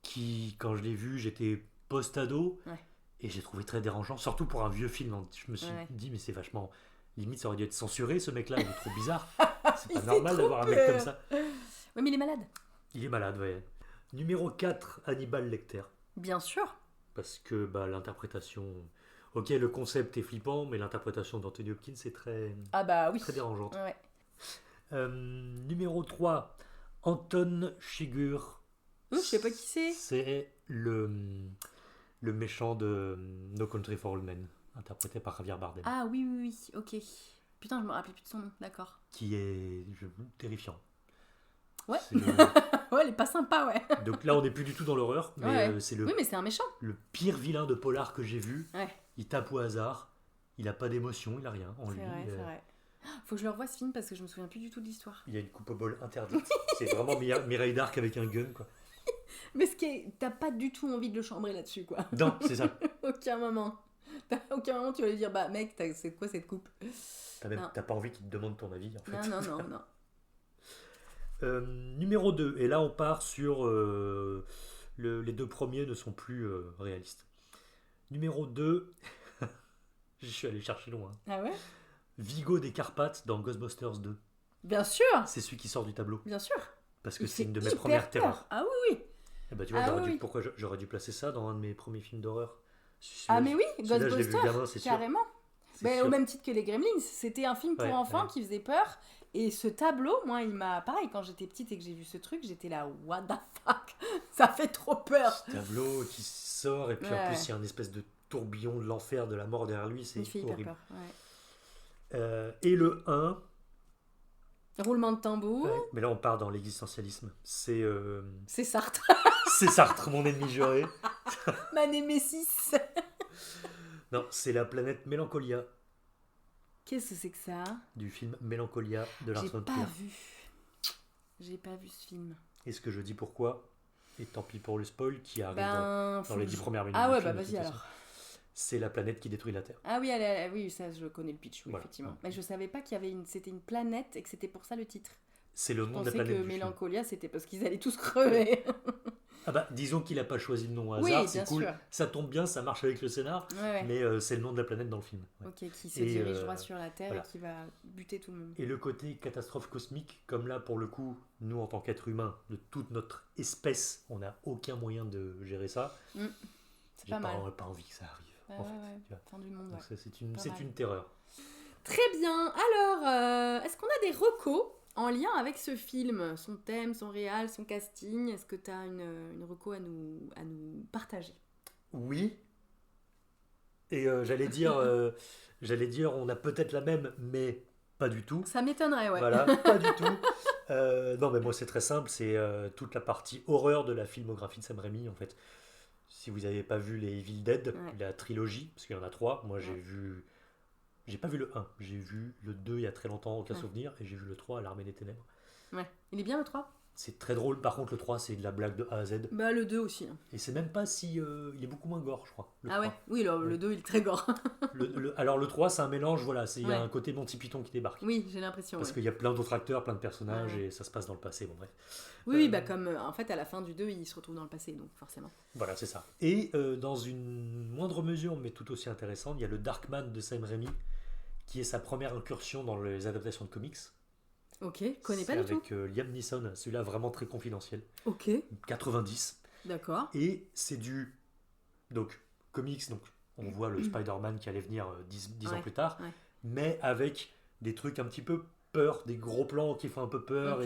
Qui, quand je l'ai vu, j'étais post-ado. Ouais. Et j'ai trouvé très dérangeant, surtout pour un vieux film. Je me suis dit, mais c'est vachement... Limite, ça aurait dû être censuré, ce mec-là, il est trop bizarre. C'est pas normal d'avoir un mec comme ça. Ouais, mais il est malade. Il est malade, ouais. Numéro 4, Hannibal Lecter. Bien sûr. Parce que l'interprétation... Ok, le concept est flippant, mais l'interprétation d'Anthony Hopkins est très, très dérangeante. Ouais. Numéro 3, Anton Chigurh. Je sais pas qui c'est. C'est le méchant de No Country for Old Men, interprété par Javier Bardem. Ah oui, ok. Putain, je me rappelais plus de son nom, d'accord. Qui est terrifiant. Ouais. Ouais, elle est pas sympa, ouais. Donc là, on n'est plus du tout dans l'horreur, mais c'est Oui, mais c'est un méchant. Le pire vilain de polar que j'ai vu. Ouais. Il tape au hasard, il a pas d'émotion, il a rien en lui. C'est vrai. Faut que je le revoie ce film parce que je me souviens plus du tout de l'histoire. Il y a une coupe au bol interdite. C'est vraiment Mireille d'Arc avec un gun, quoi. Mais t'as pas du tout envie de le chambrer là-dessus, quoi. Non, c'est ça. Aucun moment. Aucun moment tu vas lui dire, bah mec, c'est quoi cette coupe? T'as pas envie qu'il te demande ton avis, en fait. Non. Numéro 2, et là on part sur... les deux premiers ne sont plus réalistes. Numéro 2, je suis allé chercher loin. Ah ouais? Vigo des Carpates dans Ghostbusters 2. Bien sûr. C'est celui qui sort du tableau. Bien sûr. Parce que c'est une de mes premières terreurs. Ah oui. Et tu vois, pourquoi j'aurais dû placer ça dans un de mes premiers films d'horreur. Ah mais oui, Ghostbusters, carrément. Au même titre que les Gremlins, c'était un film pour enfants qui faisait peur. Et ce tableau, moi, il m'a... Pareil, quand j'étais petite et que j'ai vu ce truc, j'étais là, what the fuck? Ça fait trop peur. Ce tableau qui sort, et puis en plus, il y a un espèce de tourbillon de l'enfer, de la mort derrière lui, c'est horrible. Peur, et le 1... Roulement de tambour. Ouais, mais là, on part dans l'existentialisme. C'est Sartre. C'est Sartre, mon ennemi juré. Ma némésis. Non, c'est la planète Mélancolia. Qu'est-ce que c'est que ça? Du film Mélancolia de Lars von Trier. J'ai pas vu ce film. Et ce que je dis pourquoi, et tant pis pour le spoil, qui arrive dans les 10 premières minutes. Ah ouais, vas-y alors. C'est la planète qui détruit la Terre. Ah oui, oui, ça je connais le pitch, effectivement. Ouais. Mais je savais pas qu'il y avait c'était une planète et que c'était pour ça le titre. C'est le nom de la planète. Je pensais que Mélancolia, c'était parce qu'ils allaient tous crever. Disons qu'il a pas choisi le nom au hasard, c'est cool. Sûr. Ça tombe bien, ça marche avec le scénar, mais c'est le nom de la planète dans le film. Ouais. Ok, qui se dirige droit sur la Terre et qui va buter tout le monde. Et le côté catastrophe cosmique, comme là pour le coup, nous en tant qu'êtres humains, de toute notre espèce, on n'a aucun moyen de gérer ça. C'est pas mal. J'ai pas envie que ça arrive. Fin du monde. Donc c'est une terreur. Très bien. Alors, est-ce qu'on a des recos en lien avec ce film, son thème, son réal, son casting? Est-ce que tu as une reco à nous partager? Oui. Et j'allais dire, on a peut-être la même, mais pas du tout. Ça m'étonnerait, ouais. Voilà, pas du tout. Non, mais moi c'est très simple, c'est toute la partie horreur de la filmographie de Sam Raimi, en fait. Si vous n'avez pas vu les Evil Dead, la trilogie, parce qu'il y en a 3, moi j'ai pas vu le 1, j'ai vu le 2 il y a très longtemps, aucun souvenir, et j'ai vu le 3 à l'Armée des Ténèbres. Ouais, il est bien le 3? C'est très drôle, par contre le 3 c'est de la blague de A à Z. Le 2 aussi. Et c'est même pas si... il est beaucoup moins gore, je crois. Le 3. Ouais, oui, le 2 il est très gore. Alors le il y a un mélange, voilà, il y a un côté Monty Python qui débarque. Oui, j'ai l'impression. Parce qu'il y a plein d'autres acteurs, plein de personnages, et ça se passe dans le passé, bon bref. Oui, comme en fait à la fin du 2, il se retrouve dans le passé, donc forcément. Voilà, c'est ça. Et dans une moindre mesure, mais tout aussi intéressante, il y a le Darkman de Sam Raimi, qui est sa première incursion dans les adaptations de comics. Ok, connais pas du tout. Avec Liam Neeson, celui-là vraiment très confidentiel. Ok. 90. D'accord. Et c'est du comics, donc on voit le Spider-Man qui allait venir 10 ans plus tard, mais avec des trucs un petit peu peur, des gros plans qui font un peu peur,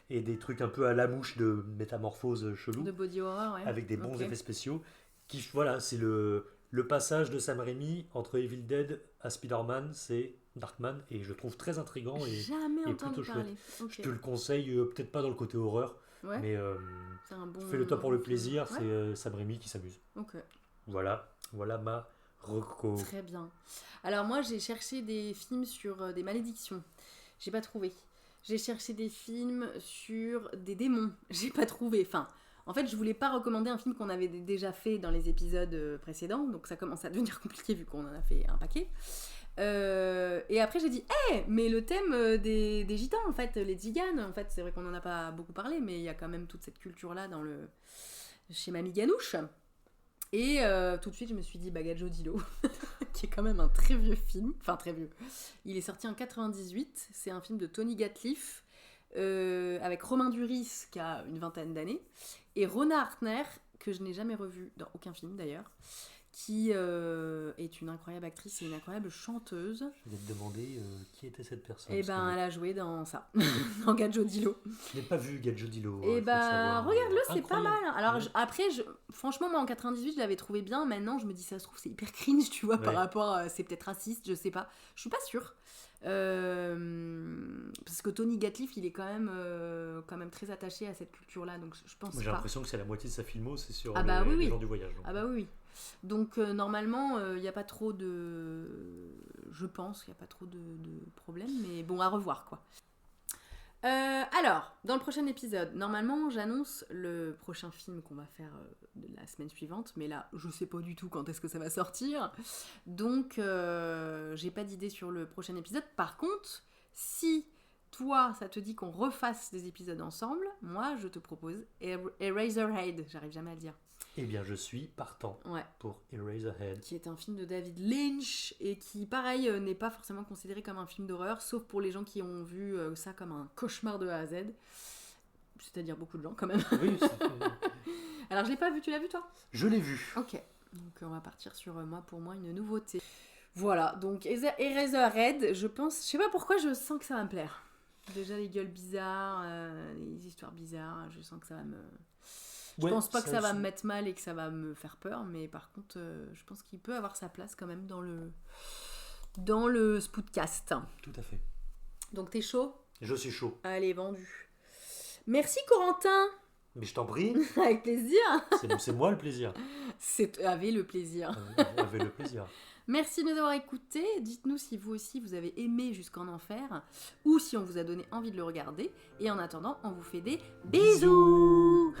et des trucs un peu à la mouche de métamorphose chelou. De body horror, avec des bons effets spéciaux. Voilà, c'est le passage de Sam Raimi entre Evil Dead à Spider-Man, c'est Darkman, et je trouve très intriguant et plutôt chouette. Je te le conseille, peut-être pas dans le côté horreur, mais fais-le toi pour le plaisir, c'est Sam Raimi qui s'amuse. Voilà ma reco. Très bien. Alors moi j'ai cherché des films sur des malédictions, j'ai pas trouvé. J'ai cherché des films sur des démons, j'ai pas trouvé. Enfin, en fait, je voulais pas recommander un film qu'on avait déjà fait dans les épisodes précédents, donc ça commence à devenir compliqué vu qu'on en a fait un paquet. Et après j'ai dit, mais le thème des gitans, en fait, les tziganes, en fait, c'est vrai qu'on en a pas beaucoup parlé, mais il y a quand même toute cette culture-là chez Mamie Ganouche. Et tout de suite, je me suis dit Gadjo Dilo, qui est quand même un très vieux film. Enfin, très vieux. Il est sorti en 98. C'est un film de Tony Gatliff, avec Romain Duris, qui a une vingtaine d'années, et Rona Hartner, que je n'ai jamais revu dans aucun film d'ailleurs, qui est une incroyable actrice et une incroyable chanteuse. Je vais te demander qui était cette personne. Et ben, elle a joué dans ça, dans Gadjo Dilo. Je n'ai pas vu Gadjo Dilo. Et bah, regarde-le, c'est pas Incroyable. mal. Alors, Ouais. après, franchement, moi en 98, je l'avais trouvé bien. Maintenant, je me dis, ça se trouve, c'est hyper cringe, tu vois, par Ouais. rapport à. C'est peut-être raciste, je sais pas. Je suis pas sûre. Parce que Tony Gatliff, il est quand même très attaché à cette culture-là, donc je pense Moi, j'ai pas. l'impression que c'est la moitié de sa filmo, c'est sur Ah bah oui, les oui. gens du voyage. Donc. Ah bah oui, oui. Donc normalement, il n'y a pas trop de... Je pense qu'il n'y a pas trop de problèmes, mais bon, à revoir, quoi. Alors, dans le prochain épisode, normalement, j'annonce le prochain film qu'on va faire de la semaine suivante, mais là, je sais pas du tout quand est-ce que ça va sortir. Donc, j'ai pas d'idée sur le prochain épisode. Par contre, si toi, ça te dit qu'on refasse des épisodes ensemble, moi, je te propose Eraserhead. J'arrive jamais à le dire. Eh bien, je suis partant Ouais. pour Eraserhead. Qui est un film de David Lynch et qui, pareil, n'est pas forcément considéré comme un film d'horreur, sauf pour les gens qui ont vu ça comme un cauchemar de A à Z. C'est-à-dire beaucoup de gens, quand même. Oui, Alors, je l'ai pas vu, tu l'as vu, toi ? je l'ai vu. Ok. Donc, on va partir sur, pour moi, une nouveauté. Voilà, donc Eraserhead, je sais pas pourquoi, je sens que ça va me plaire. Déjà, les gueules bizarres, les histoires bizarres, je sens que ça va me... Je pense pas que ça va me mettre mal et que ça va me faire peur, mais par contre, je pense qu'il peut avoir sa place quand même dans le Spoodcast. Tout à fait. Donc t'es chaud ? Je suis chaud. Allez, vendu. Merci Corentin. Mais je t'en prie, Avec plaisir. c'est moi le plaisir. Avait le plaisir. Avait le plaisir. Merci de nous avoir écoutés. Dites-nous si vous aussi vous avez aimé Jusqu'en Enfer ou si on vous a donné envie de le regarder. Et en attendant, on vous fait des bisous.